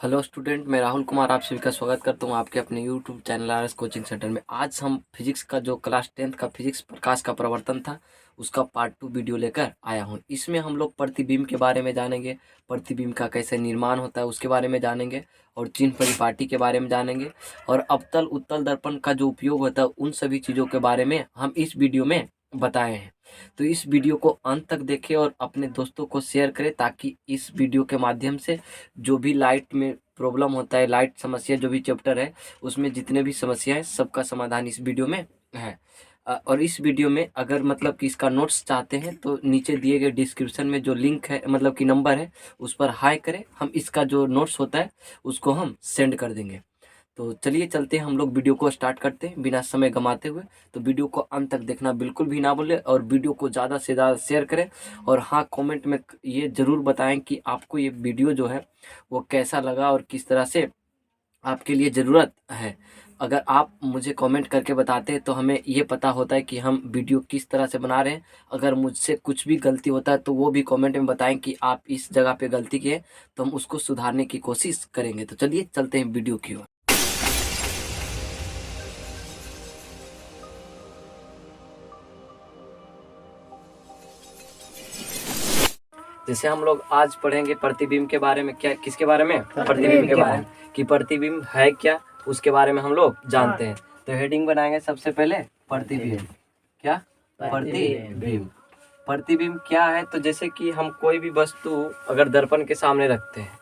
Hello student, मैं राहुल कुमार आप सभी का स्वागत करता हूँ आपके अपने YouTube channel RS coaching centre में। आज हम फिजिक्स का जो क्लास 10th का फिजिक्स प्रकाश का प्रवर्तन था उसका पार्ट 2 वीडियो लेकर आया हूँ। इसमें हम लोग प्रतिबिंब के बारे में जानेंगे, प्रतिबिंब का कैसे निर्माण होता है उसके बारे में जानेंगे, और चिन्ह परिपाटी के बारे में जानेंगे, और अवतल उत्तल दर्पण का जो उपयोग होता है उन सभी चीज़ों के बारे में हम इस वीडियो में बताए हैं। तो इस वीडियो को अंत तक देखें और अपने दोस्तों को शेयर करें ताकि इस वीडियो के माध्यम से जो भी लाइट में प्रॉब्लम होता है, लाइट समस्या जो भी चैप्टर है उसमें जितने भी समस्या है सबका समाधान इस वीडियो में है। और इस वीडियो में अगर मतलब कि इसका नोट्स चाहते हैं तो नीचे दिए गए डिस्क्रिप्शन में जो लिंक है मतलब कि नंबर है उस पर हाई करें, हम इसका जो नोट्स होता है उसको हम सेंड कर देंगे। तो चलिए चलते हैं, हम लोग वीडियो को स्टार्ट करते हैं बिना समय गंवाते हुए। तो वीडियो को अंत तक देखना बिल्कुल भी ना भूलें और वीडियो को ज़्यादा से ज़्यादा शेयर करें। और हाँ, कमेंट में ये ज़रूर बताएं कि आपको ये वीडियो जो है वो कैसा लगा और किस तरह से आपके लिए ज़रूरत है। अगर आप मुझे कमेंट करके बताते हैं तो हमें ये पता होता है कि हम वीडियो किस तरह से बना रहे हैं। अगर मुझसे कुछ भी गलती होता है तो वो भी कमेंट में बताएं कि आप इस जगह पे गलती किए, तो हम उसको सुधारने की कोशिश करेंगे। तो चलिए चलते हैं वीडियो की ओर। जैसे हम लोग आज पढ़ेंगे प्रतिबिंब के बारे में। क्या, किसके बारे में? प्रतिबिंब के बारे में, कि प्रतिबिंब है क्या उसके बारे में हम लोग जानते हैं। तो हेडिंग बनाएंगे सबसे पहले प्रतिबिंब। क्या? प्रतिबिंब। प्रतिबिंब क्या है? तो जैसे कि हम कोई भी वस्तु अगर दर्पण के सामने रखते हैं,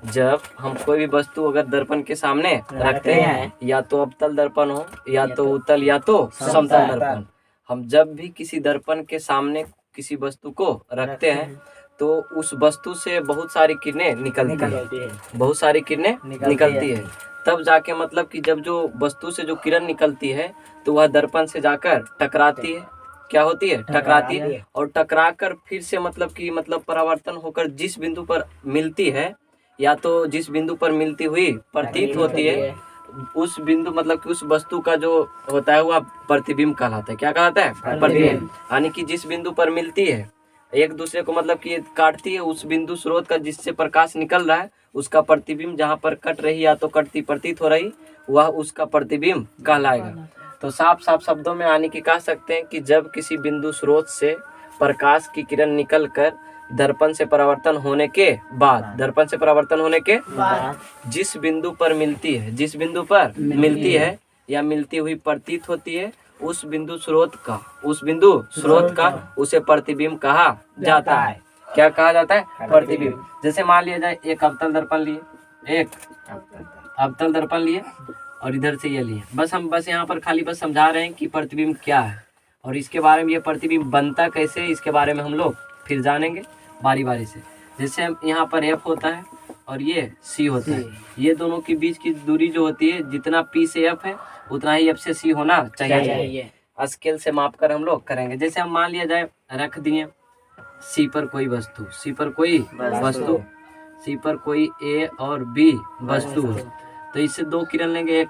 जब हम कोई भी वस्तु अगर दर्पण के सामने रखते हैं, या तो अवतल दर्पण हो या तो उत्तल या तो समतल दर्पण, हम जब भी किसी दर्पण के सामने किसी वस्तु को रखते हैं तो उस वस्तु से बहुत सारी किरणें निकलती है, बहुत सारी किरणें निकलती है। तब जाके मतलब कि जब जो वस्तु से जो किरण निकलती है तो वह दर्पण से जाकर टकराती है। क्या होती है? टकराती है। और टकराकर फिर से मतलब कि परावर्तन होकर जिस बिंदु पर मिलती है या तो जिस बिंदु पर मिलती हुई प्रतीत होती है, उस बिंदु मतलब कि उस वस्तु का जो होता है वह प्रतिबिंब कहलाता है। क्या कहलाता है? प्रतिबिंब। यानी कि जिस बिंदु पर मिलती है, एक दूसरे को मतलब कि काटती है, उस बिंदु स्रोत का जिससे प्रकाश निकल रहा है उसका प्रतिबिंब जहाँ पर कट रही या तो कटती प्रतीत हो रही, वह उसका प्रतिबिंब कहलाएगा। तो साफ साफ शब्दों में यानी कि कह सकते हैं कि जब किसी बिंदु स्रोत से प्रकाश की किरण निकल कर दर्पण से परावर्तन होने के बाद, दर्पण से परावर्तन होने के बाद जिस बिंदु पर मिलती है, जिस बिंदु पर मिलती है या मिलती हुई प्रतीत होती है, उस बिंदु स्रोत का, उस बिंदु स्रोत का उसे प्रतिबिंब कहा जाता है। क्या कहा जाता है? प्रतिबिंब। जैसे मान लिया जाए एक अवतल दर्पण लिए, एक अवतल दर्पण लिए और इधर से ये लिए, हम यहाँ पर खाली बस समझा रहे हैं कि प्रतिबिंब क्या है और इसके बारे में, ये प्रतिबिंब बनता कैसे इसके बारे में हम लोग फिर जानेंगे बारी बारी से। जैसे हम यहाँ पर F होता है और ये C होता है, ये दोनों के बीच की दूरी जो होती है, जितना P से F है उतना ही F से C होना चाहिए। स्केल से माप कर हम लोग करेंगे। जैसे हम मान लिया जाए रख दिए C पर कोई वस्तु, C पर कोई वस्तु, C पर कोई A और B वस्तु, तो इससे दो किरण लेंगे, एक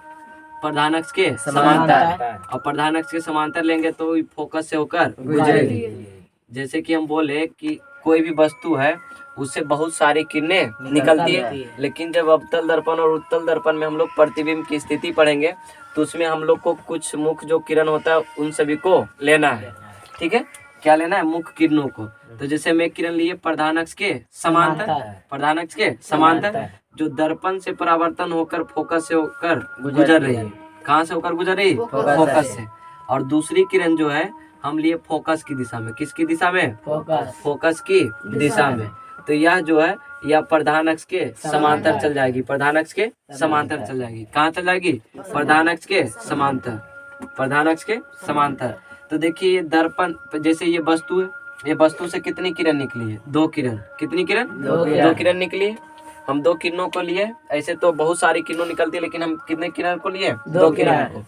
प्रधान अक्ष के समांतर और प्रधान अक्ष के समांतर लेंगे तो फोकस से होकर गुजरेगी। जैसे कि हम बोले कि कोई भी वस्तु है उससे बहुत सारी किरणें निकलती है, लेकिन जब अवतल दर्पण और उत्तल दर्पण में हम लोग प्रतिबिंब की स्थिति पढ़ेंगे तो उसमें हम लोग को कुछ मुख्य जो किरण होता है उन सभी को लेना है। ठीक है, क्या लेना है? मुख्य किरणों को। तो जैसे हम एक किरण लिए प्रधान अक्ष के समांतर, प्रधान अक्ष के समांतर जो दर्पण से परावर्तन होकर फोकस से होकर गुजर रही है। कहाँ से होकर गुजर रही? फोकस से। और दूसरी किरण जो है हम लिए फोकस की दिशा में। किसकी दिशा में? फोकस की दिशा में। तो यह जो है यह प्रधान अक्ष के समांतर चल जाएगी, प्रधान अक्ष के समांतर चल जाएगी। कहाँ चल जाएगी? प्रधान अक्ष के समांतर, प्रधान अक्ष के समांतर। तो देखिए ये दर्पण, जैसे ये वस्तु है, ये वस्तु से कितनी किरण निकली है? दो किरण। कितनी किरण? दो किरण निकली है। हम दो किरणों को लिए, ऐसे तो बहुत सारी किरणों निकलती है लेकिन हम कितने किरण को लिए? दो किरण को।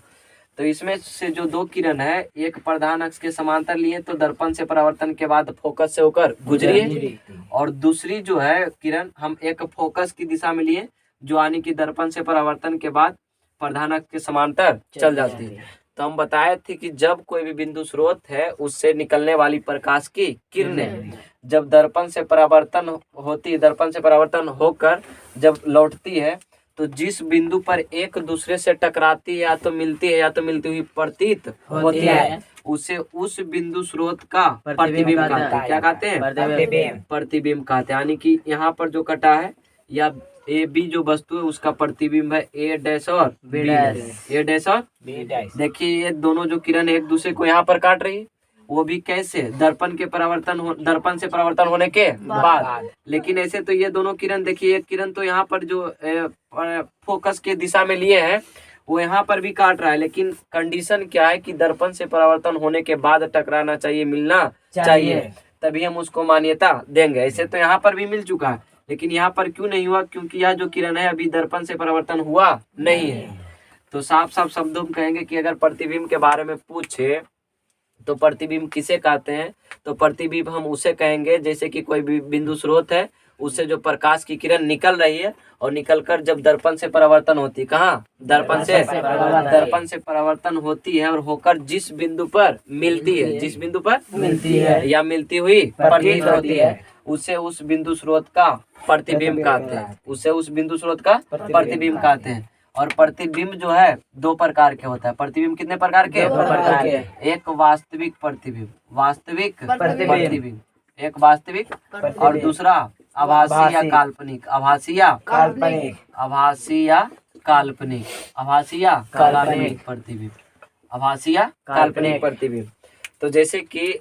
तो इसमें से जो दो किरण है, एक प्रधान अक्ष के समांतर लिए तो दर्पण से परावर्तन के बाद फोकस से होकर गुजरी है, और दूसरी जो है किरण हम एक फोकस की दिशा में लिए जो यानी कि दर्पण से परावर्तन के बाद प्रधान अक्ष के समांतर चल जाती है। तो हम बताए थे कि जब कोई भी बिंदु स्रोत है उससे निकलने वाली प्रकाश की किरणें जब दर्पण से परावर्तन होती है, दर्पण से परावर्तन होकर जब लौटती है तो जिस बिंदु पर एक दूसरे से टकराती है या तो मिलती है या तो मिलती हुई प्रतीत होती है उसे उस बिंदु स्रोत का प्रतिबिंब कहते हैं। क्या कहते हैं? प्रतिबिंब कहते हैं। यानी कि यहाँ पर जो कटा है या ए बी जो वस्तु है उसका प्रतिबिंब है ए डैश और बी डैश। ए डैश और बी डैश। देखिए ये दोनों जो किरण एक दूसरे को यहाँ पर काट रही है वो भी कैसे? दर्पण से परावर्तन होने के बाद। लेकिन ऐसे तो ये दोनों किरण देखिए, एक किरण तो यहाँ पर जो फोकस के दिशा में लिए है वो यहाँ पर भी काट रहा है, लेकिन कंडीशन क्या है कि दर्पण से परावर्तन होने के बाद टकराना चाहिए, मिलना चाहिए, तभी हम उसको मान्यता देंगे। ऐसे तो यहाँ पर भी मिल चुका है, लेकिन यहाँ पर क्यों नहीं हुआ? क्योंकि यह जो किरण है अभी दर्पण से परावर्तन हुआ नहीं है। तो साफ साफ शब्दों में कहेंगे कि अगर प्रतिबिंब के बारे में पूछे तो प्रतिबिंब किसे कहते हैं? तो प्रतिबिंब हम उसे कहेंगे जैसे कि कोई भी बिंदु स्रोत है उससे जो प्रकाश की किरण निकल रही है और निकलकर जब दर्पण से परावर्तन होती है, कहाँ? दर्पण से परावर्तन होती है और होकर जिस बिंदु पर मिलती है, जिस बिंदु पर मिलती है या मिलती हुई प्रतीत होती है उसे उस बिंदु स्रोत का प्रतिबिंब कहते हैं। उसे उस बिंदु स्रोत का प्रतिबिंब कहते हैं। और प्रतिबिंब जो है दो प्रकार के होता है। प्रतिबिंब कितने प्रकार के? दो प्रकार के। एक वास्तविक प्रतिबिंब, वास्तविक प्रतिबिंब, एक वास्तविक और दूसरा आभासी या काल्पनिक। आभासी या काल्पनिक, आभासी या काल्पनिक, आभासी या काल्पनिक प्रतिबिंब, आभासी या काल्पनिक प्रतिबिंब। तो जैसे कि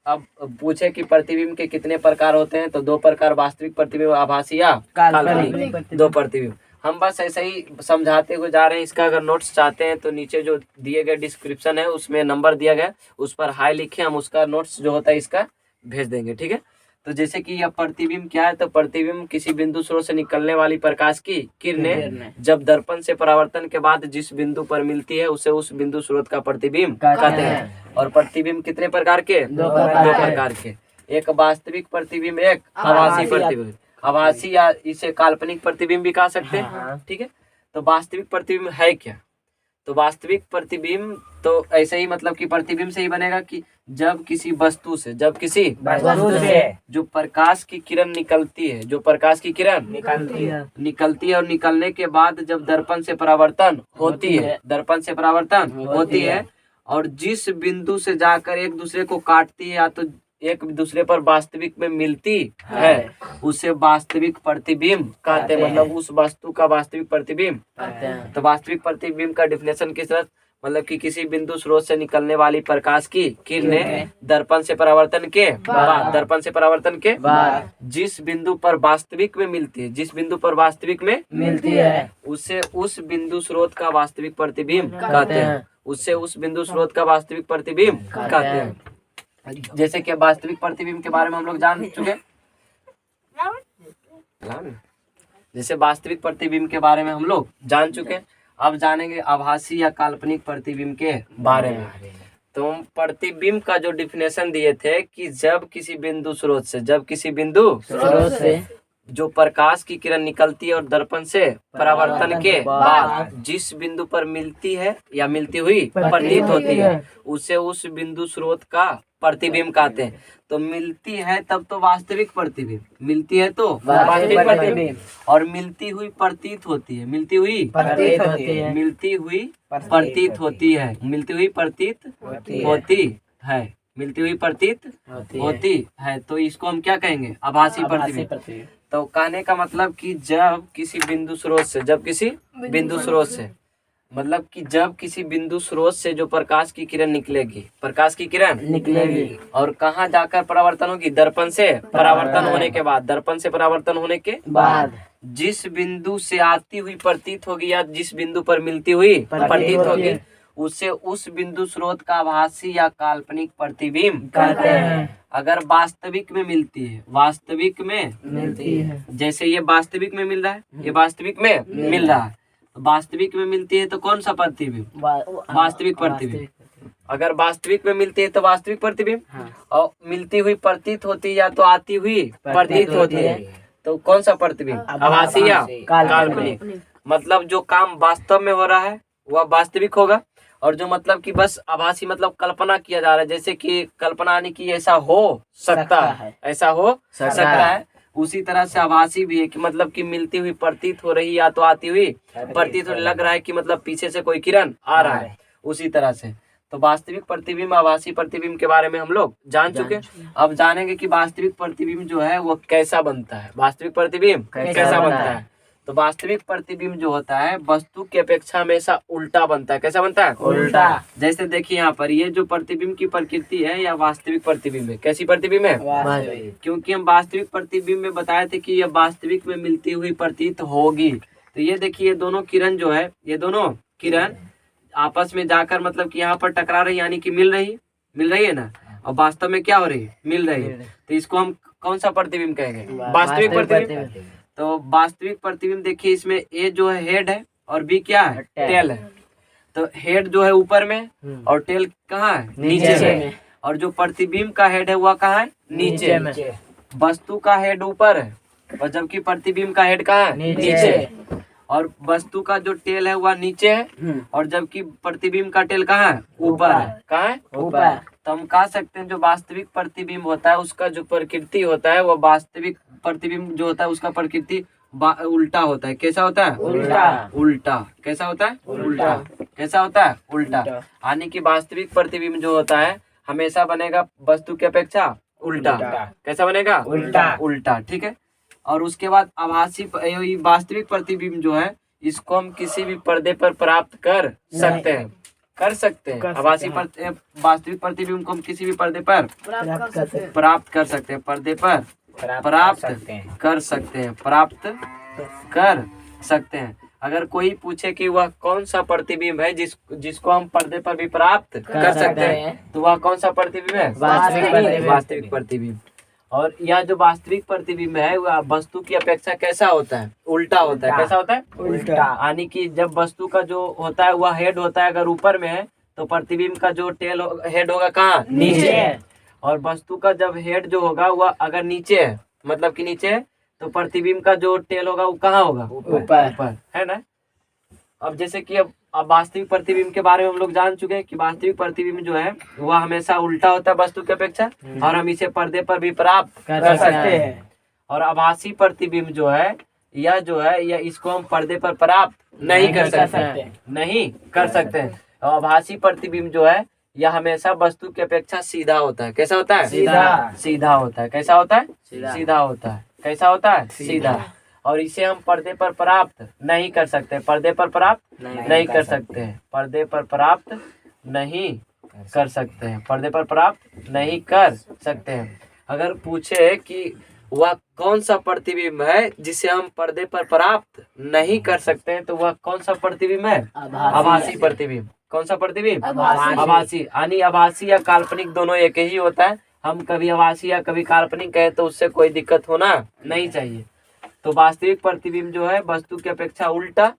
अब पूछे कि प्रतिबिंब के कितने प्रकार होते हैं, तो दो प्रकार, वास्तविक प्रतिबिंब, आभासी या काल्पनिक, दो प्रतिबिंब। हम बस ऐसे ही समझाते हुए जा रहे हैं। इसका अगर नोट्स चाहते हैं तो नीचे जो दिए गए डिस्क्रिप्शन है उसमें नंबर दिया गया, उस पर हाई लिखे, हम उसका नोट्स जो होता है इसका भेज देंगे, ठीक है। तो जैसे कि यह प्रतिबिंब क्या है, तो प्रतिबिंब किसी बिंदु स्रोत से निकलने वाली प्रकाश की किरणें जब दर्पण से परावर्तन के बाद जिस बिंदु पर मिलती है उसे उस बिंदु स्रोत का प्रतिबिंब कहते हैं। और प्रतिबिंब कितने प्रकार के? दो प्रकार के। एक वास्तविक प्रतिबिंब, एक आभासी प्रतिबिंब। आभासी या इसे काल्पनिक प्रतिबिंब भी कह सकते हैं, ठीक है। तो वास्तविक प्रतिबिंब है क्या? तो वास्तविक प्रतिबिंब तो ऐसे ही मतलब कि प्रतिबिंब से ही बनेगा कि जब किसी वस्तु से, जब किसी वस्तु से जो प्रकाश की किरण निकलती है, जो प्रकाश की किरण निकलती है और निकलने के बाद जब दर्पण से परावर्तन होती है, दर्पण से परावर्तन होती है और जिस बिंदु से जाकर एक दूसरे को काटती है या तो एक दूसरे पर वास्तविक में मिलती है उसे वास्तविक प्रतिबिंब कहते हैं। मतलब उस वस्तु का वास्तविक प्रतिबिंब कहते हैं। तो वास्तविक प्रतिबिंब का डिफिनेशन किस तरह? मतलब कि किसी बिंदु स्रोत से निकलने वाली प्रकाश की किरणें दर्पण से परावर्तन के बाद, दर्पण से परावर्तन के बाद जिस बिंदु पर वास्तविक में मिलती है, जिस बिंदु पर वास्तविक में मिलती है उसे उस बिंदु स्रोत का वास्तविक प्रतिबिंब कहते हैं। उससे उस बिंदु स्रोत का वास्तविक प्रतिबिंब कहते हैं। जैसे कि वास्तविक प्रतिबिंब के बारे में हम लोग जान चुके, जैसे वास्तविक प्रतिबिंब के बारे में हम लोग जान चुके, अब जानेंगे आभासी या काल्पनिक प्रतिबिंब के बारे में। तो प्रतिबिंब का जो डिफिनेशन दिए थे कि जब किसी बिंदु स्रोत से, जब किसी बिंदु स्रोत से जो प्रकाश की किरण निकलती है और दर्पण से परावर्तन के बाद जिस बिंदु पर मिलती है या मिलती हुई प्रतीत होती है उसे उस बिंदु स्रोत का प्रतिबिंब कहते हैं। तो मिलती है तब तो वास्तविक प्रतिबिंब, मिलती है तो वास्तविक प्रतिबिंब, और मिलती हुई प्रतीत होती है, मिलती हुई प्रतीत होती है, मिलती हुई प्रतीत होती है, मिलती हुई प्रतीत होती है, मिलती हुई प्रतीत होती है। तो इसको हम क्या कहेंगे? आभासी प्रतिबिंब। तो कहने का मतलब कि जब किसी बिंदु स्रोत से, जब किसी बिंदु स्रोत से, मतलब कि जब किसी बिंदु स्रोत से जो प्रकाश की किरण निकलेगी, प्रकाश की किरण निकलेगी और कहाँ जाकर परावर्तन होगी? दर्पण से परावर्तन होने के बाद, दर्पण से परावर्तन होने के बाद जिस बिंदु से आती हुई प्रतीत होगी या जिस बिंदु पर मिलती हुई प्रतीत होगी उसे उस बिंदु स्रोत का आभासी या काल्पनिक प्रतिबिंब कहते हैं। अगर वास्तविक में मिलती है, वास्तविक में मिलती है, जैसे ये वास्तविक में मिल रहा है, ये वास्तविक में मिल रहा है, वास्तविक में मिलती है तो कौन सा प्रतिबिंब? वास्तविक प्रतिबिंब। अगर वास्तविक में मिलती है तो वास्तविक प्रतिबिंब, और मिलती हुई प्रतीत होती है या तो आती हुई प्रतीत होती है तो कौन सा प्रतिबिंब? आभासी या काल्पनिक। मतलब जो काम वास्तव में हो रहा है वह वास्तविक होगा और जो मतलब कि बस आभासी मतलब कल्पना किया जा रहा है, जैसे कि कल्पना यानी कि ऐसा हो सकता है, ऐसा हो सकता है। उसी तरह से आभासी भी है कि मतलब कि मिलती हुई प्रतीत हो रही या तो आती हुई प्रतीत हो लग रहा है कि मतलब पीछे से कोई किरण आ रहा है, उसी तरह से। तो वास्तविक प्रतिबिंब आभासी प्रतिबिंब के बारे में हम लोग जान चुके। अब जानेंगे कि वास्तविक प्रतिबिंब जो है वो कैसा बनता है। वास्तविक प्रतिबिंब कैसा बनता है? तो वास्तविक प्रतिबिंब जो होता है वस्तु की अपेक्षा हमेशा उल्टा बनता है। कैसा बनता है? उल्टा। जैसे देखिए यहाँ पर ये जो प्रतिबिंब की प्रकृति है या वास्तविक प्रतिबिंब है। कैसी प्रतिबिंब है? क्योंकि हम वास्तविक प्रतिबिंब में बताए थे कि यह वास्तविक में मिलती हुई प्रतीत होगी। तो ये देखिए दोनों किरण जो है, ये दोनों किरण आपस में जाकर मतलब कि यहाँ पर टकरा रही यानी कि मिल रही है ना, और वास्तव में क्या हो रही है? मिल रही है। तो इसको हम कौन सा प्रतिबिंब कहेंगे? वास्तविक प्रतिबिंब। तो वास्तविक प्रतिबिंब देखिए इसमें ए जो है हेड है और बी क्या है? टेल है। तो हेड जो है ऊपर में और टेल कहाँ है? नीचे में। और जो प्रतिबिंब का हेड है वह कहाँ है? नीचे में। वस्तु का हेड ऊपर है और जबकि प्रतिबिंब का हेड कहाँ है? नीचे। और वस्तु का जो टेल है वह नीचे है और जबकि प्रतिबिंब का टेल कहाँ है? ऊपर है। कहाँ है? ऊपर। तो हम कह सकते हैं जो वास्तविक प्रतिबिंब होता है उसका जो प्रकृति होता है वह वास्तविक प्रतिबिंब जो होता है उसका प्रकृति उल्टा होता है। कैसा होता है? उल्टा। उल्टा। कैसा होता है? उल्टा। कैसा होता है? उल्टा। यानी कि वास्तविक प्रतिबिंब जो होता है हमेशा बनेगा वस्तु की अपेक्षा उल्टा। कैसा बनेगा? उल्टा। उल्टा। ठीक है। और उसके बाद आभासी वास्तविक प्रतिबिंब जो है इसको हम किसी भी पर्दे पर प्राप्त कर सकते हैं। आभासी वास्तविक प्रतिबिंब को हम किसी भी पर्दे पर प्राप्त कर सकते हैं। पर्दे पर प्राप्त कर सकते हैं। प्राप्त कर सकते हैं। अगर कोई पूछे कि वह कौन सा प्रतिबिंब है जिसको हम पर्दे पर भी प्राप्त कर सकते हैं तो वह कौन सा प्रतिबिंब है? वास्तविक प्रतिबिंब। और यह जो वास्तविक प्रतिबिंब है वह वस्तु की अपेक्षा कैसा होता है? उल्टा होता है। कैसा होता है? उल्टा। यानी कि जब वस्तु का जो होता है वह हेड होता है अगर ऊपर में है तो प्रतिबिंब का जो टेल हेड होगा कहाँ? नीचे। और वस्तु का जब हेड जो होगा वह अगर नीचे है मतलब कि नीचे है तो प्रतिबिंब का जो टेल होगा वो कहाँ होगा? ऊपर। है ना। अब जैसे कि अब वास्तविक प्रतिबिंब के बारे में हम लोग जान चुके हैं कि वास्तविक प्रतिबिंब जो है वह हमेशा उल्टा होता है वस्तु की अपेक्षा और हम इसे पर्दे पर भी प्राप्त कर सकते हैं। और आभासी प्रतिबिंब जो है यह इसको हम पर्दे पर प्राप्त नहीं कर सकते हैं। और आभासी प्रतिबिंब जो है यह हमेशा वस्तु की अपेक्षा सीधा होता है। कैसा होता है? सीधा होता है। कैसा होता है? सीधा होता है। कैसा होता है? सीधा। और इसे हम पर्दे पर प्राप्त नहीं कर सकते। पर्दे पर प्राप्त नहीं कर सकते हैं। पर्दे पर प्राप्त नहीं कर सकते हैं। पर्दे पर प्राप्त नहीं कर सकते हैं। अगर पूछे कि वह कौन सा प्रतिबिंब है जिसे हम पर्दे पर प्राप्त नहीं कर सकते हैं तो वह कौन सा प्रतिबिंब है? आभासी प्रतिबिंब। कौन सा प्रतिबिंब? आभासी। यानी आभासी या काल्पनिक दोनों एक ही होता है। हम कभी आभासी या कभी काल्पनिक कहे तो उससे कोई दिक्कत होना नहीं चाहिए। तो वास्तविक प्रतिबिंब जो है वस्तु की अपेक्षा उल्टा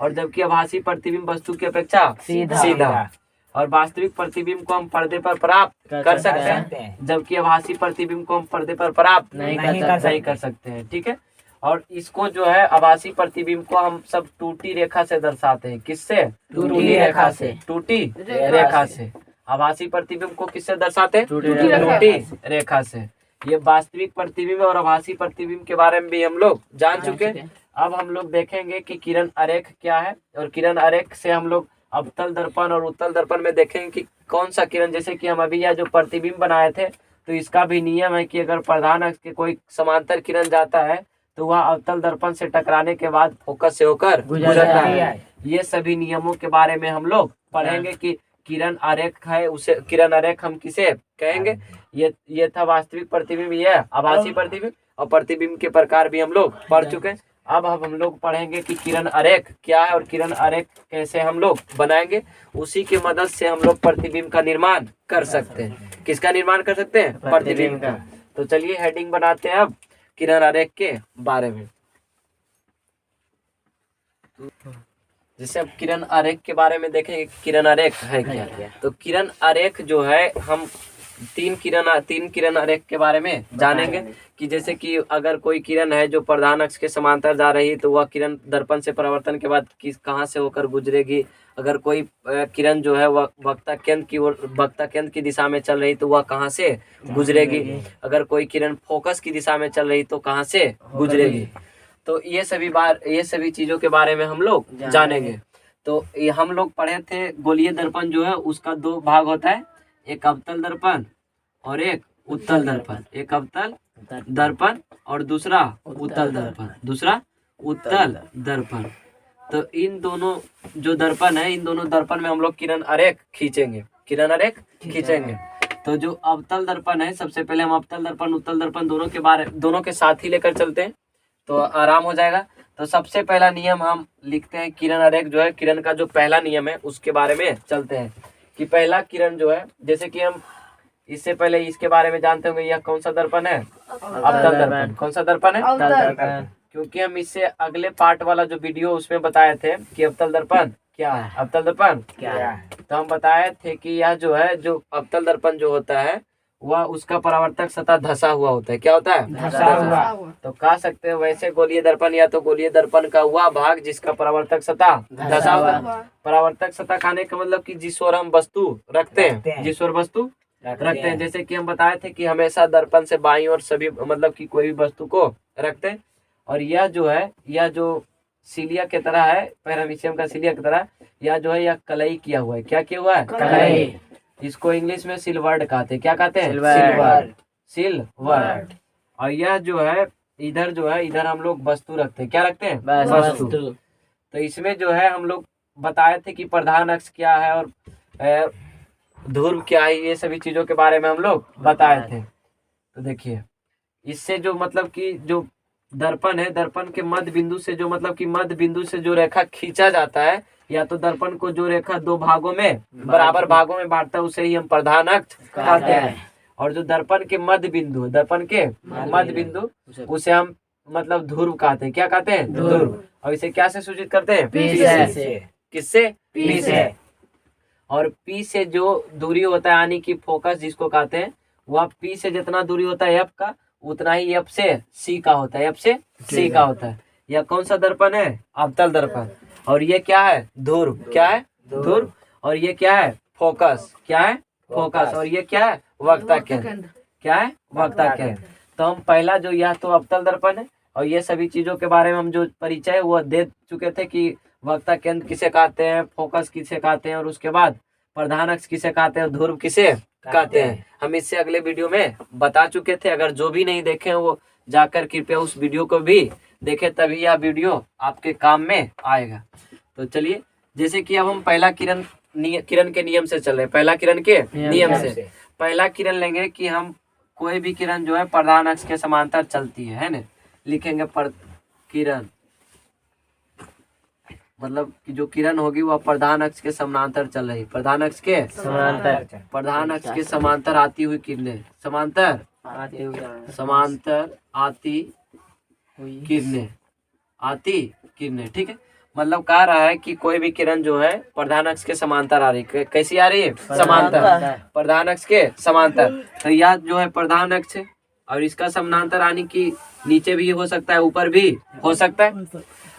और जबकि आभासी प्रतिबिंब वस्तु की अपेक्षा सीधा। और वास्तविक प्रतिबिंब को हम पर्दे पर प्राप्त कर सकते हैं जबकि आभासी प्रतिबिंब को हम पर्दे पर प्राप्त नहीं कर सकते हैं। ठीक है। और इसको जो है आभासी प्रतिबिंब को हम सब टूटी रेखा से दर्शाते हैं। किससे? टूटी रेखा से। टूटी रेखा से। आभासी प्रतिबिंब को किससे दर्शाते हैं? टूटी रेखा से। ये वास्तविक प्रतिबिंब और आभासी प्रतिबिंब के बारे में भी हम लोग जान चुके हैं। अब हम लोग देखेंगे कि किरण आरेख क्या है और किरण आरेख से हम लोग अवतल दर्पण और उत्तल दर्पण में देखेंगे कि कौन सा किरण, जैसे कि हम अभी यह जो प्रतिबिंब बनाए थे तो इसका भी नियम है कि अगर प्रधान अक्ष के कोई समांतर किरण जाता है तो वह अवतल दर्पण से टकराने के बाद फोकस से होकर गुजरता है। ये सभी नियमों के बारे में हम लोग पढ़ेंगे कि किरण आरेख है उसे किरण आरेख हम किसे कहेंगे। ये था वास्तविक प्रतिबिंब, ये आभासी प्रतिबिंब और प्रतिबिंब के प्रकार भी हम लोग पढ़ चुके हैं। अब हम लोग पढ़ेंगे कि किरण आरेख क्या है और किरण आरेख कैसे हम लोग बनाएंगे। उसी की मदद से हम लोग प्रतिबिंब का निर्माण कर सकते हैं। किसका निर्माण कर सकते हैं? प्रतिबिंब का। तो चलिए हेडिंग बनाते हैं अब किरण आरेख के बारे में। जैसे अब किरण आरेख के बारे में देखेंगे किरण आरेख है क्या। तो किरण आरेख जो है हम तीन किरण आरेख के बारे में जानेंगे कि जैसे कि अगर कोई किरण है जो प्रधान अक्ष के समांतर जा रही है तो वह किरण दर्पण से परावर्तन के बाद कहाँ से होकर गुजरेगी। अगर कोई किरण जो है वह वक्ता केंद्र की दिशा में चल रही तो वह कहाँ से गुजरेगी। अगर कोई किरण फोकस की दिशा में चल रही तो कहाँ से गुजरेगी। तो ये सभी चीजों के बारे में हम लोग जानेंगे। तो ये हम लोग पढ़े थे गोलीय दर्पण जो है उसका दो भाग होता है, एक अवतल दर्पण और एक उत्तल दर्पण। एक अवतल दर्पण और दूसरा उत्तल दर्पण। तो इन दोनों जो दर्पण है, इन दोनों दर्पण में हम लोग किरण आरेख खींचेंगे। तो जो अवतल दर्पण है, सबसे पहले हम अवतल दर्पण उत्तल दर्पण दोनों के साथ ही लेकर चलते हैं तो आराम हो जाएगा। तो सबसे पहला नियम हम लिखते हैं, किरण आरेख जो है, किरण का जो पहला नियम है उसके बारे में चलते हैं कि पहला किरण जो है, जैसे कि हम इससे पहले इसके बारे में जानते होंगे, यह कौन सा दर्पण है? अवतल दर्पण। कौन सा दर्पण है? अवतल दर्पण। क्योंकि हम इससे अगले पार्ट वाला जो वीडियो उसमें बताए थे कि अवतल दर्पण क्या है, अवतल दर्पण क्या है, तो हम बताए थे कि यह जो है, जो अवतल दर्पण जो होता है वह उसका परावर्तक सतह धसा हुआ होता है। क्या होता है? धसा हुआ। तो कह सकते हैं वैसे गोलीय दर्पण या तो गोलीय दर्पण का हुआ भाग जिसका परावर्तक सतह धसा हुआ। परावर्तक सतह खाने का मतलब कि जिस ओर हम वस्तु रखते हैं, जिस ओर वस्तु रखते हैं, जैसे कि हम बताए थे कि हमेशा दर्पण से बाईं ओर सभी मतलब कि कोई भी वस्तु को रखते हैं। और यह जो है, यह जो सिलिया की तरह है, पैरामीशियम का सिलिया की तरह, यह जो है यह कलई किया हुआ है। क्या किया हुआ है? कलई। इसको इंग्लिश में सिल्वर्ड कहते हैं। क्या कहते हैं? सिल्वर्ड। और यह जो है इधर हम लोग वस्तु रखते हैं। क्या रखते हैं? वस्तु। तो इसमें जो है हम लोग बताए थे कि प्रधान अक्ष क्या है और ध्रुव क्या है, ये सभी चीजों के बारे में हम लोग बताए थे। तो देखिए इससे जो मतलब कि जो दर्पण है, दर्पण के मध्य बिंदु से जो मतलब कि मध्य बिंदु से जो रेखा खींचा जाता है, या तो दर्पण को जो रेखा दो भागों में बराबर भागों में बांटता है उसे ही हम प्रधान अक्ष कहते हैं। और जो दर्पण के मध्य बिंदु, दर्पण के मध्य बिंदु, उसे हम मतलब ध्रुव कहते हैं। क्या कहते हैं? ध्रुव। और इसे क्या से सूचित करते हैं? पी से। किससे? पी से। और पी से जो दूरी होता है यानी कि फोकस जिसको कहते हैं, वह पी से जितना दूरी होता है एफ का, उतना ही एफ से सी का होता है। एफ से सी का होता है। यह कौन सा दर्पण है? अवतल दर्पण। और ये क्या है? ध्रुव। क्या है? ध्रुव। और ये क्या है? फोकस। क्या है? फोकस। और ये क्या है? वक्ता केंद्र। क्या है? वक्ता केंद्र। तो हम पहला जो यह तो अवतल दर्पण है, और ये सभी चीजों के बारे में हम जो परिचय वो दे चुके थे कि वक्ता केंद्र किसे कहते हैं, फोकस किसे कहते हैं, और उसके बाद प्रधान अक्ष किसे कहते हैं, ध्रुव किसे कहते हैं। हम इससे अगले वीडियो में बता चुके थे। अगर जो भी नहीं देखे हैं वो जाकर कृपया उस वीडियो को भी देखें, तभी यह वीडियो आपके काम में आएगा। तो चलिए, जैसे कि अब हम पहला किरण के नियम से चल रहे हैं। पहला किरण के नियम से पहला किरण लेंगे कि हम कोई भी किरण जो है प्रधान अक्ष के समांतर चलती है ना। लिखेंगे किरण मतलब कि जो किरण होगी वह प्रधान अक्ष के समांतर चल रही, प्रधान अक्ष के समांतर आती हुई किरणें, समांतर आती किरणें। ठीक है, मतलब कह रहा है कि कोई भी किरण जो है प्रधान अक्ष के समांतर आ रही है। कैसी आ रही है? समांतर, प्रधान अक्ष के समांतर। तो यह जो है प्रधान अक्ष है और इसका समांतर यानी कि नीचे भी हो सकता है, ऊपर भी हो सकता है।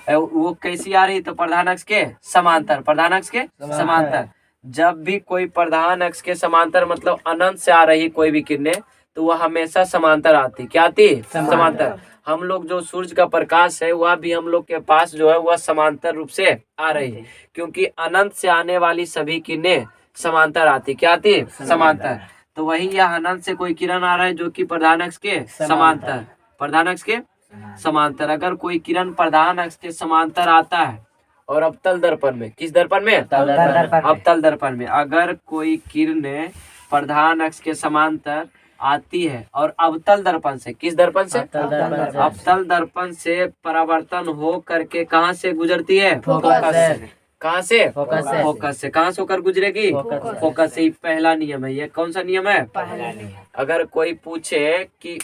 वो कैसी आ रही? तो प्रधान अक्ष के समांतर, प्रधान अक्ष के समांतर। जब भी कोई प्रधान अक्ष के समांतर मतलब अनंत से आ रही कोई भी किरणें, तो वह हमेशा समांतर आती। क्या आती? समांतर। हम लोग जो सूर्य का प्रकाश है वह भी हम लोग के पास जो है वह समांतर रूप से आ रही है, क्योंकि अनंत से आने वाली सभी किरणें समांतर आती। क्या आती? समांतर। तो वही यह अनंत से कोई किरण आ रहा है जो कि प्रधान अक्ष के समांतर, प्रधान अक्ष के समांतर। अगर कोई किरण प्रधान अक्ष के समांतर आता है और अवतल दर्पण में, किस दर्पण में? अवतल दर्पण में अगर कोई किरण प्रधान अक्ष के समांतर आती है और अवतल दर्पण से, किस दर्पण से? अवतल दर्पण से परावर्तन हो करके कहाँ से गुजरती है? फोकस से। कहाँ से? फोकस से। कहाँ से होकर गुजरेगी? फोकस से। पहला नियम है। ये कौन सा नियम है? पहला नियम। अगर कोई पूछे कि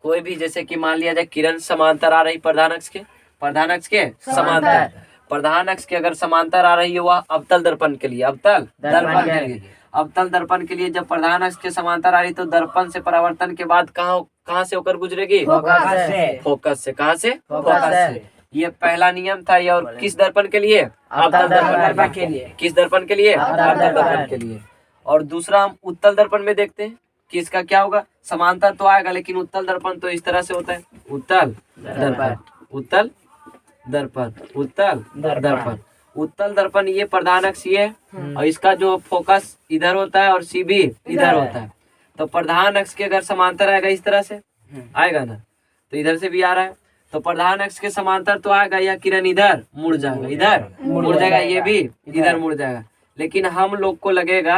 कोई भी, जैसे कि मान लिया जाए किरण समांतर आ रही प्रधान अक्ष के, प्रधान अक्ष के समांतर, प्रधान अक्ष के अगर समांतर आ रही है वह अवतल दर्पण के लिए, अवतल दर्पण के लिए। अवतल दर्पण के लिए जब प्रधान अक्ष के समांतर आ रही तो दर्पण से परावर्तन के बाद कहाँ से होकर गुजरेगी? फोकस से। कहाँ से? फोकस से। ये पहला नियम था। ये और किस दर्पण के लिए? अवतल दर्पण के लिए। किस दर्पण के लिए? अवतल दर्पण के लिए। और दूसरा हम उत्तल दर्पण में देखते हैं कि इसका क्या होगा। समांतर तो आएगा लेकिन उत्तल दर्पण तो इस तरह से होता है। उत्तल दर्पण, उत्तल दर्पण, उत्तल दर्पण। उत्तल दर्पण ये प्रधान अक्ष ये है और इसका जो फोकस इधर होता है और सी भी इधर होता है। तो प्रधान अक्ष के अगर समांतर आएगा इस तरह से आएगा ना, तो इधर से भी आ रहा है तो प्रधान अक्ष के समांतर तो आएगा। यह किरण इधर मुड़ जाएगा, इधर मुड़ जाएगा, ये भी इधर मुड़ जाएगा। लेकिन हम लोग को लगेगा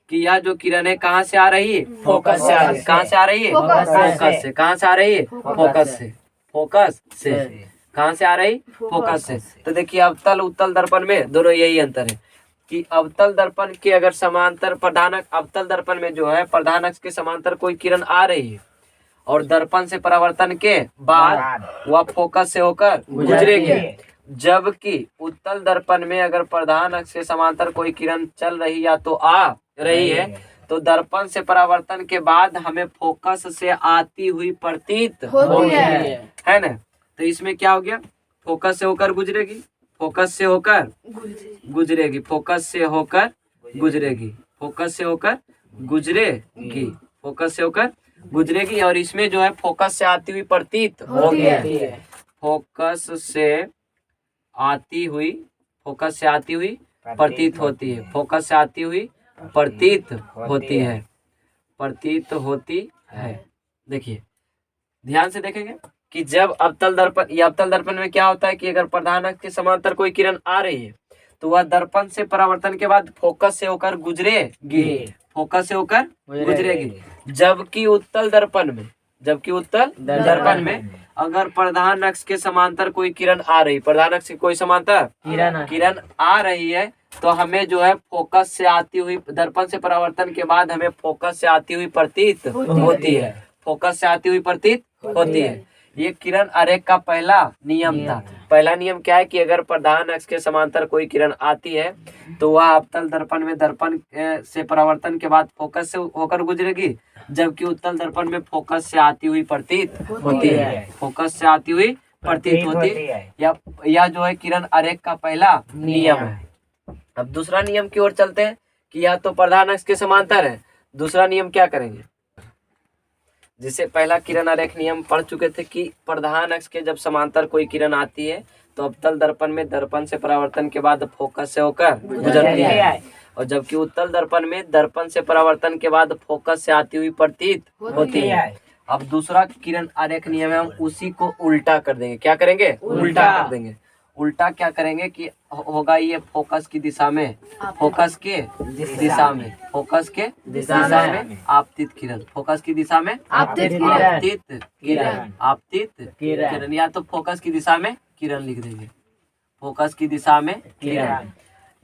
कि यह जो किरण है कहाँ से आ रही है? फोकस से आ रही है। कहाँ से आ रही है? फोकस से। कहाँ से आ रही है? फोकस से। फोकस से। कहाँ से आ रही? फोकस से। तो देखिए अवतल उत्तल दर्पण में दोनों यही अंतर है कि अवतल दर्पण के अगर समांतर अवतल दर्पण में जो है प्रधान अक्ष के समांतर कोई किरण आ रही है और दर्पण से परावर्तन के बाद वह फोकस से होकर गुजरेगी। जबकि उत्तल दर्पण में अगर प्रधान अक्ष के समांतर कोई किरण चल रही या तो आ रही है तो दर्पण से परावर्तन के बाद हमें फोकस से आती हुई प्रतीत होती है ना। तो इसमें क्या हो गया? फोकस से होकर गुजरेगी, फोकस से होकर गुजरेगी, फोकस से होकर गुजरेगी, फोकस से होकर गुजरेगी, फोकस से होकर गुजरेगी। और इसमें जो है फोकस से आती हुई प्रतीत होती है। फोकस से आती हुई, फोकस से आती हुई प्रतीत होती है। फोकस से आती हुई प्रतीत होती है, प्रतीत होती है। देखिए ध्यान से देखेंगे कि जब अवतल दर्पण या अवतल दर्पण में क्या होता है कि अगर प्रधान अक्ष के समांतर कोई किरण आ रही है तो वह दर्पण से परावर्तन के बाद फोकस से होकर गुजरेगी, फोकस से होकर गुजरेगी। जबकि उत्तल दर्पण में, जबकि उत्तल दर्पण में अगर प्रधान अक्ष के समांतर कोई किरण आ रही, प्रधान अक्ष की कोई समांतर किरण आ रही है तो हमें जो है फोकस से आती हुई, दर्पण से परावर्तन के बाद हमें फोकस से आती हुई प्रतीत होती है। फोकस से आती हुई प्रतीत होती है। ये किरण आरेख का पहला नियम था। पहला नियम क्या है कि अगर प्रधान अक्ष के समांतर कोई किरण आती है तो वह अवतल दर्पण में दर्पण से परावर्तन के बाद फोकस से होकर गुजरेगी। जबकि उत्तल दर्पण में फोकस से आती हुई प्रतीत होती है। फोकस से आती हुई प्रतीत होती है। यह जो है किरण आरेख का पहला नियम है। अब दूसरा नियम की ओर चलते हैं कि यह तो प्रधान अक्ष के समांतर है। दूसरा नियम क्या करेंगे? जिसे पहला किरण आरेख नियम पढ़ चुके थे कि प्रधान अक्ष के जब समांतर कोई किरण आती है तो अवतल दर्पण में दर्पण से परावर्तन के बाद फोकस से होकर गुजरती है। और जबकि उत्तल दर्पण में दर्पण से परावर्तन के बाद फोकस से आती हुई प्रतीत होती है। अब दूसरा किरण आरेख नियम है, हम उसी को उल्टा कर देंगे। क्या करेंगे? उल्टा कर देंगे। उल्टा क्या करेंगे कि होगा ये फोकस की दिशा में, फोकस के दिशा में, फोकस के दिशा में आपतित किरण, फोकस की दिशा में आपतित किरण, आपतित किरण, या तो फोकस की दिशा में किरण लिख देंगे, फोकस की दिशा में किरण।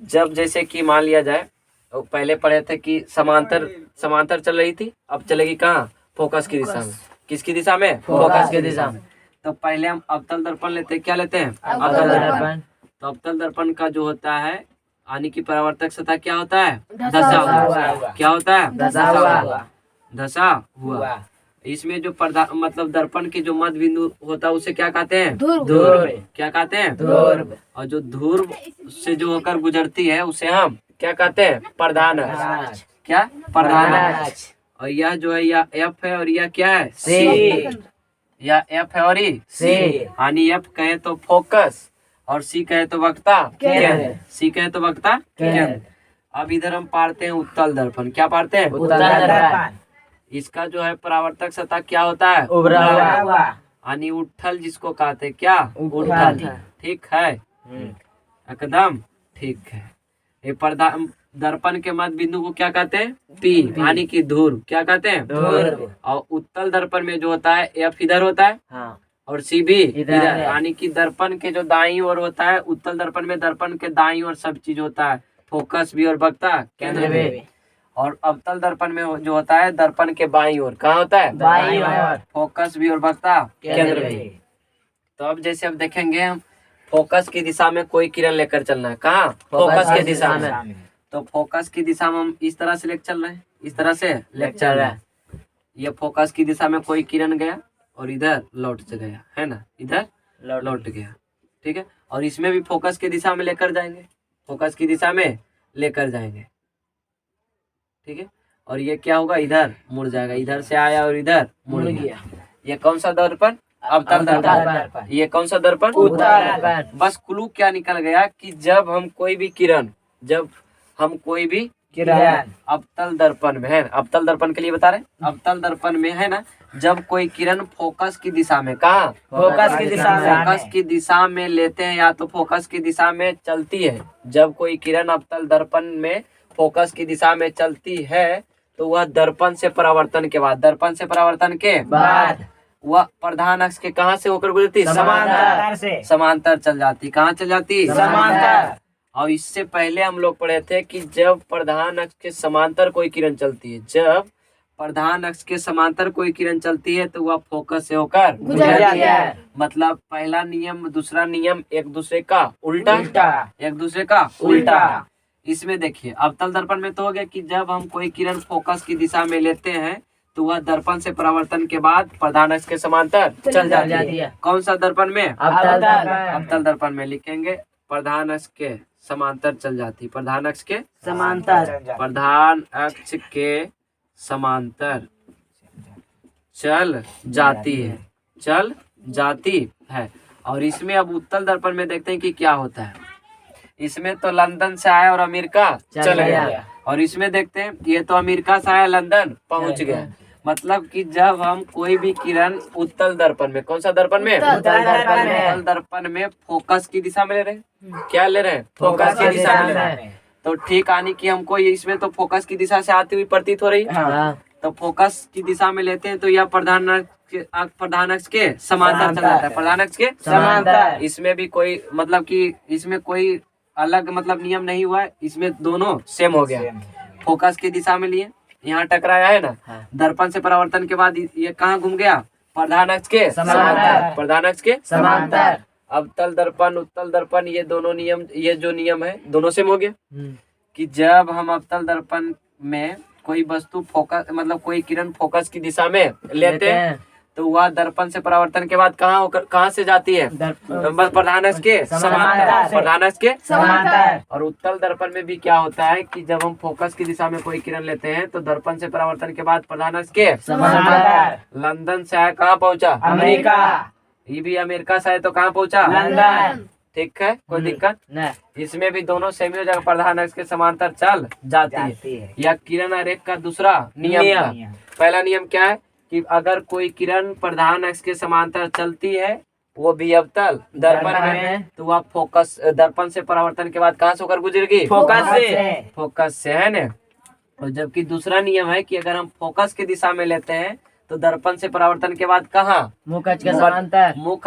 जब जैसे कि मान लिया जाए पहले पढ़े थे कि समांतर चल रही थी, अब चलेगी कहाँ? फोकस की दिशा में। किसकी दिशा में? फोकस की दिशा में। तो पहले हम अवतल दर्पण लेते हैं। क्या लेते हैं? अवतल दर्पण। तो अवतल दर्पण का जो होता है यानी कि परावर्तक सतह क्या होता है? धसा हुआ। क्या होता है? धसा हुआ। धसा हुआ। इसमें जो मतलब दर्पण के जो मध्य बिंदु होता है उसे क्या कहते हैं? ध्रुव। क्या कहते हैं? ध्रुव। और जो ध्रुव से जो होकर गुजरती है उसे हम क्या कहते हैं? प्रधान अक्ष। क्या? प्रधान अक्ष। और यह जो है यह एफ है और यह क्या है? सी। या एफ है और सी, यानी एफ कहे तो फोकस और सी कहे तो वक्ता केंद्र, सी कहे तो वक्ता केंद्र। अब इधर हम पढ़ते हैं उत्तल दर्पण। क्या पढ़ते हैं? उत्तल दर्पण। इसका जो है परावर्तक सतह क्या होता है? उभरा हुआ, यानी उठल जिसको कहते हैं। क्या? उठल। ठीक है, एकदम ठीक है। ये दर्पण के मध्य बिंदु को क्या कहते हैं? पी, यानी कि ध्रुव। क्या कहते हैं? ध्रुव। और उत्तल दर्पण में जो होता है एफ इधर होता है और सी भी इधर, यानी कि दर्पण के जो दाईं ओर होता है, उत्तल दर्पण में दर्पण के दाईं ओर सब चीज होता है, फोकस भी और वक्ता केंद्र भी। और अवतल दर्पण में जो होता है दर्पण के बाईं ओर, कहाँ होता है? बाईं ओर, फोकस भी और वक्ता केंद्र भी। तो अब जैसे अब देखेंगे हम फोकस की दिशा में कोई किरण लेकर चलना है। कहाँ? फोकस की दिशा में। तो फोकस की दिशा में हम इस तरह से लेके चल रहे हैं, इस तरह से लेके चल रहा है। ये फोकस की दिशा में कोई किरण गया और इधर लौट से गया, है ना, इधर लौट गया, ठीक है। और इसमें भी फोकस की दिशा में लेकर जाएंगे, फोकस की दिशा में लेकर जाएंगे, ठीक है। और ये क्या होगा, इधर मुड़ जाएगा, इधर से आया और इधर मुड़ गया। ये कौन सा दर्पण, अवतल दर्पण। ये कौन सा दर्पण, उत्तल दर्पण। बस क्लू क्या निकल गया कि जब हम कोई भी किरण अवतल दर्पण में है, अवतल दर्पण के लिए बता रहे हैं, अवतल दर्पण में है ना, जब कोई किरण फोकस की दिशा में, कहाँ, फोकस की दिशा में लेते हैं या तो फोकस की दिशा में चलती है, जब कोई किरण अवतल दर्पण में फोकस की दिशा में चलती है तो वह दर्पण से परावर्तन के बाद वह प्रधान अक्ष के कहाँ से होकर गुजरती, समांतर चल जाती। कहाँ चल जाती, समांतर। और इससे पहले हम लोग पढ़े थे कि जब प्रधान अक्ष के समांतर कोई किरण चलती है, जब प्रधान अक्ष के समांतर कोई किरण चलती है तो वह फोकस से होकर गुजरती है। मतलब पहला नियम दूसरा नियम एक दूसरे का उल्टा। इसमें देखिए अवतल दर्पण में तो हो गया कि जब हम कोई किरण फोकस की दिशा में लेते हैं तो वह दर्पण से परावर्तन के बाद प्रधान अक्ष के समांतर चल जाती है। कौन सा दर्पण में, अवतल दर्पण में लिखेंगे प्रधान अक्ष के समांतर चल जाती, प्रधान अक्ष के समांतर चल जाती है। और इसमें अब उत्तल दर्पण में देखते हैं कि क्या होता है। इसमें तो लंदन से आया और अमेरिका चल गया, और इसमें देखते हैं ये तो अमेरिका से आया लंदन पहुंच गया। मतलब कि जब हम कोई भी किरण उत्तल दर्पण में, कौन सा दर्पण में, उत्तल दर्पण में फोकस की दिशा में ले रहे हैं, क्या ले रहे हैं, फोकस की दिशा में ले रहे हैं। तो ठीक आने की हमको इसमें तो फोकस की दिशा से आती हुई प्रतीत हो रही है। तो फोकस की दिशा में लेते हैं तो यह प्रधान अक्ष के समांतर चल जाता है, प्रधान अक्ष के समांतर। इसमें भी कोई मतलब कि इसमें कोई अलग मतलब नियम नहीं हुआ है, इसमें दोनों सेम हो गया। फोकस की दिशा में लिए, यहाँ टकराया है ना, दर्पण से परावर्तन के बाद ये कहाँ घूम गया, प्रधान अक्ष के समांतर। अवतल दर्पण उत्तल दर्पण ये दोनों नियम, ये जो नियम है दोनों सेम हो गया कि जब हम अवतल दर्पण में कोई वस्तु फोकस मतलब कोई किरण फोकस की दिशा में लेते हैं तो वह दर्पण से परावर्तन के बाद कहाँ से जाती है, प्रधान अक्ष के समांतर। और उत्तल दर्पण में भी क्या होता है कि जब हम फोकस की दिशा में कोई किरण लेते हैं तो दर्पण से परावर्तन के बाद प्रधान अक्ष के समांतर। लंदन से आया कहाँ पहुंचा, अमेरिका। ये भी अमेरिका से आया तो कहाँ पहुंचा, लंदन। ठीक है, कोई दिक्कत नहीं। इसमें भी दोनों सेमी हो जाएगा, प्रधान अक्ष के समांतर चल जाती है। यह किरण आरेख का दूसरा नियम। पहला नियम क्या है कि अगर कोई किरण प्रधान अक्ष के समांतर चलती है वो भी अवतल दर्पण में, तो वह फोकस दर्पण से परावर्तन के बाद कहाँ से होकर गुजरेगी, फोकस से, है ना। और जबकि दूसरा नियम है कि अगर हम फोकस की दिशा में लेते हैं तो दर्पण से परावर्तन के बाद कहाँ, मुख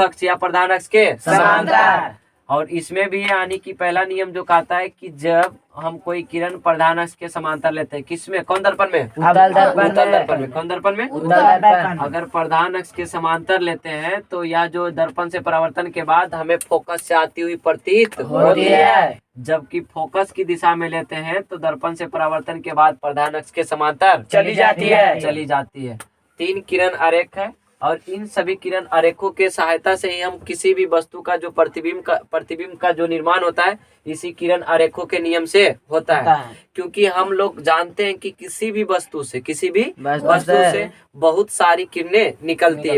अक्ष या प्रधान अक्ष के समांतर। और इसमें भी यानी कि पहला नियम जो कहता है कि जब हम कोई किरण प्रधान अक्ष के समांतर लेते हैं, किसमें, कौन दर्पण में, उत्तल दर्पण में। कौन दर्पण में, उत्तल दर्पण। अगर प्रधान अक्ष के समांतर लेते हैं तो यह जो दर्पण से परावर्तन के बाद हमें फोकस से आती हुई प्रतीत होती है। जबकि फोकस की दिशा में लेते हैं तो दर्पण से परावर्तन के बाद प्रधान अक्ष के समांतर चली जाती है। 3 किरण आरेख है और इन सभी किरण आरेखों के सहायता से ही हम किसी भी वस्तु का जो प्रतिबिंब का जो निर्माण होता है इसी किरण आरेखों के नियम से होता है। क्योंकि हम लोग जानते हैं कि किसी भी वस्तु से बहुत सारी किरणें निकलती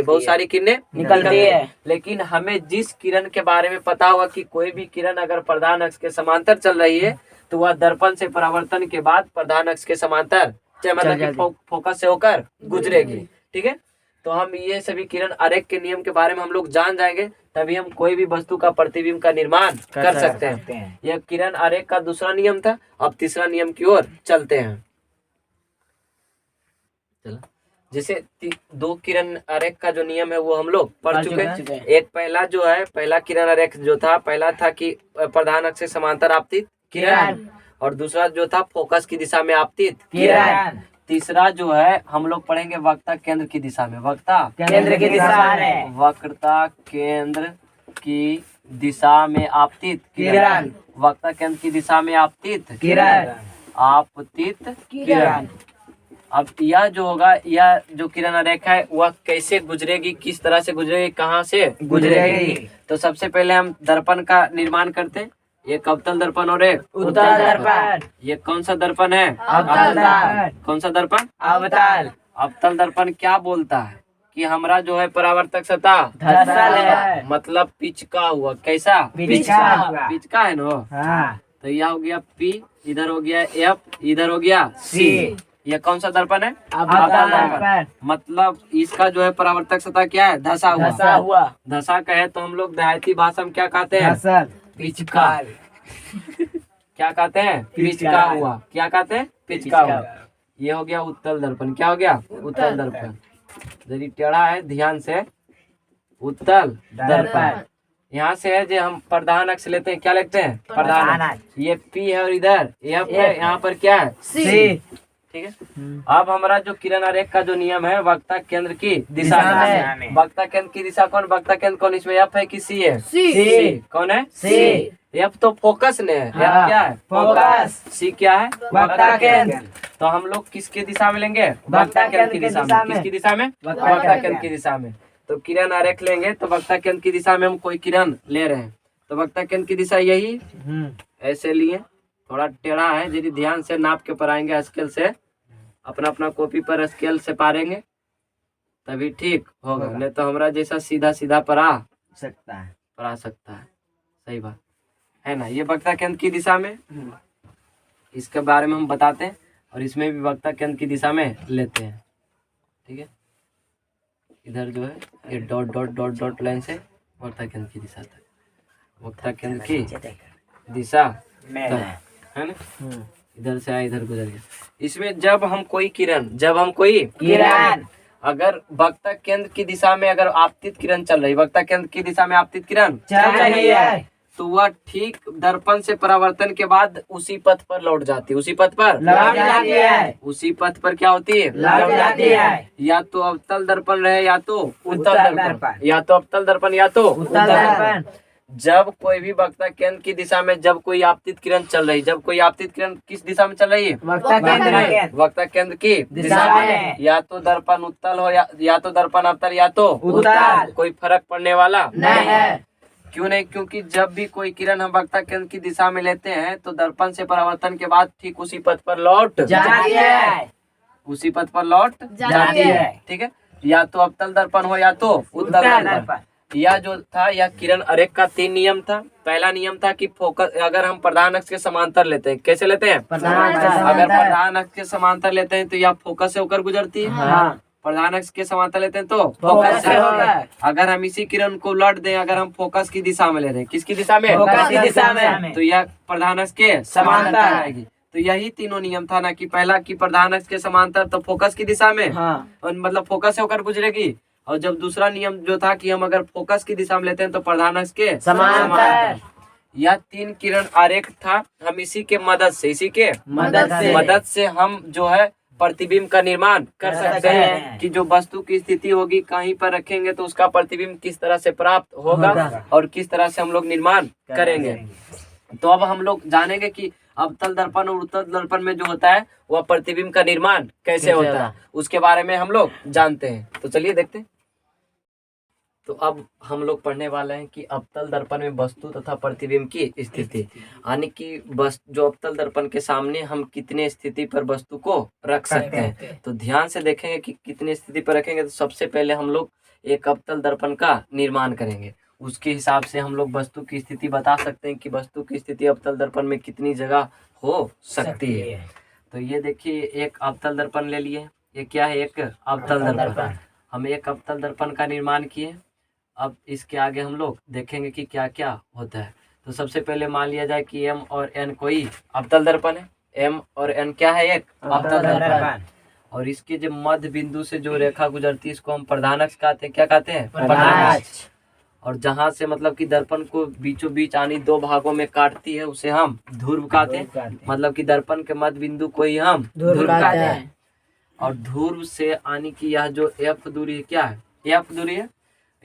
है, लेकिन हमें जिस किरण के बारे में पता होगा कि कोई भी किरण अगर प्रधान अक्ष के समांतर चल रही है तो वह दर्पण से परावर्तन के बाद प्रधान अक्ष के समांतर मतलब फोकस से होकर गुजरेगी। ठीक है, तो हम ये सभी किरण आरेख के नियम के बारे में हम लोग जान जाएंगे, तभी हम कोई भी वस्तु का प्रतिबिंब का निर्माण कर सकते हैं। यह किरण आरेख का दूसरा नियम था। अब तीसरा नियम की ओर चलते हैं। चलो, जैसे 2 किरण आरेख का जो नियम है वो हम लोग पढ़ चुके हैं। एक पहला किरण आरेख जो था, पहला था कि प्रधान अक्ष से समांतर आपतित किरण, और दूसरा जो था फोकस की दिशा में आपतित किरण। तीसरा जो है हम लोग पढ़ेंगे वक्रता केंद्र की दिशा में, वक्रता केंद्र की दिशा में आपतित किरण, वक्रता केंद्र की दिशा में आपतित किरण। आपतित किरण। अब यह जो होगा, यह जो किरण रेखा है वह कैसे गुजरेगी, किस तरह से गुजरेगी, कहाँ से गुजरेगी। तो सबसे पहले हम दर्पण का निर्माण करते हैं। एक अवतल दर्पण और एक उत्तल दर्पण। ये कौन सा दर्पण है? अवतल दर्पण। कौन सा दर्पण? अवतल। अवतल दर्पण क्या बोलता है कि हमारा जो है परावर्तक सतह धसल है, मतलब पिचका हुआ। कैसा? पिचका हुआ। पिचका है ना। हाँ। तो यह हो गया P, इधर हो गया F, इधर हो गया C। ये कौन सा दर्पण है? अवतल दर्पण। मतलब इसका जो है परावर्तक सतह क्या है? धसा हुआ। धसा हुआ। धसा कहे तो हम लोग देहाती भाषा में क्या कहते हैं? धसल। पिचका। क्या कहते हैं? पिचका हुआ। क्या कहते हैं? पिचका हुआ। ये हो गया उत्तल दर्पण। क्या हो गया? उत्तल दर्पण। यदि टेढ़ा है ध्यान से, उत्तल दर्पण। यहाँ से है जो हम प्रधान अक्ष लेते हैं, क्या लेते हैं? प्रधान अक्ष। ये P है और इधर F है, यहाँ पर क्या है? C। ठीक है। अब हमारा जो किरण आरेख का जो नियम है, वक्ता केंद्र की दिशा में। वक्ता केंद्र की दिशा कौन? वक्ता केंद्र कौन? इसमें F है कि C है? C। कौन है? C। F तो फोकस ने है। F क्या है? फोकस। C क्या है? वक्ता केंद्र। तो हम लोग किसके दिशा में लेंगे? वक्ता केंद्र की दिशा में। किसकी दिशा में? वक्ता केंद्र की दिशा में। तो किरण आरेख लेंगे तो वक्ता केंद्र की दिशा में हम कोई किरण ले रहे हैं, तो वक्ता केंद्र की दिशा यही ऐसे लिए, थोड़ा टेढ़ा है, यदि ध्यान से नाप के पढ़ाएंगे स्केल से, अपना अपना कॉपी पर स्केल से पारेंगे तभी ठीक होगा, नहीं तो हमारा जैसा सीधा सीधा पढ़ा सकता है। सही बात है ना। ये वक्ता केंद्र की दिशा में, इसके बारे में हम बताते हैं, और इसमें भी वक्ता केंद्र की दिशा में लेते हैं। ठीक है। इधर जो है ये dot dot dot dot line से वक्ता केंद्र की दिशा तक, वक्ता केंद्र की दिशा है ना। इधर से आया, इधर गुजर गया। इसमें जब हम कोई किरण अगर वक्ता केंद्र की दिशा में अगर आपतित किरण चल रही, वक्ता केंद्र की दिशा में आपतित किरण चल रही है, तो वह ठीक दर्पण से परावर्तन के बाद उसी पथ पर लौट जाती है। उसी पथ पर लौट जाती है। उसी पथ पर क्या होती है? लौट जाती है। या तो अवतल दर्पण रहे या तो उत्तल दर्पण, या तो अवतल दर्पण या तो उत्तल दर्पण। जब कोई भी वक्ता केंद्र की दिशा में जब कोई आपतित किरण चल रही, जब कोई आपतित किरण किस दिशा में चल रही है? वक्ता केंद्र में। वक्ता केंद्र की दिशा में। या तो दर्पण उत्तल हो या तो दर्पण अवतल या तो उत्तल। कोई फर्क पड़ने वाला नहीं है। क्यों नहीं? क्योंकि जब भी कोई किरण हम वक्ता केंद्र की दिशा में लेते हैं तो दर्पण से परावर्तन के बाद ठीक उसी पथ पर लौट जाती है। उसी पथ पर लौट जाती है। ठीक है। या तो अवतल दर्पण हो या तो उत्तल दर्पण। यह जो था, यह किरण आरेख का 3 नियम था। पहला नियम था कि फोकस अगर हम प्रधान अक्ष के समांतर लेते हैं, कैसे लेते हैं? अगर प्रधान अक्ष के समांतर लेते हैं तो यह फोकस से होकर गुजरती है। हाँ। प्रधान अक्ष के समांतर लेते हैं तो फोकस से होगा। अगर हम इसी किरण को उलट दें, अगर हम फोकस की दिशा में ले रहे हैं, किसकी दिशा में? फोकस की दिशा में, तो यह प्रधान अक्ष के समांतर आएगी। तो यही तीनों नियम था ना, कि पहला कि प्रधान अक्ष के समांतर तो फोकस की दिशा में, और मतलब फोकस से होकर गुजरेगी। और जब दूसरा नियम जो था कि हम अगर फोकस की दिशा में लेते हैं तो प्रधान अक्ष के समांतर। यह 3 किरण आरेख था। हम इसी के मदद से हम जो है प्रतिबिंब का निर्माण कर सकते हैं, कि जो वस्तु की स्थिति होगी कहीं पर रखेंगे तो उसका प्रतिबिंब किस तरह से प्राप्त होगा और किस तरह से हम लोग निर्माण करेंगे। तो अब हम लोग जानेंगे कि अवतल दर्पण और उत्तल दर्पण में जो होता है वह प्रतिबिंब का निर्माण कैसे होता है, उसके बारे में हम लोग जानते हैं। तो चलिए देखते हैं। तो अब हम लोग पढ़ने वाले हैं कि अवतल दर्पण में वस्तु तथा प्रतिबिंब की स्थिति, यानी कि जो अवतल दर्पण के सामने हम कितने स्थिति पर वस्तु को रख सकते हैं। तो ध्यान से देखेंगे कि कितने स्थिति पर रखेंगे। तो सबसे पहले हम लोग एक अवतल दर्पण का निर्माण करेंगे, उसके हिसाब से हम लोग वस्तु की स्थिति बता सकते हैं कि वस्तु की स्थिति अवतल दर्पण में कितनी जगह हो सकती है। तो ये देखिए, एक अवतल दर्पण ले लिए। ये क्या है? एक अवतल दर्पण। हम एक अवतल दर्पण का निर्माण किए। अब इसके आगे हम लोग देखेंगे कि क्या क्या होता है। तो सबसे पहले मान लिया जाए कि M और N कोई अवतल दर्पण है। M और N क्या है? एक अवतल दर्पण। और इसके जो मध्य बिंदु से जो रेखा गुजरती है इसको हम प्रधान अक्ष कहते हैं। क्या कहते हैं? प्रधान अक्ष। और जहाँ से मतलब कि दर्पण को बीचों बीच आनी 2 भागों में काटती है उसे हम ध्रुव कहते हैं। मतलब कि दर्पण के मध्य बिंदु को ही हम ध्रुव कहते हैं। और ध्रुव से आने की यह जो F दूरी है, क्या है? F दूरी है।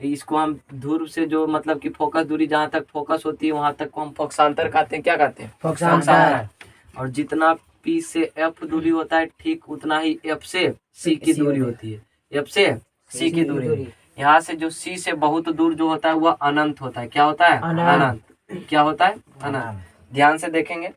इसको हम ध्रुव से जो मतलब कि फोकस दूरी जहाँ तक फोकस होती है वहां तक को हम फोकसांतर कहते हैं। क्या कहते हैं? फोकसांतर। और जितना P से F दूरी होता है, ठीक उतना ही F से C की दूरी होती है। F से C की दूरी। यहाँ से जो C से बहुत दूर जो होता है वह अनंत होता है। क्या होता है? अनंत। क्या होता है? अनंत। ध्यान से देखेंगे,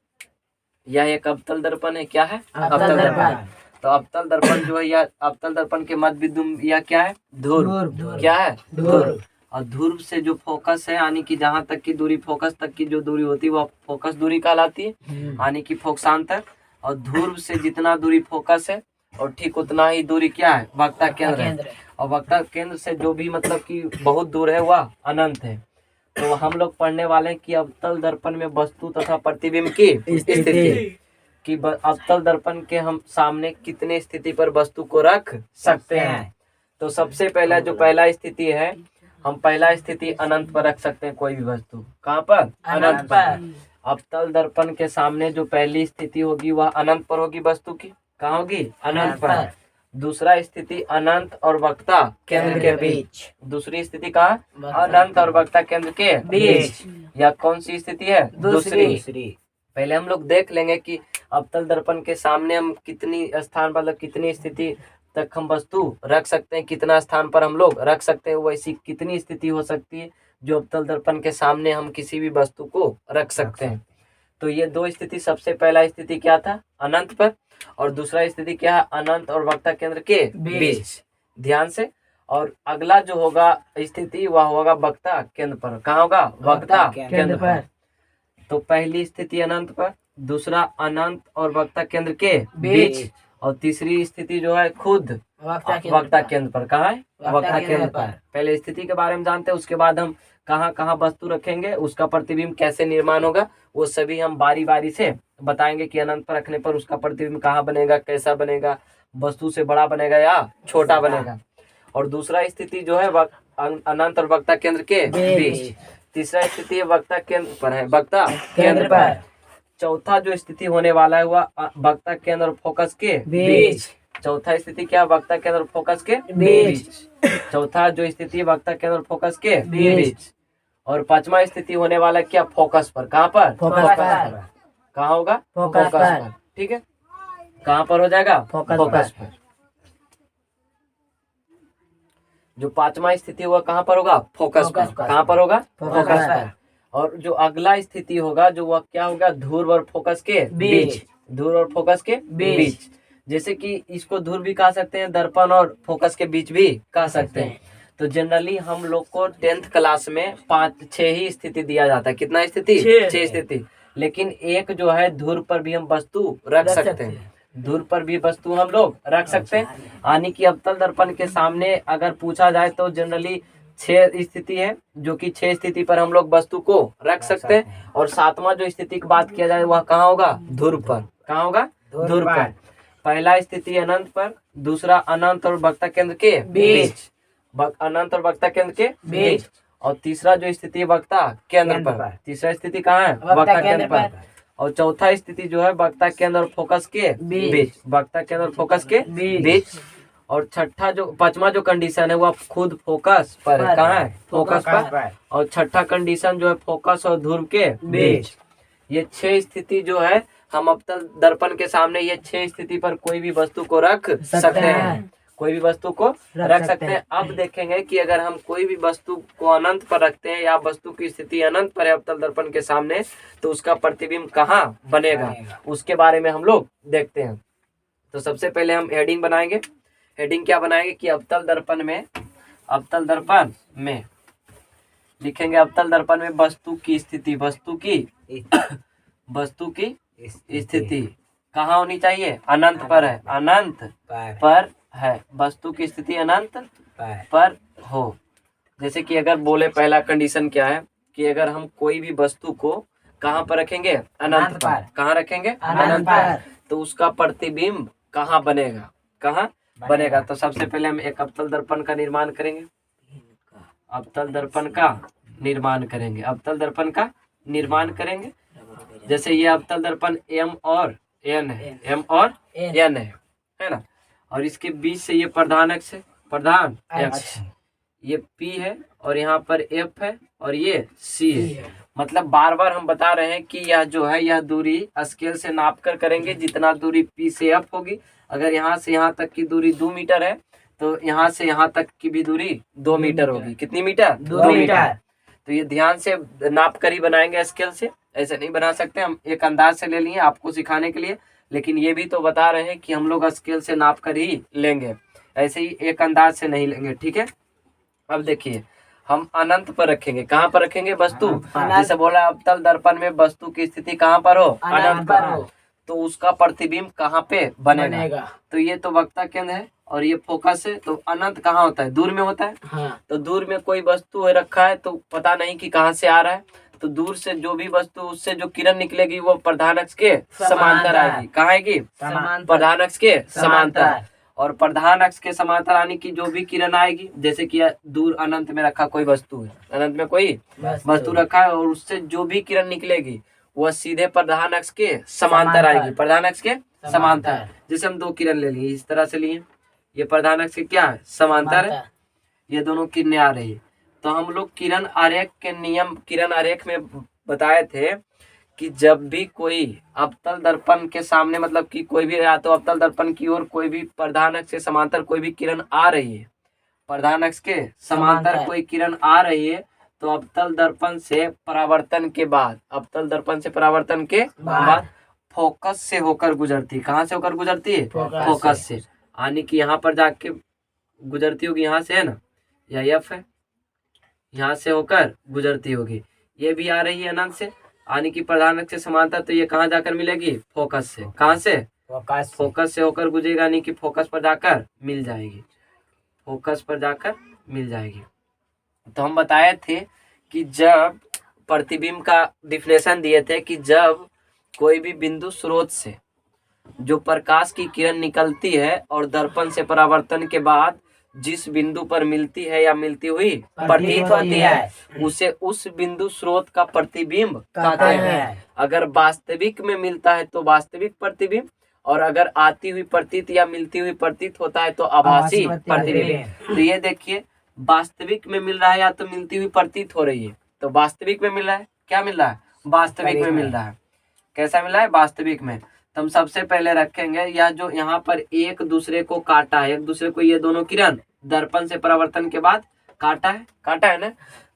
यह एक अवतल दर्पण है। क्या है? अवतल दर्पण। तो अवतल दर्पण जो है, यह अवतल दर्पण के मध्य बिंदु यह क्या है? ध्रुव। क्या है? ध्रुव। और ध्रुव से जो फोकस है, यानी कि जहां तक की दूरी, फोकस तक की जो दूरी होती है वह फोकस दूरी कहलाती है, यानी कि फोकसांतर। और ध्रुव से जितना दूरी फोकस है और ठीक उतना ही दूरी क्या है? वक्ता केंद्र है। और वक्ता केंद्र से जो भी मतलब कि बहुत दूर है वह अनंत है। तो हम लोग पढ़ने वाले हैं कि अवतल दर्पण में वस्तु तथा प्रतिबिंब की स्थिति, कि अवतल दर्पण के हम सामने कितने स्थिति पर वस्तु को रख सकते हैं। तो सबसे पहला जो पहला स्थिति है, हम पहला स्थिति अनंत पर रख सकते हैं कोई भी वस्तु। कहाँ पर? अनंत पर। अवतल दर्पण के सामने जो पहली स्थिति होगी वह अनंत पर होगी वस्तु की। कहाँ होगी? अनंत पर। दूसरा स्थिति अनंत और वक्ता केंद्र के बीच। दूसरी स्थिति कहाँ? अनंत और वक्ता केंद्र के बीच। यह कौन सी स्थिति है? दूसरी। पहले हम लोग देख लेंगे कि अवतल दर्पण के सामने हम कितनी स्थान, मतलब कितनी स्थिति तक हम वस्तु रख सकते हैं, कितना स्थान पर हम लोग रख सकते हैं, वैसी कितनी स्थिति हो सकती है जो अवतल दर्पण के सामने हम किसी भी वस्तु को रख सकते हैं। तो ये दो स्थिति, सबसे पहला स्थिति क्या था? अनंत पर। और दूसरा स्थिति क्या है? अनंत और वक्ता केंद्र के बीच। ध्यान से। और अगला जो होगा स्थिति वह होगा वक्ता केंद्र पर। कहाँ होगा? वक्ता केंद्र पर। तो पहली स्थिति अनंत पर, दूसरा अनंत और वक्ता केंद्र के बीच, और तीसरी स्थिति जो है खुद वक्ता केंद्र पर। कहाँ है? वक्ता केंद्र पर। पहले स्थिति के बारे में जानते हैं, उसके बाद हम कहाँ कहाँ वस्तु रखेंगे, उसका प्रतिबिंब कैसे निर्माण होगा, वो सभी हम बारी बारी से बताएंगे कि अनंत पर रखने पर उसका प्रतिबिंब कहाँ बनेगा, कैसा बनेगा, वस्तु से बड़ा बनेगा या छोटा बनेगा। और दूसरा स्थिति जो है अनंत और वक्ता केंद्र के बीच। तीसरा स्थिति वक्ता केंद्र पर है, वक्ता केंद्र पर। चौथा जो स्थिति होने वाला है वह वक्ता केंद्र और फोकस के बीच। चौथा स्थिति क्या? वक्ता केंद्र और फोकस के बीच। चौथा जो स्थिति वक्ता केंद्र और फोकस के बीच। और पांचवा स्थिति होने वाला क्या? फोकस पर। कहाँ पर? फोकस पर। कहाँ होगा? फोकस पर। ठीक है, कहाँ पर हो जाएगा? फोकस पर। जो पांचवा स्थिति होगा कहाँ पर होगा? फोकस पर। कहाँ पर होगा? फोकस पर। और जो अगला स्थिति होगा जो वह क्या होगा? ध्रुव और फोकस के बीच। ध्रुव और फोकस के बीच। जैसे कि इसको ध्रुव भी कह सकते हैं, दर्पण और फोकस के बीच भी कह सकते हैं। तो जनरली हम लोग को 10th क्लास में 5-6 ही स्थिति दिया जाता है। कितना स्थिति? 6 स्थिति। लेकिन एक जो है ध्रुव पर भी हम वस्तु रख सकते हैं। ध्रुव पर भी वस्तु हम लोग रख सकते हैं, यानी कि अवतल दर्पण के सामने अगर पूछा जाए तो जनरली 6 स्थिति है, जो कि 6 स्थिति पर हम लोग वस्तु को रख सकते हैं। और 7वां जो स्थिति की बात किया जाए वह कहाँ होगा? ध्रुव पर। कहाँ होगा? ध्रुव पर। पहला स्थिति अनंत पर, दूसरा अनंत और वक्ता केंद्र के बीच। अनंत और वक्ता केंद्र के बीच। और तीसरा जो स्थिति वक्ता केंद्र पर। तीसरा स्थिति कहाँ है? वक्ता केंद्र पर। और चौथा स्थिति जो है वक्ता केंद्र और फोकस के बीच। वक्ता केंद्र और फोकस के बीच। और छठा जो 5वां जो कंडीशन है वह खुद फोकस पर है। कहाँ है? फोकस पर। और छठा कंडीशन जो है फोकस और ध्रुव के बीच। ये 6 स्थिति जो है हम अवतल दर्पण के सामने ये 6 स्थिति पर कोई भी वस्तु को रख सकते हैं। कोई भी वस्तु को रख सकते हैं। अब देखेंगे कि अगर हम कोई भी वस्तु को अनंत पर रखते हैं या वस्तु की स्थिति अनंत पर है अवतल दर्पण के सामने, तो उसका प्रतिबिंब कहाँ बनेगा, उसके बारे में हम लोग देखते हैं। तो सबसे पहले हम हेडिंग बनाएंगे। हेडिंग क्या बनाएंगे कि अवतल दर्पण में लिखेंगे अवतल दर्पण में वस्तु की स्थिति। वस्तु की स्थिति कहाँ होनी चाहिए? अनंत पर है। अनंत पर है। वस्तु की स्थिति अनंत पर हो। जैसे कि अगर बोले पहला कंडीशन क्या है कि अगर हम कोई भी वस्तु को कहाँ पर रखेंगे? अनंत पर। कहाँ रखेंगे? अनंत पर। तो उसका प्रतिबिंब कहाँ बनेगा? कहाँ बनेगा? तो सबसे पहले हम एक अवतल दर्पण का निर्माण करेंगे। अवतल दर्पण का निर्माण करेंगे। अवतल दर्पण का निर्माण करेंगे। जैसे ये अवतल दर्पण M और N है। M और N है ना। और इसके बीच से ये प्रधान अक्ष है। प्रधान अक्ष ये P है और यहाँ पर F है और ये C है। मतलब बार बार हम बता रहे हैं कि यह जो है यह दूरी स्केल से नाप कर करेंगे। जितना दूरी P से F होगी, अगर यहाँ से यहाँ तक की दूरी 2 मीटर है तो यहाँ से यहाँ तक की भी दूरी 2 मीटर होगी। कितनी मीटर? 2 मीटर। तो ये ध्यान से नाप कर ही बनाएंगे स्केल से, ऐसे नहीं बना सकते। हम एक अंदाज से ले लिए आपको सिखाने के लिए, लेकिन ये भी तो बता रहे हैं कि हम लोग स्केल से नाप कर ही लेंगे, ऐसे ही एक अंदाज से नहीं लेंगे। ठीक है, अब देखिए हम अनंत पर रखेंगे। कहाँ पर रखेंगे? वस्तु। जैसे बोला अवतल दर्पण में वस्तु की स्थिति कहाँ पर हो? अनंत पर हो। तो उसका प्रतिबिंब कहाँ पे बनेगा? तो ये तो वक्ता केंद्र है और ये फोकस है। तो अनंत कहाँ होता है? दूर में होता है। हाँ। तो दूर में कोई वस्तु है रखा है तो पता नहीं कि कहाँ से आ रहा है। तो दूर से जो भी वस्तु, उससे जो किरण निकलेगी वो प्रधान अक्ष के समांतर आएगी। कहाँ आएगी? प्रधान अक्ष के समांतर। और प्रधान अक्ष के समांतर आने की जो भी किरण आएगी, जैसे कि दूर अनंत में रखा कोई वस्तु है, अनंत में कोई वस्तु रखा है और उससे जो भी किरण निकलेगी वह सीधे प्रधान अक्ष के समांतर आएगी। प्रधान अक्ष के समांतर। जैसे हम 2 किरण ले लिए, इस तरह से लिए, ये प्रधान अक्ष के क्या है? समांतर है। ये दोनों किरणें आ रही है। तो हम लोग किरण आरेख के नियम, किरण आरेख में बताए थे कि जब भी कोई अवतल दर्पण के सामने, मतलब कि कोई भी, या तो अवतल दर्पण की ओर कोई भी प्रधान अक्ष से समांतर कोई भी किरण आ रही है, प्रधान अक्ष के समांतर कोई किरण आ रही है, तो अवतल दर्पण से परावर्तन के बाद, अवतल दर्पण से परावर्तन के बाद फोकस से होकर गुजरती। कहाँ से होकर गुजरती है? फोकस से। यानी कि यहाँ पर जाके गुजरती होगी, यहाँ से है ना, या F है, यहाँ से होकर गुजरती होगी। ये भी आ रही है अनंत से, यानी कि प्रधान अक्ष से समांतर। तो ये कहाँ जाकर मिलेगी? फोकस से। कहाँ से? फोकस से होकर गुजरेगा, यानी कि फोकस पर जाकर मिल जाएगी। फोकस पर जाकर मिल जाएगी। तो हम बताए थे कि जब प्रतिबिंब का डिफिनेशन दिए थे कि जब कोई भी बिंदु स्रोत से जो प्रकाश की किरण निकलती है और दर्पण से परावर्तन के बाद जिस बिंदु पर मिलती है या मिलती हुई प्रतीत होती है, उसे उस बिंदु स्रोत का प्रतिबिंब कहते हैं। अगर वास्तविक में मिलता है तो वास्तविक प्रतिबिंब, और अगर आती हुई प्रतीत या मिलती हुई प्रतीत होता है तो आभासी प्रतिबिंब। तो ये देखिए, वास्तविक में मिल रहा है या तो मिलती हुई प्रतीत हो रही है। तो वास्तविक में मिल रहा है, क्या मिल रहा है? वास्तविक में मिल रहा है। कैसा मिल रहा है? वास्तविक में। तो हम सबसे पहले रखेंगे या जो यहाँ पर एक दूसरे को काटा है, एक दूसरे को, ये दोनों किरण दर्पण से परावर्तन के बाद काटा है ना।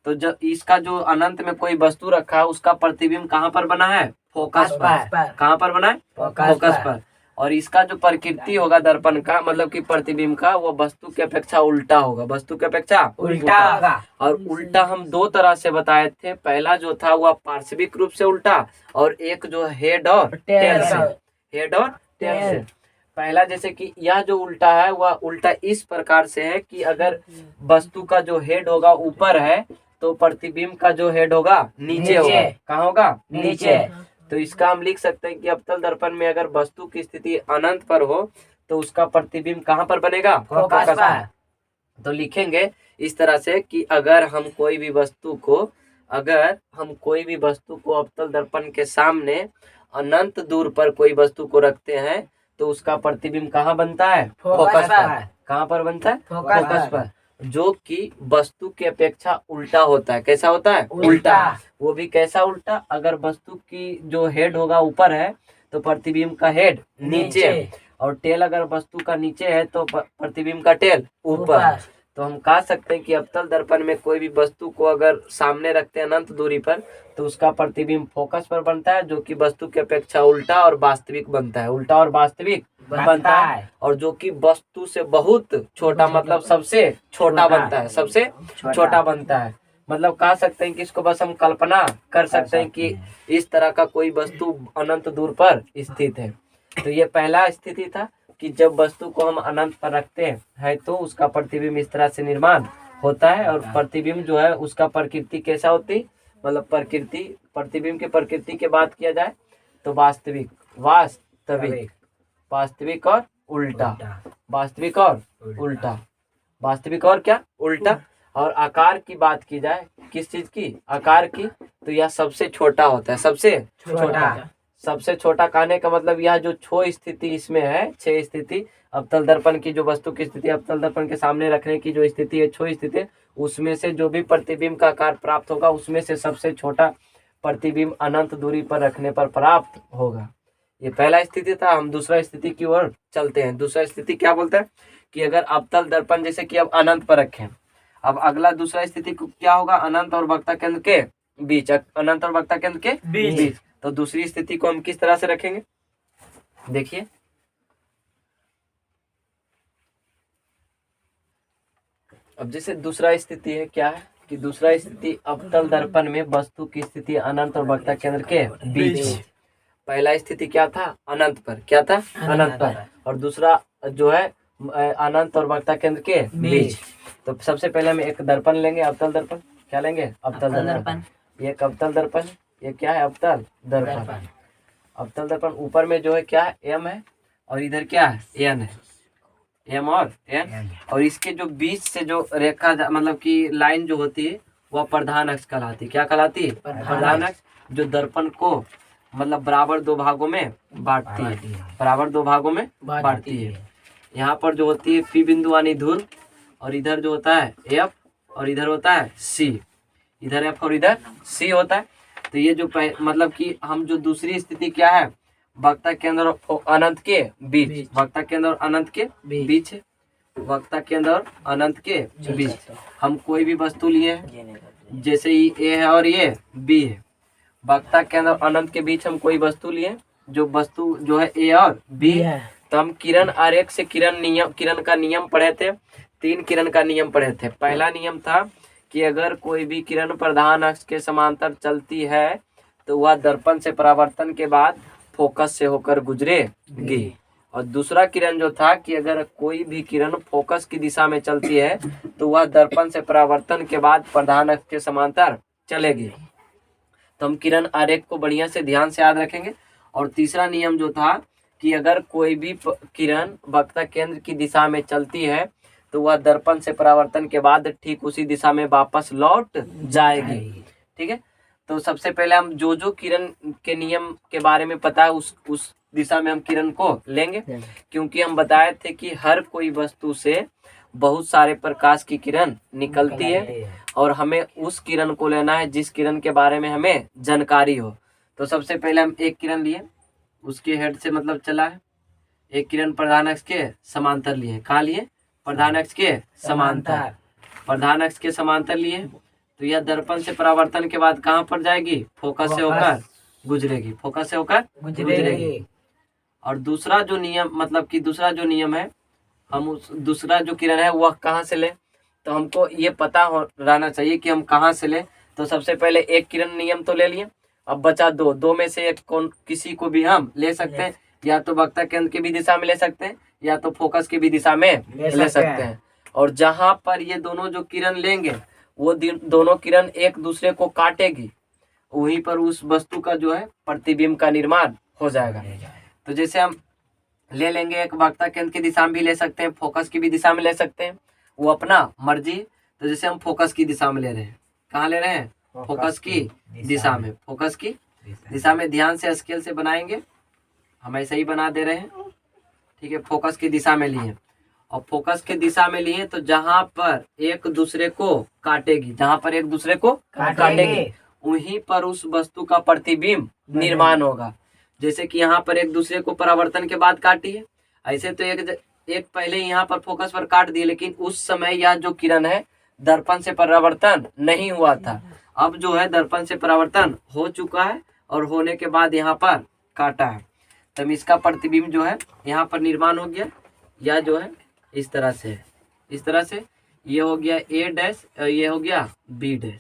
तो जब इसका जो अनंत में कोई वस्तु रखा है उसका प्रतिबिंब कहाँ पर बना है? फोकस पर। कहाँ पर बना है? फोकस पर। और इसका जो प्रकृति होगा दर्पण का, मतलब कि प्रतिबिंब का, वो वस्तु की अपेक्षा उल्टा होगा। वस्तु की अपेक्षा उल्टा होगा। और उल्टा हम 2 तरह से बताए थे। पहला जो था वह पार्श्विक रूप से उल्टा, और एक जो हेड और टेल से। हेड और टेल से। पहला जैसे कि यह जो उल्टा है वह उल्टा इस प्रकार से है कि अगर वस्तु का जो हेड होगा ऊपर है तो प्रतिबिंब का जो हेड होगा नीचे होगा। कहाँ होगा? नीचे। तो इसका हम लिख सकते हैं कि अवतल दर्पण में अगर वस्तु की स्थिति अनंत पर हो तो उसका प्रतिबिंब कहाँ पर बनेगा? फोकस पर। तो लिखेंगे इस तरह से कि अगर हम कोई भी वस्तु को अवतल दर्पण के सामने अनंत दूर पर कोई वस्तु को रखते हैं तो उसका प्रतिबिंब कहाँ बनता है? फोकस पर। कहाँ पर बनता है? फोकस पर। जो कि वस्तु की अपेक्षा उल्टा होता है। कैसा होता है? उल्टा। वो भी कैसा उल्टा? अगर वस्तु की जो हेड होगा ऊपर है तो प्रतिबिंब का हेड नीचे, और टेल अगर वस्तु का नीचे है तो प्रतिबिंब का टेल ऊपर। तो हम कह सकते हैं कि अवतल दर्पण में कोई भी वस्तु को अगर सामने रखते हैं अनंत दूरी पर तो उसका प्रतिबिंब फोकस पर बनता है, जो कि वस्तु की अपेक्षा उल्टा और वास्तविक बनता है। उल्टा और वास्तविक बनता है। और जो कि वस्तु से बहुत छोटा, मतलब सबसे छोटा बनता है। सबसे छोटा बनता है। मतलब कह सकते हैं कि इसको बस हम कल्पना कर सकते हैं कि इस तरह का कोई वस्तु अनंत दूर पर स्थित है। तो ये पहला स्थिति था कि जब वस्तु को हम अनंत पर रखते हैं तो उसका प्रतिबिंब इस तरह से निर्माण होता है। और प्रतिबिंब जो है उसका प्रकृति कैसा होती, मतलब प्रतिबिंब की प्रकृति की बात किया जाए तो वास्तविक और उल्टा, वास्तविक और उल्टा, वास्तविक और क्या? उल्टा। और आकार की बात की जाए, किस चीज की? आकार की। तो यह सबसे छोटा होता है। सबसे छोटा कहने का मतलब यह जो छो स्थिति इसमें है, 6 स्थिति अवतल दर्पण की, जो वस्तु की स्थिति अवतल दर्पण के सामने रखने की जो स्थिति है, छो स्थिति, उसमें से जो भी प्रतिबिंब का आकार प्राप्त होगा उसमें से सबसे छोटा प्रतिबिंब अनंत दूरी पर रखने पर प्राप्त होगा। ये पहला स्थिति था। हम दूसरा स्थिति की ओर चलते हैं। दूसरा स्थिति क्या बोलता है कि अगर अवतल दर्पण जैसे कि अब अनंत पर रखें, अब अगला दूसरा स्थिति क्या होगा, अनंत और वक्ता केंद्र के बीच, अनंत और वक्ता केंद्र के बीच। तो दूसरी स्थिति को हम किस तरह से रखेंगे, देखिए अब जैसे दूसरा स्थिति है, क्या है कि दूसरा स्थिति अवतल दर्पण में वस्तु की स्थिति अनंत और वक्ता केंद्र के बीच। पहला स्थिति क्या था, अनंत पर, क्या था, अनंत पर, और दूसरा जो है अनंत और वक्ता केंद्र के बीच। तो सबसे पहले हम एक दर्पण लेंगे, अवतल दर्पण। क्या लेंगे, अवतल दर्पण। ये एक अवतल दर्पण, ये क्या है, अवतल दर्पण। अवतल दर्पण ऊपर में जो है क्या है, एम है, और इधर क्या है, एन है, एम और एन। और इसके जो बीच से जो रेखा मतलब कि लाइन जो होती है वह प्रधान अक्ष कहलाती है। क्या कहलाती है, प्रधान अक्ष, जो दर्पण को मतलब बराबर दो भागों में बांटती है, बराबर दो भागों में बांटती है। यहाँ पर जो होती है पी बिंदु वाली धुर, और इधर जो होता है एफ, और इधर होता है सी, इधर एफ और इधर सी होता है। तो ये जो मतलब कि हम जो दूसरी स्थिति क्या है, वक्ता केंद्र और अनंत के बीच, वक्ता केंद्र और अनंत के बीच है, वक्ता केंद्र और अनंत के बीच हम कोई भी वस्तु लिए हैं, जैसे ही ए है और ये बी है, वक्ता केंद्र और अनंत के बीच हम कोई वस्तु लिए, जो वस्तु जो है ए और बी है। तो हम किरण आरेख से किरण का नियम पढ़े थे, 3 किरण का नियम पढ़े थे। पहला नियम था कि अगर कोई भी किरण प्रधान अक्ष के समांतर चलती है तो वह दर्पण से परावर्तन के बाद फोकस से होकर गुजरेगी। और दूसरा किरण जो था कि अगर कोई भी किरण फोकस की दिशा में चलती है तो वह दर्पण से परावर्तन के बाद प्रधान अक्ष के समांतर चलेगी। तो हम किरण आरेख को बढ़िया से ध्यान से याद रखेंगे। और तीसरा नियम जो था कि अगर कोई भी किरण वक्ता केंद्र की दिशा में चलती है तो वह दर्पण से परावर्तन के बाद ठीक उसी दिशा में वापस लौट जाएगी। ठीक है, तो सबसे पहले हम जो किरण के नियम के बारे में पता है उस दिशा में हम किरण को लेंगे, क्योंकि हम बताए थे कि हर कोई वस्तु से बहुत सारे प्रकाश की किरण निकलती है और हमें उस किरण को लेना है जिस किरण के बारे में हमें जानकारी हो। तो सबसे पहले हम एक किरण लिए, उसके हेड से मतलब चला है, एक किरण प्रधान अक्ष के समांतर लिए। कहाँ लिए, प्रधान अक्ष के समांतर, प्रधान अक्ष के समांतर लिए। तो यह दर्पण से परावर्तन के बाद कहाँ पर जाएगी, फोकस से होकर गुजरेगी, फोकस से होकर गुजरेगी। और दूसरा जो नियम मतलब कि दूसरा जो नियम है, हम उस दूसरा जो किरण है वह कहाँ से ले, तो हमको ये पता रहना चाहिए कि हम कहाँ से ले। तो सबसे पहले एक किरण नियम तो ले लिए, अब बचा दो में से एक किसी को भी हम ले सकते हैं, या तो वक्ता केंद्र की भी दिशा में ले सकते हैं या तो फोकस की भी दिशा में ले सकते हैं। और जहां पर ये दोनों जो किरण लेंगे वो दोनों किरण एक दूसरे को काटेगी, वहीं पर उस वस्तु का जो है प्रतिबिंब का निर्माण हो जाएगा। तो जैसे हम ले लेंगे, एक वक्ता केंद्र की दिशा में भी ले सकते हैं, फोकस की भी दिशा में ले सकते हैं, वो अपना मर्जी। तो जैसे हम फोकस की दिशा में ले रहे हैं, कहाँ ले रहे हैं, फोकस की दिशा में, फोकस की दिशा में ध्यान से स्केल से बनाएंगे, हम ऐसे ही बना दे रहे हैं। ठीक है, फोकस की दिशा में लिए, और फोकस के दिशा में लिए तो जहां पर एक दूसरे को काटेगी, जहां पर एक दूसरे को काटेगी वहीं पर उस वस्तु का प्रतिबिंब निर्माण होगा। जैसे कि यहाँ पर एक दूसरे को परावर्तन के बाद काटी है, ऐसे तो एक पहले यहाँ पर फोकस पर काट दिए, लेकिन उस समय यह जो किरण है दर्पण से परावर्तन नहीं हुआ था। अब जो है दर्पण से परावर्तन हो चुका है और होने के बाद यहाँ पर काटा है, तब इसका प्रतिबिंब जो है यहाँ पर निर्माण हो गया। यह जो है इस तरह से है, इस तरह से ये हो गया ए डैश, ये हो गया बी डैश,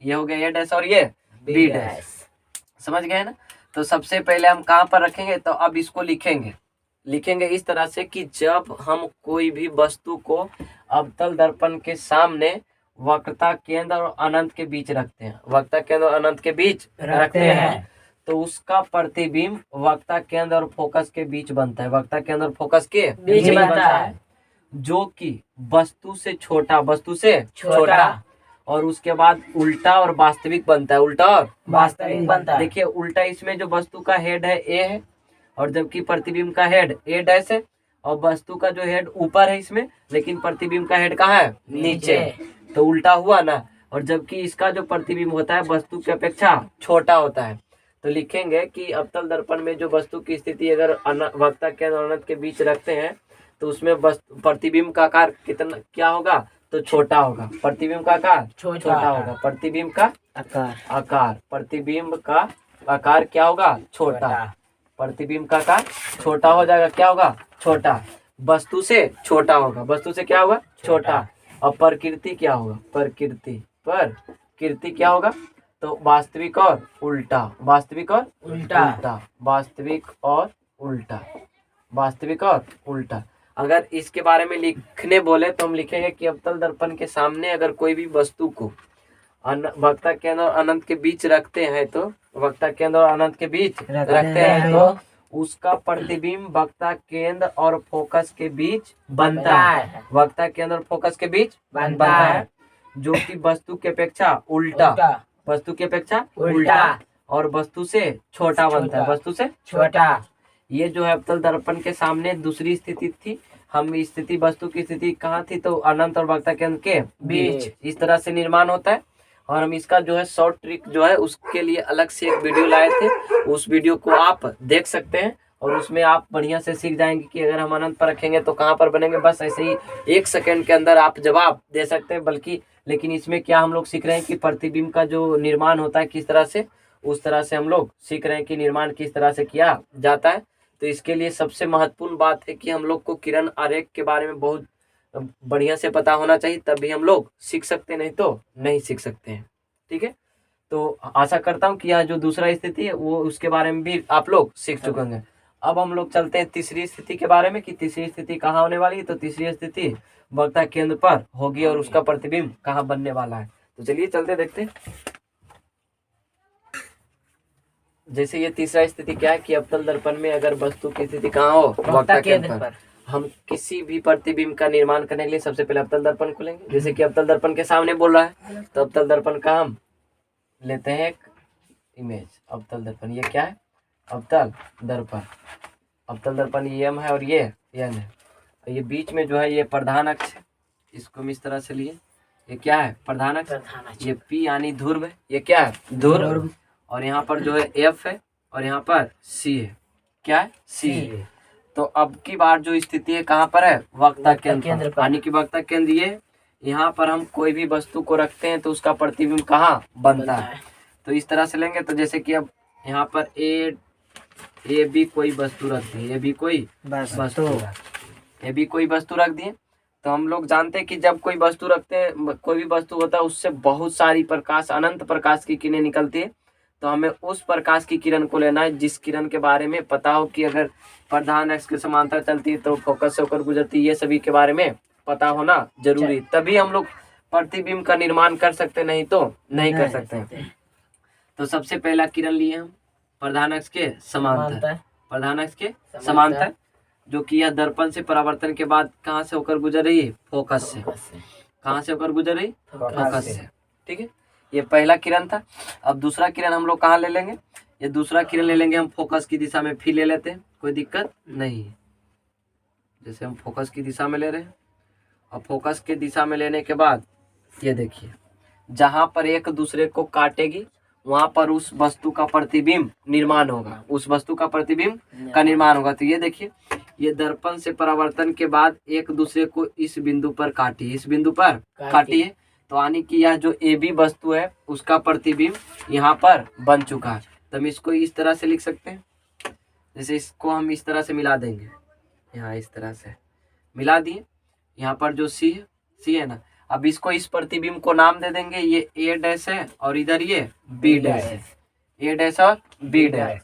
ये हो गया ए डैश और ये बी डैश। समझ गए ना। तो सबसे पहले हम कहाँ पर रखेंगे, तो अब इसको लिखेंगे इस तरह से कि जब हम कोई भी वस्तु को अवतल दर्पण के सामने वक्रता केंद्र और अनंत के बीच रखते हैं, वक्रता केंद्र और अनंत के बीच रखते हैं, तो उसका प्रतिबिंब वक्ता केंद्र और फोकस के बीच बनता है, वक्ता केंद्र और फोकस के बीच बनता है, जो कि वस्तु से छोटा और उसके बाद उल्टा और वास्तविक बनता है, उल्टा और वास्तविक बनता है। देखिए उल्टा, इसमें जो वस्तु का हेड है ए है और जबकि प्रतिबिंब का हेड ए डैश है, और वस्तु का जो हेड ऊपर है इसमें, लेकिन प्रतिबिंब का हेड कहाँ है, नीचे। तो उल्टा हुआ ना। और जबकि इसका जो प्रतिबिंब होता है वस्तु की अपेक्षा छोटा होता है। तो लिखेंगे कि अवतल दर्पण में जो वस्तु की स्थिति अगर वक्ता केंद्र और अनंत के बीच रखते हैं तो उसमें प्रतिबिंब का आकार कितना क्या होगा, तो छोटा होगा। प्रतिबिंब का आकार छोटा होगा। प्रतिबिंब का आकार प्रतिबिंब का आकार क्या होगा, छोटा। प्रतिबिंब का आकार छोटा हो जाएगा, क्या होगा, छोटा। वस्तु से छोटा होगा, वस्तु से क्या होगा, छोटा। और प्रकृति क्या होगा, प्रकृति क्या होगा, तो वास्तविक और उल्टा, वास्तविक और उल्टा, वास्तविक और उल्टा, वास्तविक और उल्टा। अगर इसके बारे में लिखने बोले तो हम लिखेंगे कि अवतल दर्पण के सामने अगर कोई भी वस्तु को वक्ता केंद्र और अनंत के बीच रखते हैं तो वक्ता केंद्र और अनंत के बीच रखते हैं तो उसका प्रतिबिंब वक्ता केंद्र और फोकस के बीच बनता है। वक्ता केंद्र और फोकस के बीच बनता है, जो कि वस्तु की अपेक्षा उल्टा, वस्तु की अपेक्षा उल्टा और वस्तु से छोटा बनता है, वस्तु से छोटा। ये जो है अवतल दर्पण के सामने दूसरी स्थिति थी। हम स्थिति वस्तु की स्थिति कहाँ थी, तो अनंत और वक्ता केंद्र के बीच इस तरह से निर्माण होता है। और हम इसका जो है शॉर्ट ट्रिक जो है उसके लिए अलग से एक वीडियो लाए थे, उस वीडियो को आप देख सकते हैं और उसमें आप बढ़िया से सीख जाएंगे कि अगर हम अनंत पर रखेंगे तो कहाँ पर बनेंगे। बस ऐसे ही 1 सेकंड के अंदर आप जवाब दे सकते हैं। बल्कि लेकिन इसमें क्या हम लोग सीख रहे हैं कि प्रतिबिंब का जो निर्माण होता है किस तरह से, उस तरह से हम लोग सीख रहे हैं कि निर्माण किस तरह से किया जाता है। तो इसके लिए सबसे महत्वपूर्ण बात है कि हम लोग को किरण आरेख के बारे में बहुत बढ़िया से पता होना चाहिए, तभी हम लोग सीख सकते हैं, नहीं तो नहीं सीख सकते हैं। ठीक है, तो आशा करता हूँ कि यह जो दूसरा स्थिति है वो उसके बारे में भी आप लोग सीख चुके होंगे। अब हम लोग चलते हैं तीसरी स्थिति के बारे में कि तीसरी स्थिति कहाँ होने वाली है। तो तीसरी स्थिति वक्ता केंद्र पर होगी और उसका प्रतिबिंब कहाँ बनने वाला है। तो चलिए चलते देखते हैं। जैसे ये तीसरा स्थिति क्या है कि अवतल दर्पण में अगर वस्तु की स्थिति कहाँ हो, वक्ता केंद्र पर। हम किसी भी प्रतिबिंब का निर्माण करने के लिए सबसे पहले अवतल दर्पण खोलेंगे। जैसे कि अवतल दर्पण के सामने बोल रहा है तो अवतल दर्पण का हम लेते हैं एक इमेज। अवतल दर्पण ये क्या है, अवतल दर्पण। अवतल दर्पण ये एम है और ये एन है। और ये बीच में जो है ये प्रधान अक्ष है, इसको हम इस तरह से लिए। ये क्या है, प्रधान अक्ष। ये पी यानी ध्रुव है, ये क्या है, ध्रुव। और यहाँ पर जो है एफ है और यहाँ पर सी है, क्या है, सी। तो अब की बार जो स्थिति है कहाँ पर है, वक्ता केंद्र पर। यानी कि वक्ता केंद्र ये, यहाँ पर हम कोई भी वस्तु को रखते हैं तो उसका प्रतिबिंब कहाँ बनता है। तो इस तरह से लेंगे। तो जैसे कि अब यहाँ पर ए बी कोई वस्तु रख दी, ए बी कोई वस्तु रख दिए। तो हम लोग जानते हैं कि जब कोई वस्तु रखते हैं, कोई भी वस्तु होता है उससे बहुत सारी प्रकाश, अनंत प्रकाश की किरणें निकलती है। तो हमें उस प्रकाश की किरण को लेना है जिस किरण के बारे में पता हो कि अगर प्रधान अक्ष के समांतर चलती है तो फोकस से होकर गुजरती है। ये सभी के बारे में पता होना जरूरी, तभी हम लोग प्रतिबिंब का निर्माण कर सकते, नहीं तो नहीं कर सकते। तो सबसे पहला किरण लिए हम प्रधान अक्ष के समांतर, प्रधान अक्ष के समांतर, जो कि यह दर्पण से परावर्तन के बाद कहाँ से होकर गुजर रही है, फोकस से। कहाँ से होकर गुजर रही, फोकस से। ठीक है, ये पहला किरण था। अब दूसरा किरण हम लोग कहाँ ले लेंगे, ये दूसरा किरण ले लेंगे हम फोकस की दिशा में। फिर ले लेते हैं, कोई दिक्कत नहीं है। जैसे हम फोकस की दिशा में ले रहे हैं, और फोकस के दिशा में लेने के बाद ये देखिए जहाँ पर एक दूसरे को काटेगी वहां पर उस वस्तु का प्रतिबिंब निर्माण होगा, उस वस्तु का प्रतिबिंब का निर्माण होगा। तो ये देखिए, ये दर्पण से परावर्तन के बाद एक दूसरे को इस बिंदु पर काटी, इस बिंदु पर काटी है। तो यानी कि यह जो ए बी वस्तु है उसका प्रतिबिंब यहाँ पर बन चुका है। तो हम इसको इस तरह से लिख सकते हैं। जैसे इसको हम इस तरह से मिला देंगे, यहाँ इस तरह से मिला दिए। यहाँ पर जो सी है ना, अब इसको इस प्रतिबिंब को नाम दे देंगे। ये ए डैश है और इधर ये बी डैश है, ए डैश और बी डैश।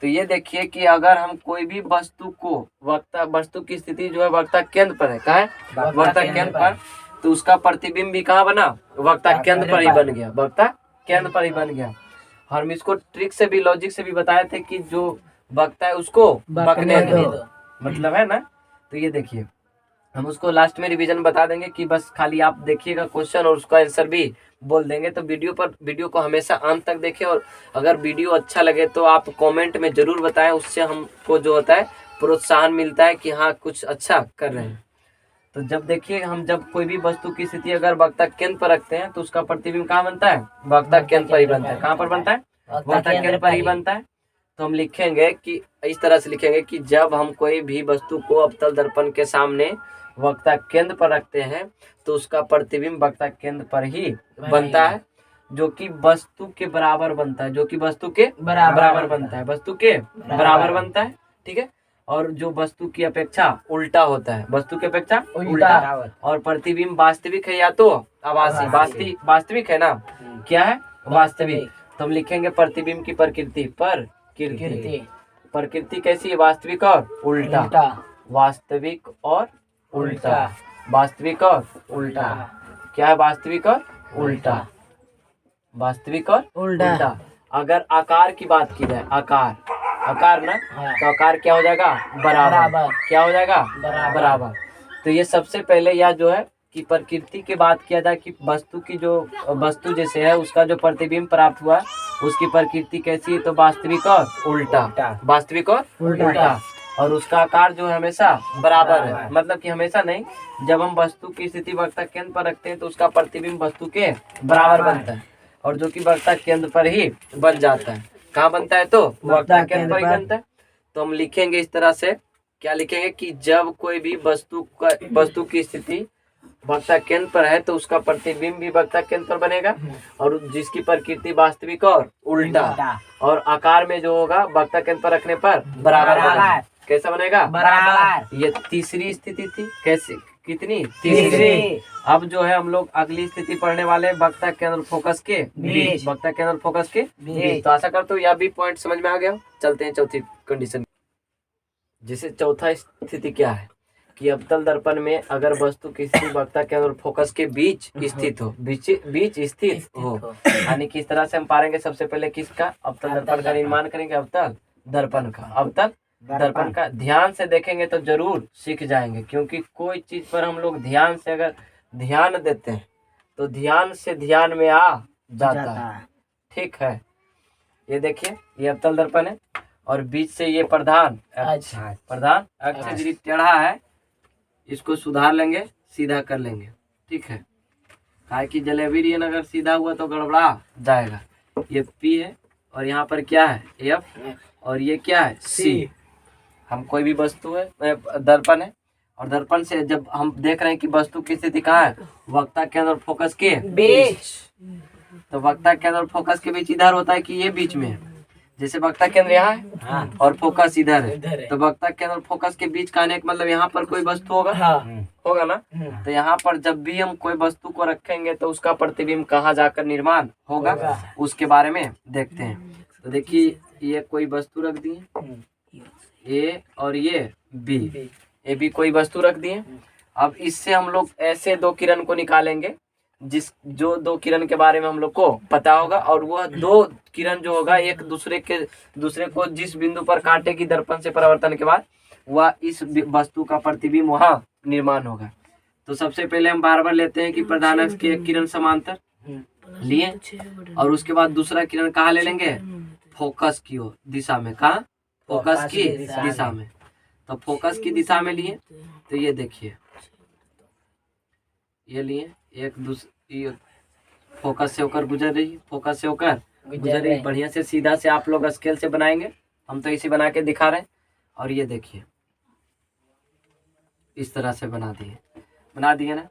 तो ये देखिए कि अगर हम कोई भी वस्तु को वस्तु की स्थिति जो है वक्ता केंद्र पर है, कहाँ है, वक्ता केंद्र पर, तो उसका प्रतिबिंब भी कहाँ बना, वक्ता केंद्र पर ही बन गया, वक्ता केंद्र पर ही बन गया। हम इसको ट्रिक से भी, लॉजिक से भी बताए थे कि जो वक्ता है उसको बकने दो, मतलब है ना। तो ये देखिए, हम उसको लास्ट में रिवीजन बता देंगे कि बस खाली आप देखिएगा क्वेश्चन और उसका आंसर भी बोल देंगे। तो वीडियो को हमेशा अंत तक देखें, और अगर वीडियो अच्छा लगे तो आप कमेंट में जरूर बताएं, उससे हमको जो होता है प्रोत्साहन मिलता है कि हाँ कुछ अच्छा कर रहे हैं। तो जब देखिए हम जब कोई भी वस्तु की स्थिति अगर वक्ता केंद्र पर रखते हैं तो उसका प्रतिबिंब कहाँ बनता है? वक्ता केंद्र पर ही बनता है। कहाँ पर बनता है? वक्ता केंद्र पर ही बनता है। तो हम लिखेंगे कि इस तरह से लिखेंगे कि जब हम कोई भी वस्तु को अवतल दर्पण के सामने वक्ता केंद्र पर रखते हैं तो उसका प्रतिबिंब वक्ता केंद्र पर ही बनता है, जो कि वस्तु के बराबर बनता है, जो कि वस्तु के बराबर बनता है, वस्तु के बराबर बनता है। ठीक है। और जो वस्तु की अपेक्षा उल्टा होता है, वस्तु की अपेक्षा उल्टा। और प्रतिबिंब वास्तविक है या तो आभासी। वास्तविक है ना, क्या है? वास्तविक। तो हम लिखेंगे प्रतिबिंब की प्रकृति। प्रकृति कैसी है? वास्तविक और उल्टा। वास्तविक और उल्टा। वास्तविक और उल्टा। क्या है? वास्तविक और उल्टा। वास्तविक और उल्टा। अगर आकार की बात की जाए, आकार ना, तो आकार क्या हो जाएगा? बराबर। क्या हो जाएगा? बराबर। तो ये सबसे पहले यह जो है कि प्रकृति की बात किया जाए कि वस्तु की जो वस्तु जैसे है उसका जो प्रतिबिंब प्राप्त हुआ उसकी प्रकृति कैसी है? तो वास्तविक और उल्टा। वास्तविक और उल्टा। और उसका आकार जो है हमेशा बराबर है, मतलब कि हमेशा नहीं, जब हम वस्तु की स्थिति वक्ता केंद्र पर रखते हैं तो उसका प्रतिबिंब वस्तु के बराबर बनता है, और जो कि वक्ता केंद्र पर ही बन जाता है। कहाँ बनता है? तो वक्ता केंद्र पर ही बनता है। तो हम लिखेंगे इस तरह से, क्या लिखेंगे कि जब कोई भी वस्तु की स्थिति वक्ता केंद्र पर है तो उसका प्रतिबिंब भी वक्ता केंद्र पर बनेगा, और जिसकी प्रकृति वास्तविक और उल्टा, और आकार में जो होगा वक्ता केंद्र पर रखने पर बराबर बनेगा। कैसा बनेगा? बराबर। ये तीसरी स्थिति थी। कैसी? कितनी? तीसरी। अब जो है हम लोग अगली स्थिति पढ़ने वाले वक्ता केंद्र फोकस के बीच। वक्ता केंद्र फोकस के बीच। तो आशा करता हूँ यह भी पॉइंट समझ में आ गया। चलते हैं चौथी कंडीशन। जिसे चौथा स्थिति क्या है कि अवतल दर्पण में अगर वस्तु किसी वक्ता केंद्र और फोकस के बीच स्थित हो, बीच स्थित हो, यानी किस तरह से हम पाएंगे? सबसे पहले किसका? अवतल दर्पण का निर्माण करेंगे। अवतल दर्पण का। अवतल दर्पण का ध्यान से देखेंगे तो जरूर सीख जाएंगे, क्योंकि कोई चीज पर हम लोग ध्यान से अगर ध्यान देते हैं तो ध्यान से ध्यान में आ जाता है। ठीक है। ये देखिए, ये अवतल दर्पण है और बीच से ये प्रधान अक्ष जो टेढ़ा है इसको सुधार लेंगे, सीधा कर लेंगे। ठीक है। काहे कि जलेबी रियन अगर सीधा हुआ तो गड़बड़ा जाएगा। ये पी है और यहाँ पर क्या है? एफ, और ये क्या है? सी। हम कोई भी वस्तु है, दर्पण है, और दर्पण से जब हम देख रहे हैं कि वस्तु की स्थिति कहाँ है? वक्ता केंद्र और फोकस के बीच। तो वक्ता केंद्र और फोकस के बीच इधर होता है कि ये बीच में है। जैसे वक्ता केंद्र यहाँ है और फोकस इधर है, तो वक्ता केंद्र और फोकस के बीच कहने का मतलब यहाँ पर कोई वस्तु होगा, होगा ना। तो यहाँ पर जब भी हम कोई वस्तु को रखेंगे तो उसका प्रतिबिंब कहाँ जाकर निर्माण होगा उसके बारे में देखते हैं। तो देखिए, ये कोई वस्तु रख दी है ए और ये बी, ये भी कोई वस्तु रख दी है। अब इससे हम लोग ऐसे दो किरण को निकालेंगे जो दो किरण के बारे में हम लोग को पता होगा, और वह दो किरण जो होगा एक दूसरे को जिस बिंदु पर काटेगी दर्पण से परावर्तन के बाद, वह इस वस्तु का प्रतिबिंब वहाँ निर्माण होगा। तो सबसे पहले हम बार लेते हैं कि प्रधान अक्ष की एक किरण समांतर लिए, और उसके बाद दूसरा किरण कहाँ ले लेंगे? फोकस की ओर दिशा में। कहाँ? फोकस की दिशा में। तो फोकस की दिशा में लिए, तो ये देखिए, ये लिए एक दूसरी फोकस से होकर गुजर रही, फोकस से होकर गुजर रही। बढ़िया से सीधा से आप लोग स्केल से बनाएंगे, हम तो इसी बना के दिखा रहे हैं। और ये देखिए, इस तरह से बना दिए ना।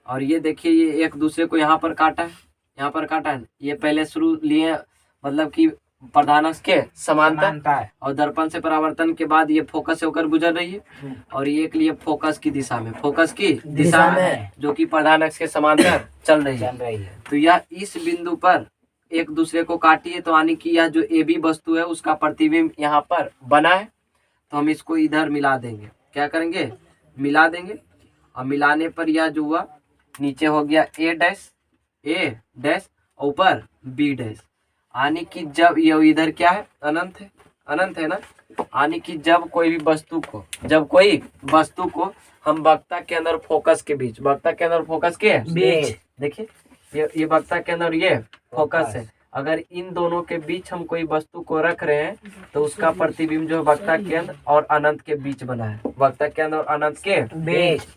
और ये देखिए, ये एक दूसरे को यहाँ पर काटा है, यहाँ पर काटा है। ये पहले शुरू लिए, मतलब कि प्रधान अक्ष के समांतर, और दर्पण से परावर्तन के बाद ये फोकस से होकर गुजर रही है, और ये एक लिए फोकस की दिशा में, फोकस की दिशा में जो कि प्रधान अक्ष के समांतर चल रही है। तो यह इस बिंदु पर एक दूसरे को काटी है, तो यानी कि यह जो ए बी वस्तु है उसका प्रतिबिंब यहाँ पर बना है। तो हम इसको इधर मिला देंगे। क्या करेंगे? मिला देंगे। और मिलाने पर यह जो हुआ नीचे हो गया ए डैश, ऊपर बी डैश। यानी कि जब ये इधर क्या है? अनंत है ना। यानी कि जब कोई वस्तु को हम वक्ता के अंदर फोकस के बीच, वक्ता के अंदर फोकस के बीच, देखिए ये वक्ता के अंदर ये फोकस है, अगर इन दोनों के बीच हम कोई वस्तु को रख रहे हैं तो उसका प्रतिबिंब जो वक्ता केंद्र और अनंत के बीच बना है, वक्ता केंद्र और अनंत के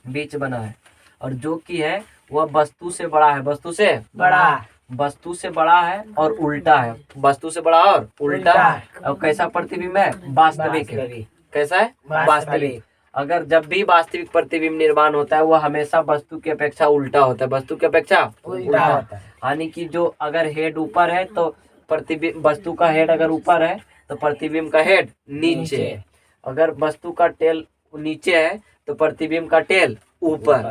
बीच बना है। और जो कि है वह वस्तु से बड़ा है, वस्तु से बड़ा है और उल्टा है, वस्तु से बड़ा और उल्टा है। और कैसा प्रतिबिंब है? वास्तविक है। कैसा है? वास्तविक। अगर जब भी वास्तविक प्रतिबिंब निर्माण होता है वह हमेशा वस्तु की अपेक्षा उल्टा होता है, वस्तु की अपेक्षा उल्टा होता है। यानी कि जो अगर हेड ऊपर है तो प्रतिबिंब, वस्तु का हेड अगर ऊपर है तो प्रतिबिंब का हेड नीचे है। अगर वस्तु का टेल नीचे है तो प्रतिबिंब का टेल ऊपर।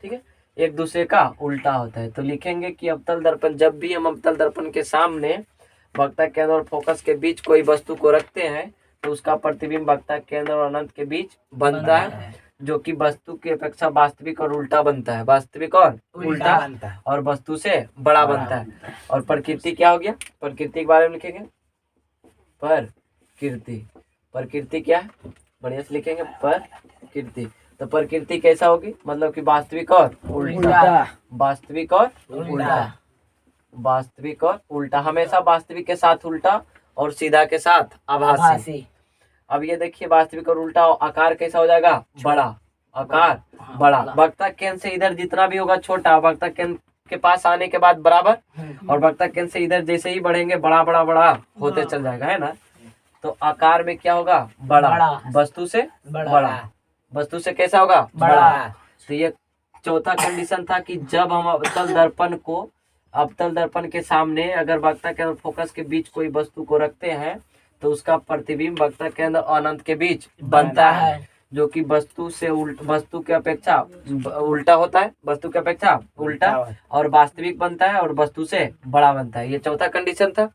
ठीक है, एक दूसरे का उल्टा होता है। तो लिखेंगे कि अवतल दर्पण, जब भी हम अवतल दर्पण के सामने वक्ता केंद्र और फोकस के बीच कोई वस्तु को रखते हैं तो उसका प्रतिबिंब वक्ता केंद्र और अनंत के बीच बनता है, जो कि वस्तु की अपेक्षा वास्तविक और उल्टा बनता है, वास्तविक और उल्टा और वस्तु से बड़ा बनता है। और प्रकृति क्या हो गया? प्रकृति के बारे में लिखेंगे प्रकृति क्या है? बढ़िया से लिखेंगे प्रकृति। तो प्रकृति कैसा होगी? मतलब कि वास्तविक और उल्टा, वास्तविक और उल्टा, वास्तविक और उल्टा, हमेशा वास्तविक के साथ उल्टा और सीधा के साथ आभासी। अब ये देखिए वास्तविक और उल्टा, आकार कैसा हो जाएगा? बड़ा, आकार बड़ा। वक्ता केंद्र से इधर जितना भी होगा छोटा, वक्ता केंद्र के पास आने के बाद बराबर, और वक्ता केंद्र से इधर जैसे ही बढ़ेंगे बड़ा बड़ा बड़ा होते चल जाएगा, है ना। तो आकार में क्या होगा? बड़ा, वस्तु से बड़ा, वस्तु से कैसा होगा? बड़ा। तो ये चौथा कंडीशन था कि जब हम अवतल दर्पण के सामने अगर वक्ता केंद्र और फोकस के बीच कोई वस्तु को रखते हैं तो उसका प्रतिबिंब वक्ता केंद्र और अनंत के बीच बनता है, जो कि वस्तु के अपेक्षा उल्टा होता है, वस्तु के अपेक्षा उल्टा और वास्तविक बनता है और वस्तु से बड़ा बनता है। ये चौथा कंडीशन था।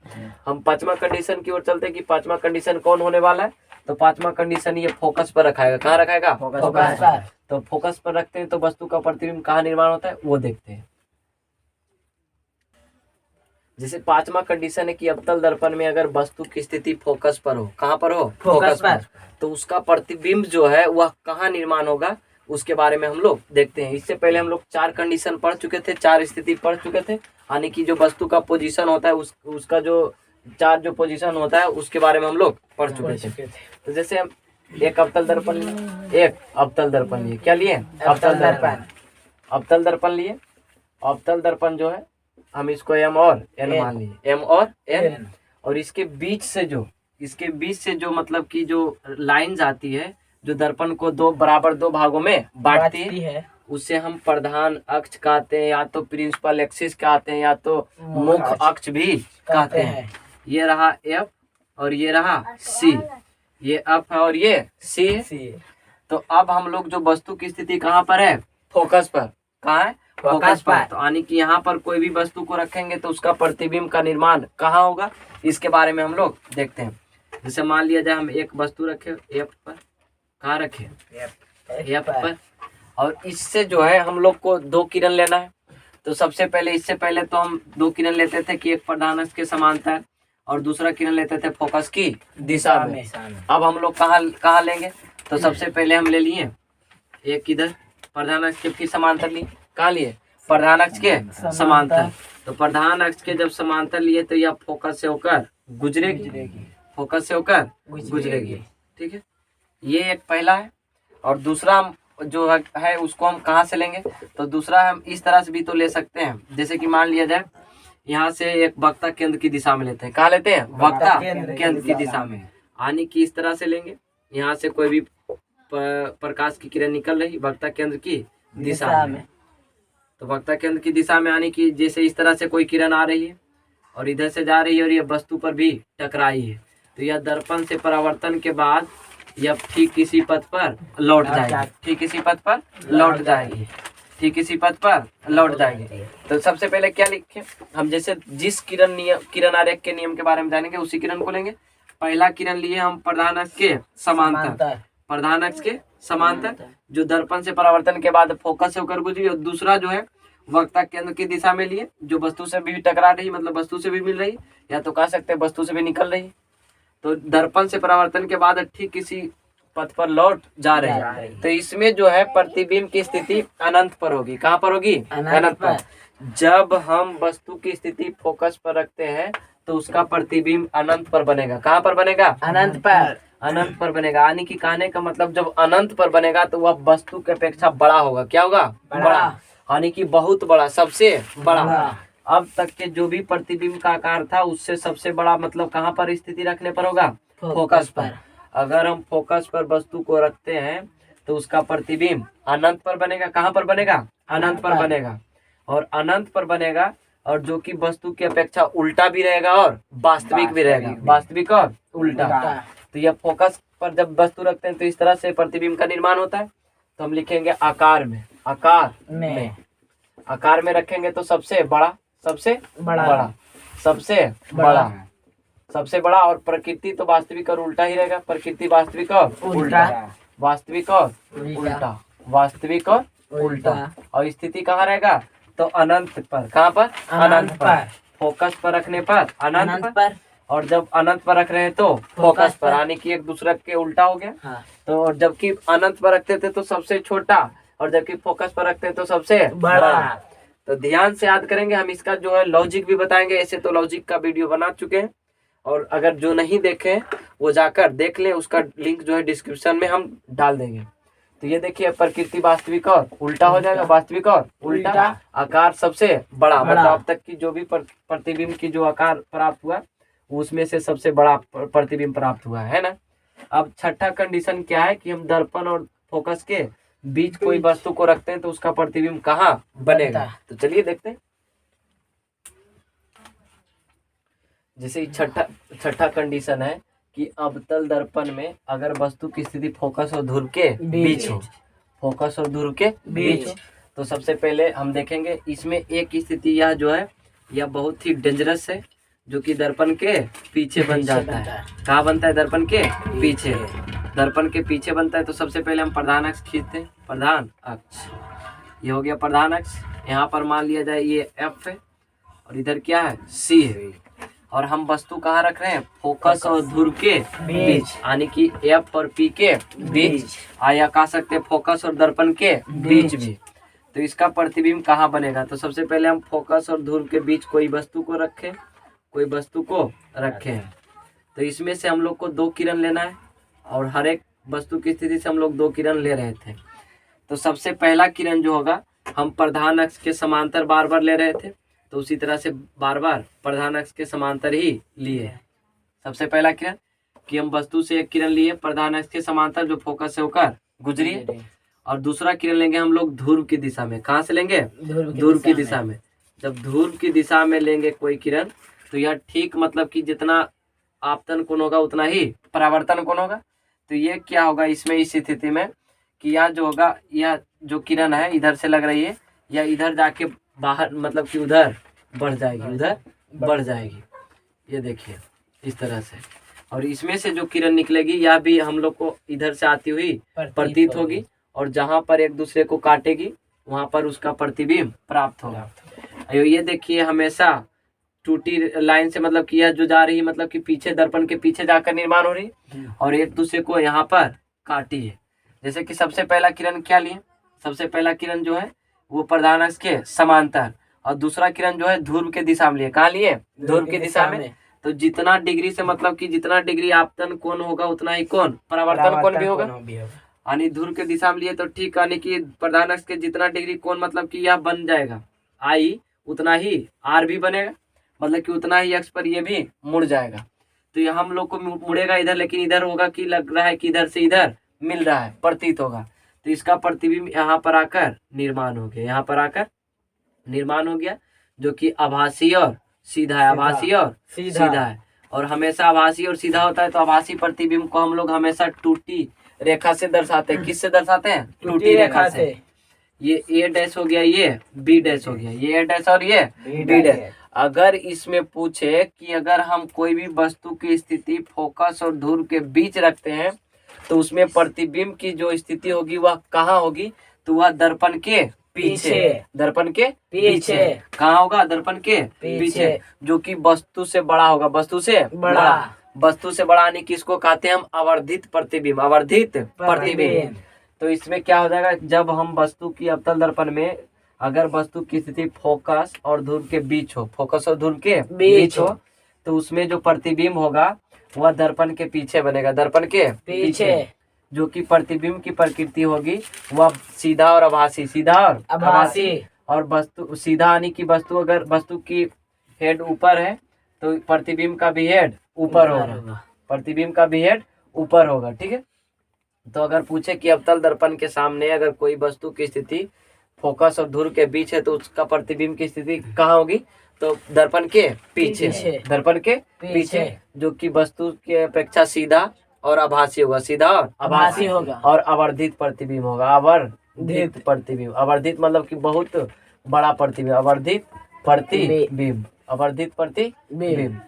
हम पांचवा कंडीशन की ओर चलते हैं कि पांचवा कंडीशन कौन होने वाला है। तो पांचवा कंडीशन ये फोकस पर रखाएगा। कहाँ रखाएगा? फोकस पर। तो फोकस पर रखते हैं तो वस्तु का प्रतिबिंब कहाँ निर्माण होता है वो देखते हैं। जैसे पांचवा कंडीशन है कि अवतल दर्पण में अगर वस्तु की स्थिति फोकस पर हो, कहाँ पर हो? फोकस पर, तो उसका प्रतिबिंब जो है वह कहाँ निर्माण होगा उसके बारे में हम लोग देखते हैं। इससे पहले हम लोग 4 कंडीशन पढ़ चुके थे, 4 स्थिति पढ़ चुके थे, यानी कि जो वस्तु का पोजीशन होता है उसका जो 4 जो पोजीशन होता है उसके बारे में हम लोग पढ़ चुके थे। तो जैसे हम एक अवतल दर्पण लिए, क्या लिए? अवतल दर्पण लिए। अवतल दर्पण जो है हम इसको M और N मान लिए, M और N। और इसके बीच से जो मतलब कि जो लाइंस आती है जो दर्पण को बराबर दो भागों में बांटती है, उसे हम प्रधान अक्ष कहते हैं, या तो प्रिंसिपल एक्सिस कहते हैं, या तो मुख्य अक्ष भी कहते हैं। ये रहा F और ये रहा C, ये F है और ये C है। तो अब हम लोग जो वस्तु की स्थिति कहाँ पर है? फोकस पर। कहाँ है? फोकस पर। तो यानी कि यहाँ पर कोई भी वस्तु को रखेंगे तो उसका प्रतिबिंब का निर्माण कहाँ होगा इसके बारे में हम लोग देखते हैं। जैसे मान लिया जाए हम एक वस्तु रखे F पर, कहाँ रखे? F पर, और इससे जो है हम लोग को 2 किरण लेना है। तो सबसे पहले, इससे पहले तो हम 2 किरण लेते थे कि एक प्रधान अक्ष के समांतर और दूसरा किरण लेते थे फोकस की दिशा में। अब हम लोग कहाँ लेंगे? तो सबसे पहले हम ले लिए एक इधर प्रधान अक्ष के समांतर लिए। कहाँ लिए? प्रधान अक्ष के समांतर। तो प्रधान अक्ष के जब समांतर लिए तो यह फोकस से होकर गुजरेगी, फोकस से होकर गुजरेगी। ठीक है, ये एक पहला है। और दूसरा जो है उसको हम कहाँ से लेंगे? तो दूसरा हम इस तरह से भी तो ले सकते हैं। जैसे कि मान लिया जाए यहाँ से एक वक्ता केंद्र की दिशा में लेते हैं। कहाँ लेते हैं? वक्ता केंद्र की दिशा में, यानी कि इस तरह से लेंगे। यहाँ से कोई भी प्रकाश की किरण निकल रही वक्ता केंद्र की दिशा में, तो वक्ता केंद्र की दिशा में, यानी कि जैसे इस तरह से कोई किरण आ रही है और इधर से जा रही है और ये वस्तु पर भी टकराई है, तो यह दर्पण से परावर्तन के बाद यह ठीक इसी पथ पर लौट जाएगी, ठीक इसी पथ पर लौट जाएगी, ठीक इसी पथ पर लौट जाएगी। तो सबसे पहले क्या लिखें हम? जैसे जिस किरण आरेख के नियम के बारे में जानेंगे उसी किरण को लेंगे। पहला किरण लिए हम प्रधान अक्ष के समांतर, प्रधान अक्ष के समांतर जो दर्पण से परावर्तन के बाद फोकस से होकर गुजरी। और दूसरा जो है वक्ता केंद्र की दिशा में लिए, जो वस्तु से भी टकरा रही, मतलब वस्तु से भी मिल रही, या तो कह सकते हैं वस्तु से भी निकल रही। तो दर्पण से परावर्तन के बाद ठीक किसी पथ पर लौट जा रहे हैं। तो इसमें जो है प्रतिबिंब की स्थिति अनंत पर होगी। कहाँ पर होगी? अनंत पर। जब हम वस्तु की स्थिति फोकस पर रखते हैं तो उसका प्रतिबिंब अनंत पर बनेगा। कहाँ पर बनेगा? अनंत पर। अनंत पर बनेगा। यानी कि कहने का मतलब जब अनंत पर बनेगा तो वह वस्तु की अपेक्षा बड़ा होगा। क्या होगा? बड़ा। यानी कि बहुत बड़ा, सबसे बड़ा। बड़ा। अब तक के जो भी प्रतिबिंब का आकार था उससे सबसे बड़ा मतलब कहाँ पर स्थिति रखने पर होगा? फोकस पर। अगर हम फोकस पर वस्तु को रखते हैं तो उसका प्रतिबिंब अनंत पर बनेगा। कहाँ पर बनेगा? अनंत पर बनेगा। और अनंत पर बनेगा और जो कि वस्तु की अपेक्षा उल्टा भी रहेगा और वास्तविक भी रहेगा। वास्तविक और उल्टा। तो यह फोकस पर जब वस्तु रखते हैं तो इस तरह से प्रतिबिंब का निर्माण होता है। तो हम लिखेंगे आकार में। आकार में। आकार में रखेंगे तो सबसे बड़ा, सबसे बड़ा, सबसे बड़ा, सबसे बड़ा। और प्रकृति तो वास्तविक और उल्टा ही रहेगा। प्रकृति वास्तविक और उल्टा, वास्तविक और उल्टा, वास्तविक और उल्टा। और स्थिति कहाँ रहेगा? तो अनंत पर। कहाँ पर? अनंत पर। फोकस पर रखने पर अनंत पर, और जब अनंत पर रख रहे हैं तो फोकस पर, यानी कि एक दूसरे के उल्टा हो गया। तो जबकि अनंत पर रखते थे तो सबसे छोटा, और जबकि फोकस पर रखते हैं तो सबसे बड़ा। तो ध्यान से याद करेंगे। हम इसका जो है लॉजिक भी बताएंगे। ऐसे तो लॉजिक का वीडियो बना चुके हैं, और अगर जो नहीं देखे वो जाकर देख ले। उसका लिंक जो है डिस्क्रिप्शन में हम डाल देंगे। तो ये देखिए, प्रकृति वास्तविक और उल्टा हो जाएगा। वास्तविक और उल्टा। आकार सबसे बड़ा, मतलब अब तक की जो भी प्रतिबिंब की जो आकार प्राप्त हुआ उसमें से सबसे बड़ा प्रतिबिंब प्राप्त हुआ है ना। अब छठा कंडीशन क्या है कि हम दर्पण और फोकस के बीच कोई वस्तु को रखते हैं तो उसका प्रतिबिंब कहाँ बनेगा। तो चलिए देखते हैं। जैसे छठा कंडीशन है कि अवतल दर्पण में अगर वस्तु की स्थिति फोकस और ध्रुव के बीच हो, फोकस और ध्रुव के बीच, तो सबसे पहले हम देखेंगे इसमें एक स्थिति यह जो है यह बहुत ही डेंजरस है, जो कि दर्पण के पीछे बन जाता है। कहाँ बनता है? दर्पण के पीछे। दर्पण के पीछे बनता है। तो सबसे पहले हम प्रधान अक्ष खींचते हैं। प्रधान अक्ष, ये हो गया प्रधान अक्ष। यहाँ पर मान लिया जाए ये F है और इधर क्या है? C है। और हम वस्तु कहाँ रख रहे हैं? फोकस और ध्रुव के बीच, यानी कि F और P के बीच, या कह सकते हैं फोकस और दर्पण के बीच भी। तो इसका प्रतिबिंब कहाँ बनेगा? तो सबसे पहले हम फोकस और ध्रुव के बीच कोई वस्तु को रखें, कोई वस्तु को रखें। तो इसमें से हम लोग को 2 किरण लेना है, और हर एक वस्तु की स्थिति से हम लोग 2 किरण ले रहे थे। तो सबसे पहला किरण जो होगा हम प्रधान अक्ष के समांतर बार बार ले रहे थे, तो उसी तरह से बार बार प्रधान अक्ष के समांतर ही लिए। सबसे पहला किरण कि हम वस्तु से एक किरण लिए प्रधान अक्ष के समांतर जो फोकस से होकर गुजरी है, और दूसरा किरण लेंगे हम लोग ध्रुव की दिशा में। कहाँ से लेंगे? ध्रुव की दिशा में। जब ध्रुव की दिशा में लेंगे कोई किरण तो यह ठीक मतलब कि जितना आपतन कोण होगा उतना ही परावर्तन कोण होगा। तो ये क्या होगा इसमें, इस स्थिति में कि यह जो होगा, यह जो किरण है इधर से लग रही है, या इधर जाके बाहर मतलब कि उधर बढ़ जाएगी, उधर बढ़ जाएगी। ये देखिए इस तरह से। और इसमें से जो किरण निकलेगी यह भी हम लोग को इधर से आती हुई प्रतीत होगी, और जहाँ पर एक दूसरे को काटेगी वहाँ पर उसका प्रतिबिंब प्राप्त होगा। ये देखिए हमेशा टूटी लाइन से मतलब कि यह जो जा रही मतलब कि पीछे दर्पण के पीछे जाकर निर्माण हो रही, और एक दूसरे को यहाँ पर काटी है। जैसे कि सबसे पहला किरण क्या लिए? सबसे पहला किरण जो है वो प्रधान अक्ष के समांतर, और दूसरा किरण जो है ध्रुव के दिशा में लिए। कहाँ लिए? ध्रुव की दिशा में। तो जितना डिग्री से मतलब कि जितना डिग्री आपतन कोण होगा उतना ही कोण परावर्तन कोण भी होगा। यानी ध्रुव के दिशा में लिए तो ठीक, यानी कि प्रधान अक्ष के जितना डिग्री कोण मतलब कि यह बन जाएगा आई, उतना ही आर भी बनेगा, मतलब कि उतना ही अक्ष पर ये भी मुड़ जाएगा। तो ये हम लोग को मुड़ेगा इधर, लेकिन इधर होगा कि लग रहा है कि इधर से इधर मिल रहा है, प्रतीत होगा। तो इसका प्रतिबिंब यहाँ पर आकर निर्माण हो गया, यहाँ पर आकर निर्माण हो गया, जो कि आभासी और सीधा है। आभासी और सीधा है, और हमेशा आभासी और सीधा होता है। तो आभासी प्रतिबिंब को हम लोग हमेशा टूटी रेखा से दर्शाते हैं। किससे दर्शाते हैं? टूटी रेखा से। ये ए डैश हो गया, ये बी डैश हो गया, ये ए डैश और ये बी डैश। अगर इसमें पूछे कि अगर हम कोई भी वस्तु की स्थिति फोकस और ध्रुव के बीच रखते हैं तो उसमें प्रतिबिंब की जो स्थिति होगी वह कहाँ होगी? तो वह दर्पण के पीछे, दर्पण के पीछे। कहाँ होगा? दर्पण के पीछे, जो कि वस्तु से बड़ा होगा। वस्तु से बड़ा, वस्तु से बड़ा यानी किसको कहते हैं हम? आवर्धित प्रतिबिंब, आवर्धित प्रतिबिंब। तो इसमें क्या हो जाएगा, जब हम वस्तु की अवतल दर्पण में अगर वस्तु की स्थिति फोकस और ध्रुव के बीच हो, फोकस और ध्रुव के बीच हो, तो उसमें जो प्रतिबिंब होगा वह दर्पण के पीछे बनेगा, दर्पण के पीछे। जो कि प्रतिबिंब की प्रकृति होगी वह सीधा और आभासी, सीधा और आभासी। और वस्तु सीधा यानी कि वस्तु अगर वस्तु की हेड ऊपर है तो प्रतिबिंब का भी हेड ऊपर होगा, प्रतिबिंब का भी हेड ऊपर होगा। ठीक है, तो अगर पूछे कि अवतल दर्पण के सामने अगर कोई वस्तु की स्थिति फोकस और धुर के बीच है तो उसका प्रतिबिंब की स्थिति कहाँ होगी, तो दर्पण के पीछे, दर्पण के पीछे जो कि वस्तु के अपेक्षा सीधा और आभासी होगा, सीधा और आभासी होगा। और आवर्धित प्रतिबिंब होगा, आवर्धित प्रतिबिंब। आवर्धित मतलब कि बहुत बड़ा प्रतिबिंब, आवर्धित प्रतिबिंब, आवर्धित प्रतिबिंब।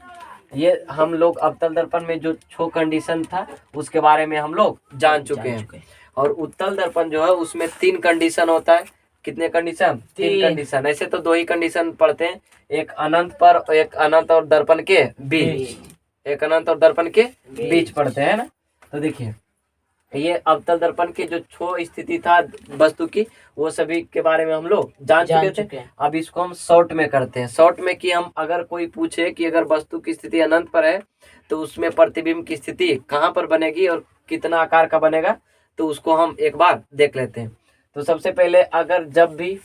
ये हम लोग अवतल दर्पण में जो 6 कंडीशन था उसके बारे में हम लोग जान चुके हैं। और उत्तल दर्पण जो है उसमें 3 कंडीशन होता है। कितने कंडीशन? 3 कंडीशन। ऐसे तो 2 ही कंडीशन पढ़ते हैं, एक अनंत पर, एक अनंत और दर्पण के बीच, एक अनंत और दर्पण के बीच पढ़ते हैं ना। तो देखिए ये अवतल दर्पण की जो 6 स्थिति था वस्तु की वो सभी के बारे में हम लोग जान चुके थे। अब इसको हम शॉर्ट में करते हैं। शॉर्ट में कि हम अगर कोई पूछे कि अगर वस्तु की स्थिति अनंत पर है तो उसमें प्रतिबिंब की स्थिति कहाँ पर बनेगी और कितना आकार का बनेगा, तो उसको हम एक बार देख लेते हैं। तो सबसे पहले अगर जब भी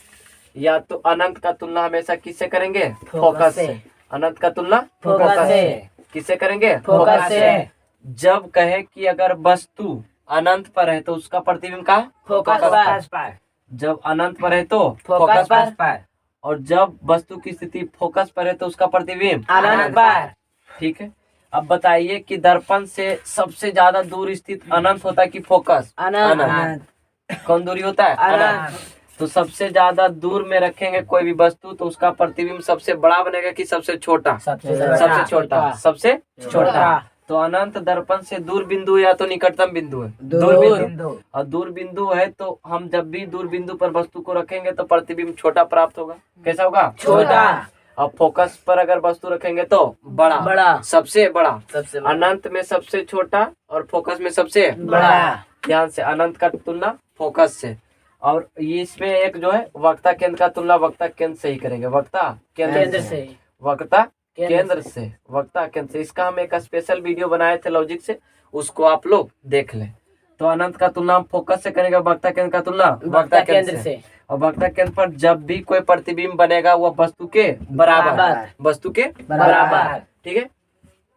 या तो अनंत का तुलना हमेशा किससे करेंगे? फोकस से। अनंत का तुलना फोकस से। किससे करेंगे? फोकस से। जब कहे कि अगर वस्तु अनंत पर है तो उसका प्रतिबिंब कहाँ? फोकस पर। जब अनंत पर है तो फोकस पर। और जब वस्तु की स्थिति फोकस पर है तो उसका प्रतिबिंब अनंत पर। ठीक है, अब बताइए कि दर्पण से सबसे ज्यादा दूर स्थित अनंत होता है कि फोकस? अनंत। कौन दूरी होता है? अनंत। तो सबसे ज्यादा दूर में रखेंगे कोई भी वस्तु तो उसका प्रतिबिंब सबसे बड़ा बनेगा कि सबसे छोटा? सबसे छोटा। सबसे छोटा। तो अनंत दर्पण से दूर बिंदु या तो निकटतम बिंदु है? दूर बिंदु। और दूर बिंदु है तो हम जब भी दूर बिंदु पर वस्तु को रखेंगे तो प्रतिबिंब छोटा प्राप्त होगा। कैसा होगा? छोटा। अब फोकस पर अगर वस्तु रखेंगे तो बड़ा, सबसे बड़ा। अनंत में सबसे छोटा और फोकस में सबसे बड़ा। ध्यान से, अनंत का तुलना फोकस से। और ये इसमें एक जो है वक्ता केंद्र का तुलना वक्ता केंद्र से ही करेंगे, वक्ता केंद्र से, वक्ता केंद्र से, वक्ता केंद्र से। इसका हम एक स्पेशल वीडियो बनाए थे लॉजिक से, उसको आप लोग देख लें। तो अनंत का तुलना हम फोकस से करेंगे, वक्ता केंद्र का तुलना वक्ता केंद्र से। और वक्ता केंद्र पर जब भी कोई प्रतिबिंब बनेगा वह वस्तु के बराबर, वस्तु के बराबर। ठीक है,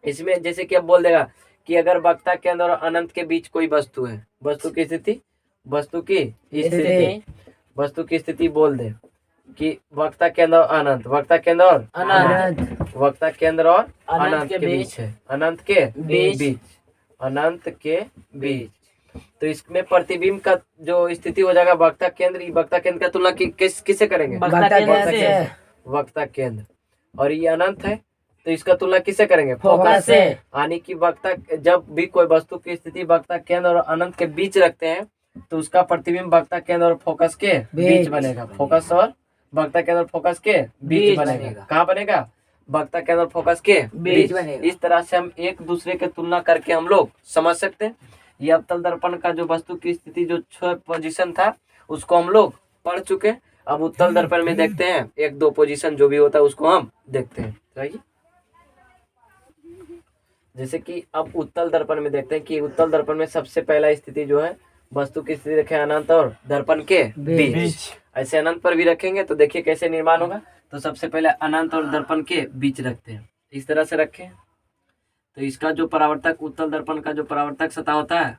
इसमें जैसे कि अब बोल देगा कि अगर वक्ता केंद्र और अनंत के बीच कोई वस्तु है, वस्तु की स्थिति, वस्तु की स्थिति, वस्तु की स्थिति बोल दे कि वक्ता केंद्र और अनंत, वक्ता केंद्र और अनंत, वक्ता केंद्र और अनंत के बीच है, अनंत के बीच, अनंत के बीच। तो इसमें प्रतिबिंब का जो स्थिति हो जाएगा वक्ता केंद्र, वक्ता केंद्र का तुलना किससे करेंगे? वक्ता केंद्र। और ये अनंत है तो इसका तुलना किससे करेंगे? फोकस से। यानी कि वक्ता, जब भी कोई वस्तु की स्थिति वक्ता केंद्र और अनंत के बीच रखते हैं तो उसका प्रतिबिंब वक्ता केंद्र और फोकस के बीच बनेगा। फोकस और वक्ता केंद्र फोकस के बीच बनेगा। कहाँ बनेगा? वक्ता केंद्र और फोकस के बीच बनेगा। इस तरह से हम एक दूसरे के तुलना करके हम लोग समझ सकते हैं। ये अवतल दर्पण का जो वस्तु की स्थिति जो 6 पोजीशन था उसको हम लोग पढ़ चुके। अब उत्तल दर्पण में देखते हैं 1-2 पोजीशन जो भी होता है उसको हम देखते हैं। सही, जैसे कि अब उत्तल दर्पण में देखते हैं कि उत्तल दर्पण में सबसे पहला स्थिति जो है वस्तु की स्थिति रखे अनंत और दर्पण के बीच। ऐसे अनंत पर भी रखेंगे तो देखिए कैसे निर्माण होगा। तो सबसे पहले अनंत और दर्पण के बीच रखते हैं, इस तरह से रखें। तो इसका जो परावर्तक, उत्तल दर्पण का जो परावर्तक सतह होता है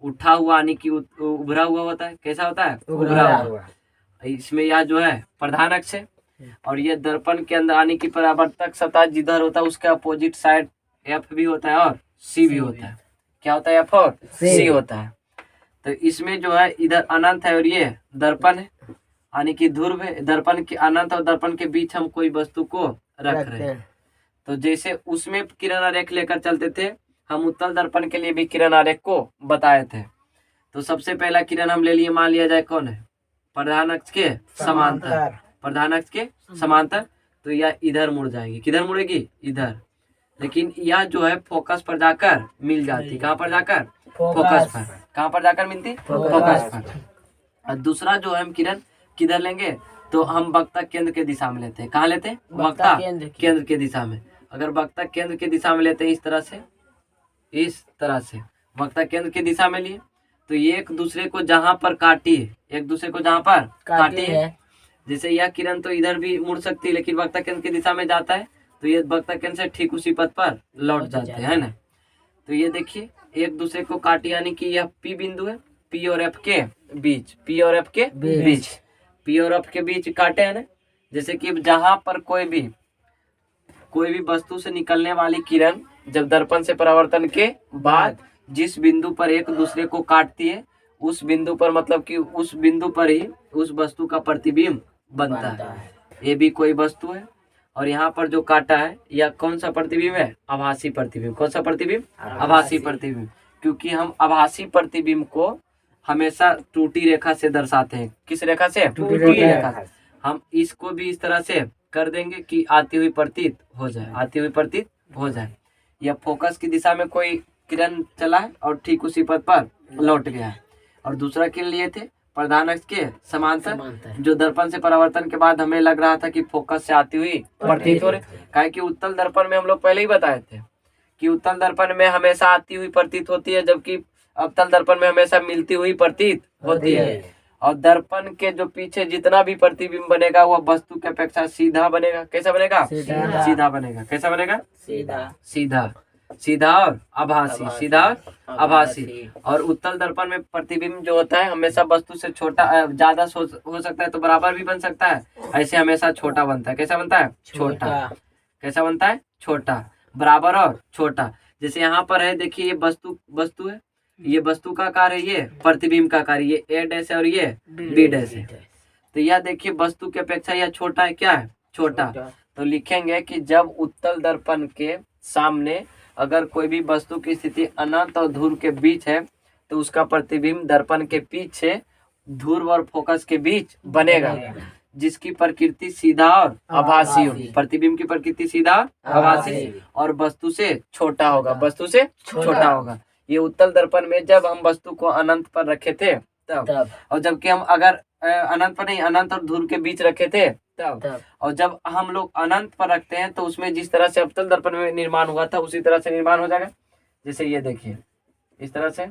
उठा हुआ यानी कि उभरा हुआ होता है। कैसा होता है? उभरा हुआ। इसमें यह जो है प्रधान अक्ष है और ये दर्पण के अंदर यानी कि परावर्तक सतह जिधर होता है उसके अपोजिट साइड एफ भी होता है और सी भी होता है। क्या होता है? एफ और सी होता है। तो इसमें जो है इधर अनंत है और ये दर्पण है यानी कि ध्रुव है। दर्पण के अनंत और दर्पण के बीच हम कोई वस्तु को रख रहे हैं। तो जैसे उसमें किरण आरेख लेकर चलते थे, हम उत्तल दर्पण के लिए भी किरण आरेख को बताए थे। तो सबसे पहला किरण हम ले लिए, मान लिया जाए कौन है? प्रधान अक्ष के समांतर, प्रधान अक्ष के समांतर। तो यह इधर मुड़ जाएगी। किधर मुड़ेगी? इधर। लेकिन यह जो है फोकस पर जाकर मिल जाती। कहाँ पर जाकर? फोकस पर। कहाँ पर जाकर मिलती? फोकस पर। और दूसरा जो है हम किरण किधर लेंगे? तो हम वक्ता केंद्र के दिशा में लेते हैं। कहाँ लेते हैं? वक्ता केंद्र के दिशा में। अगर वक्ता केंद्र की दिशा में लेते हैं इस तरह से वक्ता केंद्र की दिशा में लिए, तो ये एक दूसरे को जहां पर काटी है, जैसे यह किरण तो इधर भी मुड़ सकती है, लेकिन वक्ता केंद्र की दिशा में जाता है तो ये वक्ता केंद्र से ठीक उसी पथ पर लौट जाते हैं, है ना। तो ये देखिए एक दूसरे को काटी, यानी कि यह P बिंदु है, P और F के बीच, P और F के बीच काटे है ना। जैसे कि जहां पर कोई भी वस्तु से निकलने वाली किरण जब दर्पण से परावर्तन के बाद जिस बिंदु पर एक दूसरे को काटती है, उस बिंदु पर मतलब कि उस बिंदु पर ही उस वस्तु का प्रतिबिंब बनता है। ये भी कोई वस्तु है और यहाँ पर जो काटा है यह कौन सा प्रतिबिंब है? आभासी प्रतिबिंब। कौन सा प्रतिबिंब? आभासी प्रतिबिंब। क्योंकि हम आभासी प्रतिबिंब को हमेशा टूटी रेखा से दर्शाते हैं। किस रेखा से? टूटी रेखा। हम इसको भी इस तरह से कर देंगे कि आती हुई प्रतीत हो जाए। यह फोकस की दिशा में कोई किरण चला है और ठीक उसी पथ पर लौट गया है। और दूसरा किरण लिए थे प्रधान अक्ष के समांतर, जो दर्पण से परावर्तन के बाद हमें लग रहा था कि फोकस से आती हुई प्रतीत हो रही। काहे कि उत्तल दर्पण में हम लोग पहले ही बताए थे कि उत्तल दर्पण में हमेशा आती हुई प्रतीत होती है, जबकि अवतल दर्पण में हमेशा मिलती हुई प्रतीत होती है। और दर्पण के जो पीछे जितना भी प्रतिबिंब बनेगा वह वस्तु की अपेक्षा सीधा बनेगा। कैसा बनेगा? सीधा बनेगा। कैसा बनेगा? सीधा और आभासी। और उत्तल दर्पण में प्रतिबिंब जो होता है हमेशा वस्तु से छोटा, ज्यादा हो सकता है तो बराबर भी बन सकता है, ऐसे हमेशा छोटा बनता है। कैसा बनता है? छोटा। कैसा बनता है? छोटा, बराबर और छोटा। जैसे यहाँ पर है, देखिए ये वस्तु है, ये वस्तु का आकार है, ये प्रतिबिंब का आकार, ये A डैश है और ये B डैश है। तो यह देखिए वस्तु की अपेक्षा यह छोटा है। क्या है? छोटा। तो लिखेंगे कि जब उत्तल दर्पण के सामने अगर कोई भी वस्तु की स्थिति अनंत और ध्रुव के बीच है तो उसका प्रतिबिंब दर्पण के पीछे ध्रुव और फोकस के बीच बनेगा, जिसकी प्रकृति सीधा और आभासी होगी। प्रतिबिंब की प्रकृति सीधा आभासी और वस्तु से छोटा होगा। ये उत्तल दर्पण में जब हम वस्तु को अनंत पर रखे थे तब, और जबकि हम अगर अनंत पर नहीं, अनंत और ध्रुव के बीच रखे थे तब। और जब हम लोग अनंत पर रखते हैं तो उसमें जिस तरह से अवतल दर्पण में निर्माण हुआ था उसी तरह से निर्माण हो जाएगा। जैसे ये देखिए इस तरह से,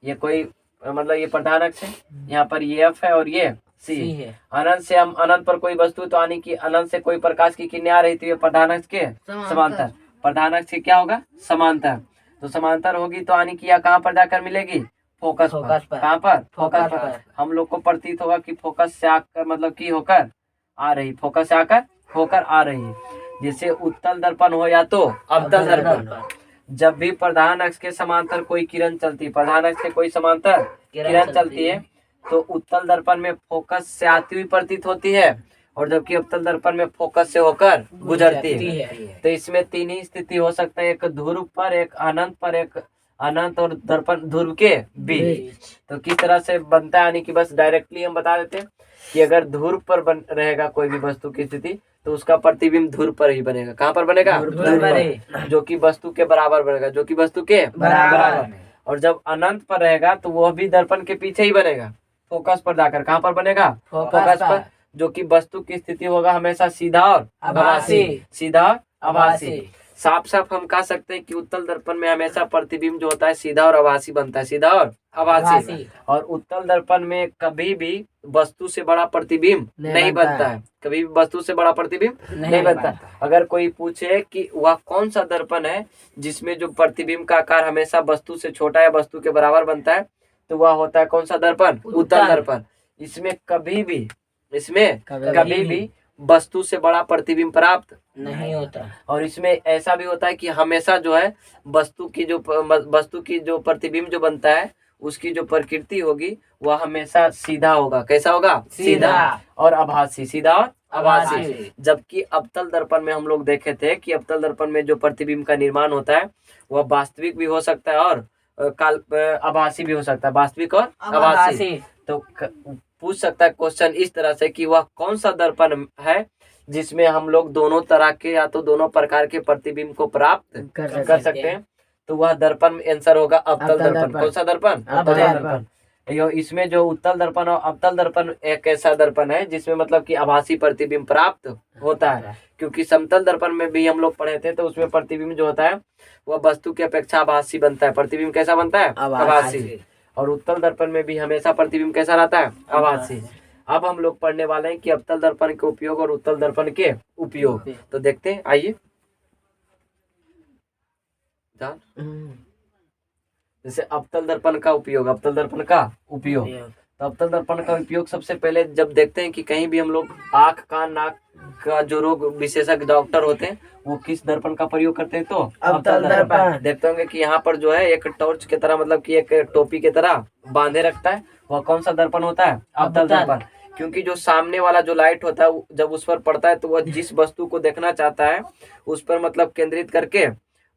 ये कोई मतलब ये प्रधान अक्ष है, यहाँ पर ये F है और ये C है। अनंत से हम अनंत पर कोई वस्तु, तो यानी कि अनंत से कोई प्रकाश की किरणें आ रही थी, प्रधान अक्ष के समांतर। प्रधान अक्ष के क्या होगा? समांतर। तो समांतर होगी तो यानी कि यह कहाँ पर जाकर मिलेगी? फोकस पर। कहाँ पर? फोकस पर। हम लोग को प्रतीत होगा कि फोकस से आकर मतलब कि होकर आ रही, फोकस से आकर होकर आ रही है। जैसे उत्तल दर्पण हो या तो अवतल दर्पण, जब भी प्रधान अक्ष के समांतर कोई किरण चलती है, प्रधान अक्ष के कोई समांतर किरण चलती है तो उत्तल दर्पण में फोकस से आती हुई प्रतीत होती है, और जबकि अवतल दर्पण में फोकस से होकर गुजरती है। तो इसमें तीन ही स्थिति हो सकता है, एक ध्रुव पर, एक अनंत पर, एक अनंत और दर्पण ध्रुव के बीच। तो किस तरह से बनता है, यानी कि बस डायरेक्टली हम बता देते हैं कि अगर ध्रुव पर रहेगा कोई भी वस्तु की स्थिति तो उसका प्रतिबिंब ध्रुव पर ही बनेगा। कहाँ पर बनेगा? ध्रुव पर, जो कि वस्तु के बराबर बनेगा, और जब अनंत पर रहेगा तो वह भी दर्पण के पीछे ही बनेगा, फोकस पर जाकर। कहाँ पर बनेगा? फोकस पर, जो कि वस्तु की स्थिति होगा हमेशा सीधा और आभासी। साफ साफ हम कह सकते हैं कि उत्तल दर्पण में हमेशा प्रतिबिंब जो होता है सीधा और आभासी बनता है, सीधा और आभासी। और उत्तल दर्पण में कभी भी वस्तु से बड़ा प्रतिबिंब नहीं बनता है, कभी भी वस्तु से बड़ा प्रतिबिंब नहीं बनता। अगर कोई पूछे कि वह कौन सा दर्पण है जिसमें जो प्रतिबिंब का आकार हमेशा वस्तु से छोटा या वस्तु के बराबर बनता है, तो वह होता है कौन सा दर्पण? उत्तल दर्पण। इसमें कभी भी वस्तु से बड़ा प्रतिबिंब प्राप्त नहीं होता। और इसमें ऐसा भी होता है कि हमेशा जो है वस्तु की जो प्रतिबिंब जो बनता है उसकी जो प्रकृति होगी वह हमेशा सीधा होगा। कैसा होगा? सीधा और आभासी। सीधा और आभासी। जबकि अवतल दर्पण में हम लोग देखे थे कि अवतल दर्पण में जो प्रतिबिंब का निर्माण होता है वह वास्तविक भी हो सकता है और आभासी भी हो सकता है, वास्तविक और आभासी। तो पूछ सकता है क्वेश्चन इस तरह से कि वह कौन सा दर्पण है जिसमें हम लोग दोनों तरह के या तो दोनों प्रकार के प्रतिबिंब को प्राप्त कर सकते हैं। तो वह दर्पण आंसर होगा अवतल दर्पण। कौन सा दर्पण? अवतल दर्पण। इसमें जो उत्तल दर्पण और अवतल दर्पण एक ऐसा दर्पण है जिसमें मतलब कि आभासी प्रतिबिंब प्राप्त होता है। क्योंकि समतल दर्पण में भी हम लोग पढ़े थे, तो उसमें प्रतिबिंब जो होता है वह वस्तु की अपेक्षा आभासी बनता है। प्रतिबिंब कैसा बनता है? आभासी। और उत्तल दर्पण में भी हमेशा प्रतिबिंब कैसा रहता है? आभासी। अब हम लोग पढ़ने वाले हैं कि अवतल दर्पण के उपयोग और उत्तल दर्पण के उपयोग। तो देखते हैं, आइए। जैसे अवतल दर्पण का उपयोग, अवतल दर्पण का उपयोग। तो अवतल दर्पण का उपयोग सबसे पहले जब देखते हैं कि कहीं भी हम लोग आंख कान नाक का जो रोग विशेषज्ञ डॉक्टर होते हैं वो किस दर्पण का प्रयोग करते हैं? तो अवतल दर्पण। देखते होंगे कि यहाँ पर जो है एक टॉर्च की तरह, मतलब कि एक टोपी की तरह बांधे रखता है। वह कौन सा दर्पण होता है? अवतल दर्पण। क्योंकि जो सामने वाला जो लाइट होता है जब उस पर पड़ता है तो वह जिस वस्तु को देखना चाहता है उस पर मतलब केंद्रित करके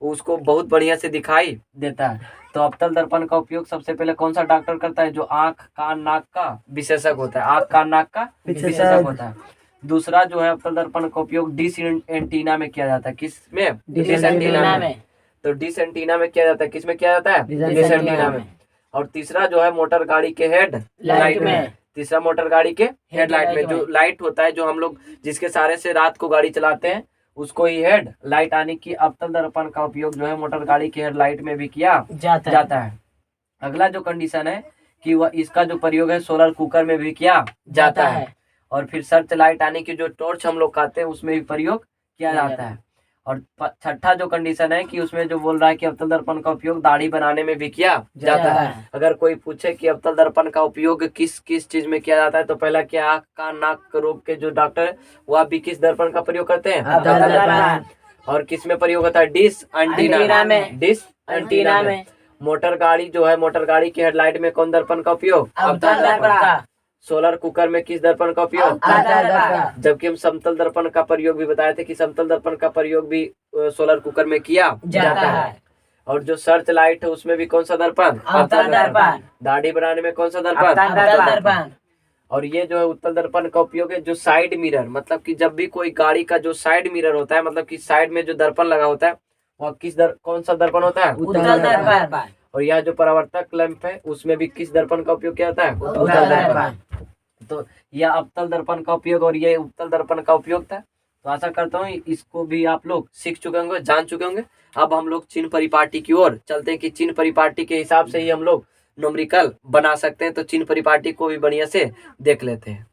उसको बहुत बढ़िया से दिखाई देता है। तो अवतल दर्पण का उपयोग सबसे पहले कौन सा डॉक्टर करता है? जो आंख कान नाक का विशेषज्ञ होता है, आंख कान नाक का विशेषज्ञ होता है। दूसरा जो है अवतल दर्पण का उपयोग डिश एंटीना में किया जाता है। किस में? डिश एंटीना में। तो डिश एंटीना में किया जाता है। किस में किया जाता है? डिश एंटीना में। और तीसरा जो है मोटर गाड़ी के हेड लाइट में। तीसरा मोटर गाड़ी के हेडलाइट में, जो लाइट होता है जो हम लोग जिसके सहारे से रात को गाड़ी चलाते हैं उसको ही हेड लाइट आने की अवतल दर्पण का उपयोग जो है मोटर गाड़ी की हेडलाइट में भी किया जाता है। अगला जो कंडीशन है कि वह इसका जो प्रयोग है सोलर कुकर में भी किया जाता है। और फिर सर्च लाइट आने की जो टॉर्च हम लोग कहते हैं उसमें भी प्रयोग किया जाता है। और छठा जो कंडीशन है कि उसमें जो बोल रहा है कि अवतल दर्पण का उपयोग दाढ़ी बनाने में भी किया जाता है। अगर कोई पूछे कि अवतल दर्पण का उपयोग किस किस चीज में किया जाता है तो पहला क्या, आँख कान नाक रोग के जो डॉक्टर है वह भी किस दर्पण का प्रयोग करते हैं? अवतल दर्पण। और किस में प्रयोग होता है? डिश एंटीना में। डिश एंटीना में। मोटर गाड़ी जो है, मोटर गाड़ी की हेडलाइट में कौन दर्पण का उपयोग? अवतल दर्पण। सोलर कुकर में किस दर्पण का उपयोग? जबकि हम समतल दर्पण का प्रयोग भी बताए थे कि समतल दर्पण का प्रयोग भी सोलर कुकर में किया जाता है। और जो सर्च लाइट है उसमें भी कौन सा दर्पण? अवतल दर्पण। दाढ़ी बनाने में कौन सा दर्पण? अवतल दर्पण। और ये जो है उत्तल दर्पण का उपयोग है जो साइड मिरर, मतलब कि जब भी कोई गाड़ी का जो साइड मिरर होता है, मतलब कि साइड में जो दर्पण लगा होता है वह कौन सा दर्पण होता है? उत्तल दर्पण। और यह जो परावर्तक लैंप है उसमें भी किस दर्पण का उपयोग किया जाता है? उत्तल दर्पण। तो यह अवतल दर्पण का उपयोग और ये उत्तल दर्पण का उपयोग था। तो आशा करता हूँ इसको भी आप लोग सीख चुके होंगे, जान चुके होंगे। अब हम लोग चिन्ह परिपाटी की ओर चलते हैं कि चिन्ह परिपाटी के हिसाब से ही हम लोग न्यूमेरिकल बना सकते हैं। तो चिन्ह परिपाटी को भी बढ़िया से देख लेते हैं।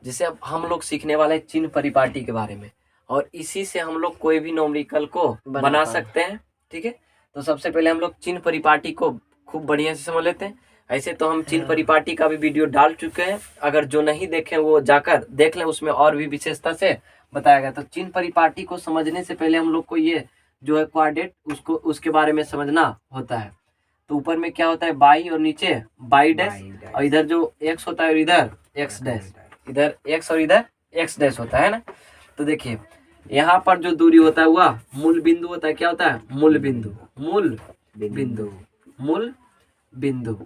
जैसे अब हम लोग सीखने वाले हैं चिन्ह परिपाटी के बारे में, और इसी से हम लोग कोई भी न्यूमेरिकल को बना सकते हैं। ठीक है, तो सबसे पहले हम लोग चिन्ह परिपाटी को खूब बढ़िया से समझ लेते हैं। ऐसे तो हम चिन्ह परिपाटी का भी वीडियो डाल चुके हैं, अगर जो नहीं देखे वो जाकर देख लें, उसमें और भी विशेषता से बताया गया। तो चिन्ह परिपाटी को समझने से पहले हम लोग को ये जो है कोऑर्डिनेट उसको उसके बारे में समझना होता है। तो ऊपर में क्या होता है? बाई और नीचे बाई डैश, और इधर जो एक्स होता है और इधर एक्स डैश, इधर एक्स और इधर एक्स डैश होता है ना। तो देखिए यहाँ पर जो दूरी होता है वह मूल बिंदु होता है। क्या होता है? मूल बिंदु। मूल बिंदु, मूल बिंदु,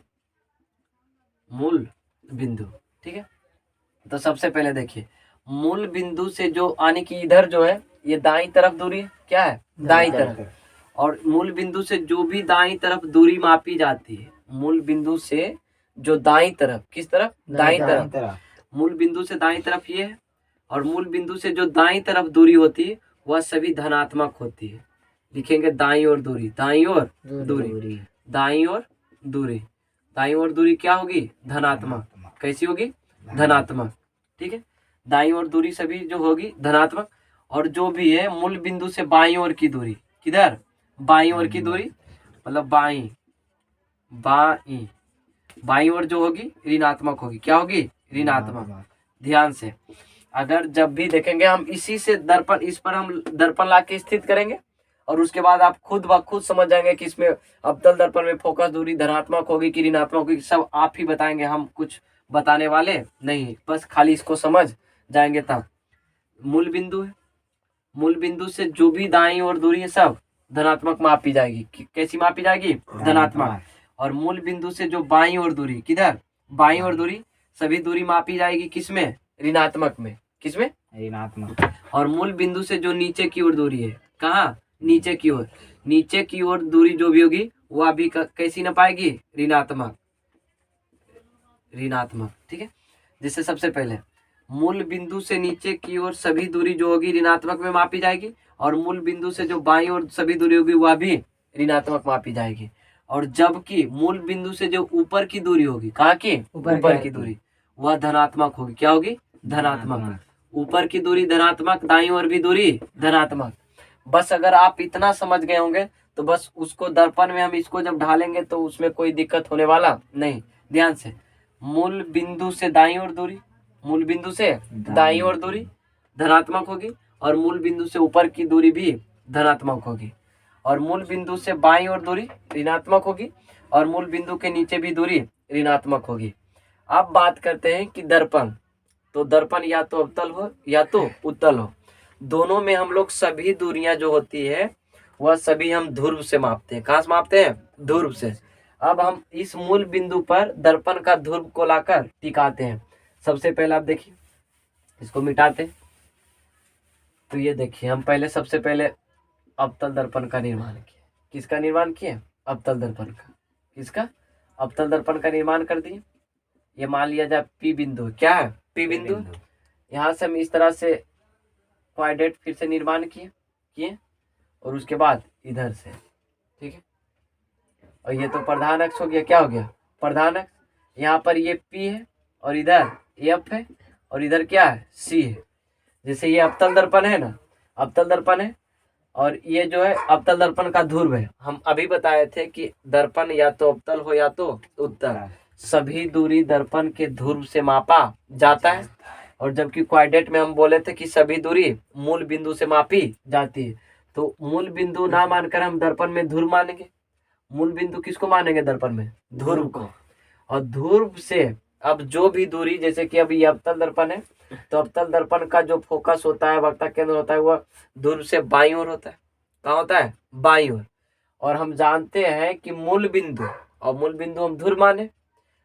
मूल बिंदु। ठीक है, तो सबसे पहले देखिए मूल बिंदु से जो आने की इधर जो है ये दाईं तरफ दूरी है। क्या है? दाईं तरफ। और मूल बिंदु से जो भी दाईं तरफ दूरी मापी जाती है, मूल बिंदु से जो दाईं तरफ, किस तरफ? दाईं तरफ। मूल बिंदु से दाईं तरफ ये है, और मूल बिंदु से जो दाईं तरफ दूरी होती है वह सभी धनात्मक होती है। लिखेंगे दाईं ओर दूरी, दाईं ओर दूरी, दाईं ओर दूरी, दाईं ओर दूरी क्या होगी? धनात्मक। कैसी होगी? धनात्मक। ठीक है, दाईं ओर दूरी सभी जो होगी धनात्मक। और जो भी है मूल बिंदु से बाईं ओर की दूरी, किधर? बाईं ओर की दूरी, मतलब बाईं, बाईं, बाईं ओर जो होगी ऋणात्मक होगी। क्या होगी? ऋणात्मक। ध्यान से, अगर जब भी देखेंगे हम इसी से दर्पण, इस पर हम दर्पण ला के स्थित करेंगे और उसके बाद आप खुद ब खुद समझ जाएंगे कि इसमें अवतल दर्पण में फोकस दूरी धनात्मक होगी कि ऋणात्मक होगी। सब आप ही बताएंगे, हम कुछ बताने वाले नहीं, बस खाली इसको समझ जाएंगे तब। मूल बिंदु है, मूल बिंदु से जो भी दाईं ओर दूरी है सब धनात्मक मापी जाएगी। कैसी मापी जाएगी? धनात्मक। और मूल बिंदु से जो बाईं ओर दूरी, किधर? बाईं ओर दूरी, सभी दूरी मापी जाएगी किसमें? ऋणात्मक में। किसमें? ऋणात्मक। और मूल बिंदु से जो नीचे की ओर दूरी है, कहाँ? नीचे की ओर, नीचे की ओर दूरी जो भी होगी वह भी कैसी न पाएगी? ऋणात्मक। ऋणात्मक। ठीक है, जिससे सबसे पहले मूल बिंदु से नीचे की ओर सभी दूरी जो होगी ऋणात्मक में मापी जाएगी, और मूल बिंदु से जो बाईं ओर सभी दूरी होगी वह भी ऋणात्मक मापी जाएगी। और जबकि मूल बिंदु से जो ऊपर की दूरी होगी, कहाँ की ऊपर की दूरी, वह धनात्मक होगी। क्या होगी? धनात्मक। ऊपर की दूरी धनात्मक, दाईं ओर भी दूरी धनात्मक। बस अगर आप इतना समझ गए होंगे तो बस उसको दर्पण में हम इसको जब ढालेंगे तो उसमें कोई दिक्कत होने वाला नहीं। ध्यान से, मूल बिंदु से दाईं ओर दूरी, मूल बिंदु से दाईं ओर दूरी धनात्मक होगी, और मूल बिंदु से ऊपर की दूरी भी धनात्मक होगी, और मूल बिंदु से बाईं ओर दूरी ऋणात्मक होगी, और मूल बिंदु के नीचे भी दूरी ऋणात्मक होगी। अब बात करते हैं कि दर्पण, तो दर्पण या तो अवतल हो या तो उत्तल हो, दोनों में हम लोग सभी दूरियां जो होती है वह सभी हम ध्रुव से मापते हैं। कहाँ से मापते हैं? ध्रुव से। अब हम इस मूल बिंदु पर दर्पण का ध्रुव को लाकर टिकाते हैं। सबसे पहले आप देखिए, इसको मिटाते हैं। तो ये देखिए, हम पहले सबसे पहले अवतल दर्पण का निर्माण किए। किसका निर्माण किए? अवतल दर्पण का। किसका? अवतल दर्पण का निर्माण कर दिए। ये मान लिया जाए पी बिंदु। क्या है? पी बिंदु। यहाँ से हम इस तरह से क्वाड्रेट फिर से निर्माण किए, और उसके बाद इधर से, ठीक है। और ये तो प्रधान अक्ष हो गया। क्या हो गया? प्रधान अक्ष। यहाँ पर ये पी है, और इधर एफ है, और इधर क्या है? सी है। जैसे ये अवतल दर्पण है ना, अवतल दर्पण है, और ये जो है अवतल दर्पण का ध्रुव है। हम अभी बताए थे कि दर्पण या तो अवतल हो या तो उत्तल, सभी दूरी दर्पण के ध्रुव से मापा जाता है। और जबकि क्वाड्रेट में हम बोले थे कि सभी दूरी मूल बिंदु से मापी जाती है। तो मूल बिंदु ना मानकर हम दर्पण में ध्रुव मानेंगे। मूल बिंदु किसको मानेंगे दर्पण में? ध्रुव को। और ध्रुव से अब जो भी दूरी, जैसे कि अभी अवतल दर्पण है, तो अवतल दर्पण का जो फोकस होता है, वक्ता केंद्र होता है, वह ध्रुव से बाईं ओर होता है। कहाँ होता है? बाईं ओर। और हम जानते हैं कि मूल बिंदु, और मूल बिंदु हम ध्रुव माने,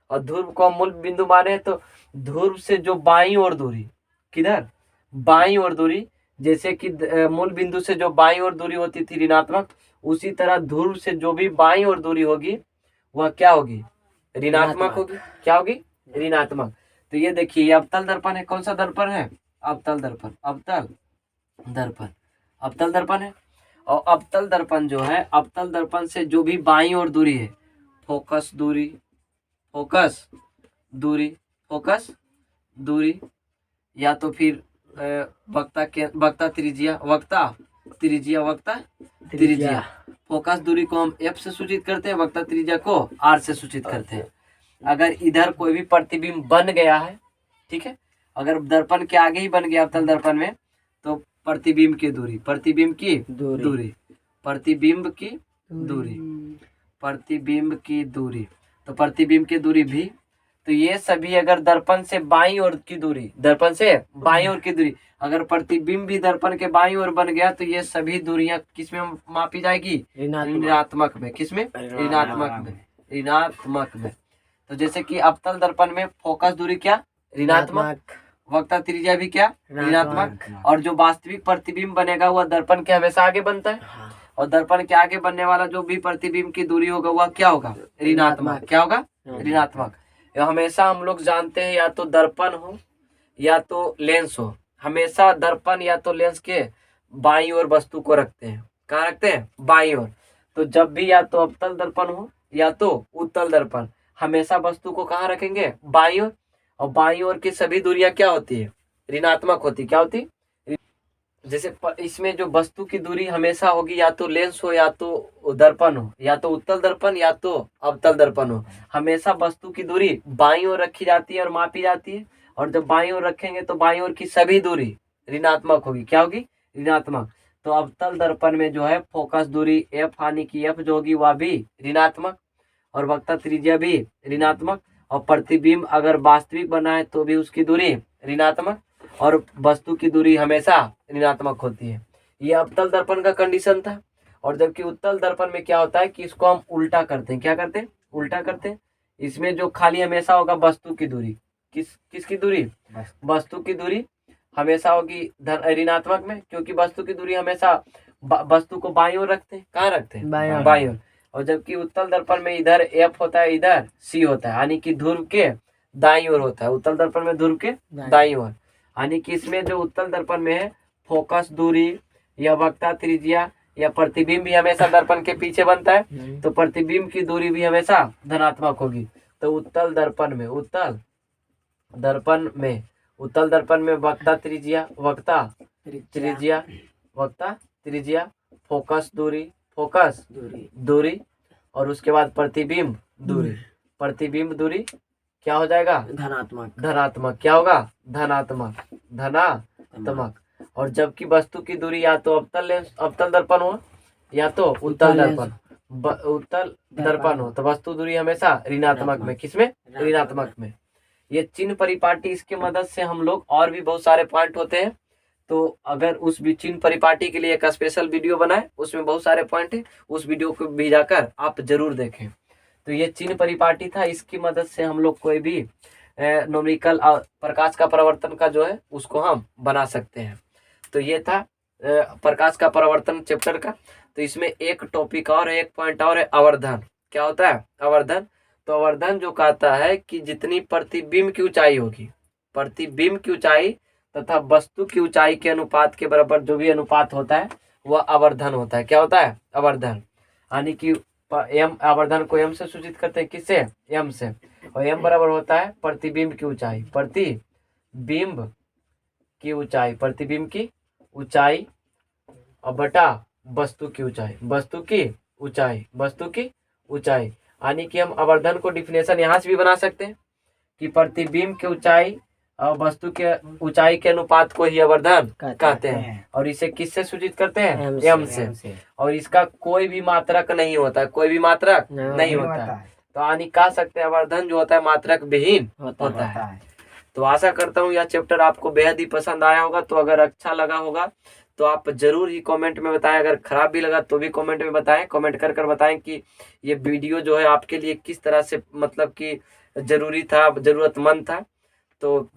और ध्रुव को हम मूल बिंदु माने, तो ध्रुव से जो बाईं ओर दूरी, किधर? बाईं ओर दूरी, जैसे कि मूल बिंदु से जो बाईं ओर दूरी होती थी ऋणात्मक, उसी तरह ध्रुव से जो भी बाईं ओर दूरी होगी वह क्या होगी? ऋणात्मक होगी। क्या होगी? ऋणात्मक। तो ये देखिए, ये अवतल दर्पण है। कौन सा दर्पण है? अवतल दर्पण। अवतल दर्पण, अवतल दर्पण है। और अवतल दर्पण जो है, अवतल दर्पण से जो भी बाईं ओर दूरी है, फोकस दूरी, फोकस दूरी, फोकस दूरी, या तो फिर वक्ता त्रिज्या, वक्ता त्रिज्या, वक्ता त्रिज्या। फोकस दूरी को हम एफ से सूचित करते हैं, वक्ता त्रिज्या को आर से सूचित करते हैं। अगर इधर कोई भी प्रतिबिंब बन गया है, ठीक है, अगर दर्पण के आगे ही बन गया अवतल दर्पण में, तो प्रतिबिंब की दूरी, प्रतिबिंब की दूरी, प्रतिबिंब की दूरी, प्रतिबिंब की दूरी, तो प्रतिबिंब की दूरी भी, तो ये सभी अगर दर्पण से बाईं ओर की दूरी, दर्पण से बाईं ओर की दूरी, अगर प्रतिबिंब भी दर्पण के बाईं ओर बन गया, तो ये सभी दूरियां किसमें मापी जाएगी? ऋणात्मक में। किसमें? ऋणात्मक में। ऋणात्मक में। तो जैसे कि अवतल दर्पण में फोकस दूरी क्या? ऋणात्मक। वक्ता त्रिज्या भी क्या? ऋणात्मक। और जो वास्तविक प्रतिबिंब बनेगा वह दर्पण के हमेशा आगे बनता है, और दर्पण के आगे बनने वाला जो भी प्रतिबिंब की दूरी होगा वह क्या होगा? ऋणात्मक। क्या होगा? ऋणात्मक। हमेशा हम लोग जानते हैं, या तो दर्पण हो या तो लेंस हो, हमेशा दर्पण या तो लेंस के बाईं ओर वस्तु को रखते हैं। कहाँ रखते हैं? बाईं ओर। तो जब भी या तो अवतल दर्पण हो या तो उत्तल दर्पण, हमेशा वस्तु को कहाँ रखेंगे? बाईं ओर। और बाईं ओर की सभी दूरियां क्या होती है? ऋणात्मक होती। क्या होती? जैसे इसमें जो वस्तु की दूरी हमेशा होगी, या तो लेंस हो या तो दर्पण हो, या तो उत्तल दर्पण या तो अवतल दर्पण हो, हमेशा वस्तु की दूरी बाईं ओर रखी जाती है और मापी जाती है। और जब बाईं ओर रखेंगे तो बाईं ओर की सभी दूरी ऋणात्मक होगी। क्या होगी? ऋणात्मक। तो अवतल दर्पण में जो है फोकस दूरी एफ यानी कि एफ जो होगी वह भी ऋणात्मक, और वक्ता त्रिज्या भी ऋणात्मक, और प्रतिबिंब अगर वास्तविक बना है तो भी उसकी दूरी ऋणात्मक, और वस्तु की दूरी हमेशा ऋणात्मक होती है। ये अवतल दर्पण का कंडीशन था। और जबकि उत्तल दर्पण में क्या होता है कि इसको हम उल्टा करते हैं। क्या करते हैं? उल्टा करते हैं। इसमें जो खाली हमेशा होगा वस्तु की दूरी, किसकी दूरी? वस्तु की दूरी हमेशा होगी ऋणात्मक में, क्योंकि वस्तु की दूरी हमेशा वस्तु को बाईं ओर रखते हैं। कहाँ रखते हैं? बाईं ओर। और जबकि उत्तल दर्पण में इधर एफ होता है, इधर सी होता है, यानी कि ध्रुव के दाईं ओर होता है, उत्तल दर्पण में ध्रुव के दाईं ओर। यानी कि इसमें जो उत्तल दर्पण में है फोकस दूरी या वक्ता त्रिज्या या प्रतिबिंब भी हमेशा दर्पण के पीछे बनता है, तो प्रतिबिंब की दूरी भी हमेशा धनात्मक होगी। तो उत्तल दर्पण में वक्ता त्रिज्या फोकस दूरी और उसके बाद प्रतिबिंब दूरी क्या हो जाएगा? धनात्मक। क्या होगा? धनात्मक। और जबकि वस्तु की दूरी या तो अवतल दर्पण हो या तो उत्तल दर्पण हो, तो वस्तु दूरी हमेशा ऋणात्मक में, किसमें? ऋणात्मक में। ये चिन्ह परिपाटी, इसके मदद से हम लोग और भी बहुत सारे पॉइंट होते हैं, तो अगर उस भी चिन्ह परिपाटी के लिए एक स्पेशल वीडियो बनाए, उसमें बहुत सारे पॉइंट है, उस वीडियो को भी जाकर आप जरूर देखें। तो ये चिन्ह परिपाटी था, इसकी मदद से हम लोग कोई भी न्यूमेरिकल प्रकाश का परावर्तन का जो है उसको हम बना सकते हैं। तो ये था प्रकाश का परावर्तन चैप्टर का। तो इसमें एक टॉपिक और एक पॉइंट और है, आवर्धन। क्या होता है? आवर्धन। तो आवर्धन जो कहता है कि जितनी प्रतिबिंब की ऊंचाई होगी, प्रतिबिंब की ऊंचाई तथा वस्तु की ऊंचाई के अनुपात के बराबर जो भी अनुपात होता है वह आवर्धन होता है। क्या होता है? आवर्धन। यानी कि एम, आवर्धन को एम से सूचित करते हैं, किससे? एम से। और एम बराबर होता है प्रतिबिंब की ऊंचाई, प्रतिबिंब की ऊंचाई और बटा वस्तु की ऊंचाई, यानी कि हम आवर्धन को डिफिनेशन यहाँ से भी बना सकते हैं कि प्रतिबिंब की ऊंचाई और वस्तु के ऊंचाई के अनुपात को ही आवर्धन कहते हैं। और इसे किससे सूचित करते हैं? एम से। और इसका कोई भी मात्रक नहीं होता है, नहीं होता है। तो यानी कह सकते हैं आवर्धन जो होता है मात्रक विहीन होता है। तो आशा करता हूँ यह चैप्टर आपको बेहद ही पसंद आया होगा। तो अगर अच्छा लगा होगा तो आप जरूर ही कमेंट में बताएं, अगर खराब भी लगा तो भी कमेंट में बताएं, कमेंट कर बताएं कि ये वीडियो जो है आपके लिए किस तरह से मतलब कि जरूरतमंद था। तो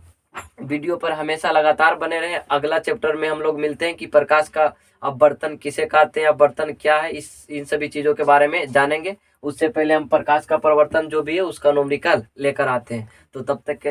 वीडियो पर हमेशा लगातार बने रहें। अगला चैप्टर में हम लोग मिलते हैं कि प्रकाश का अपवर्तन किसे कहते हैं, अपवर्तन क्या है, इन सभी चीजों के बारे में जानेंगे। उससे पहले हम प्रकाश का परावर्तन जो भी है उसका न्यूमेरिकल लेकर आते हैं। तो तब तक के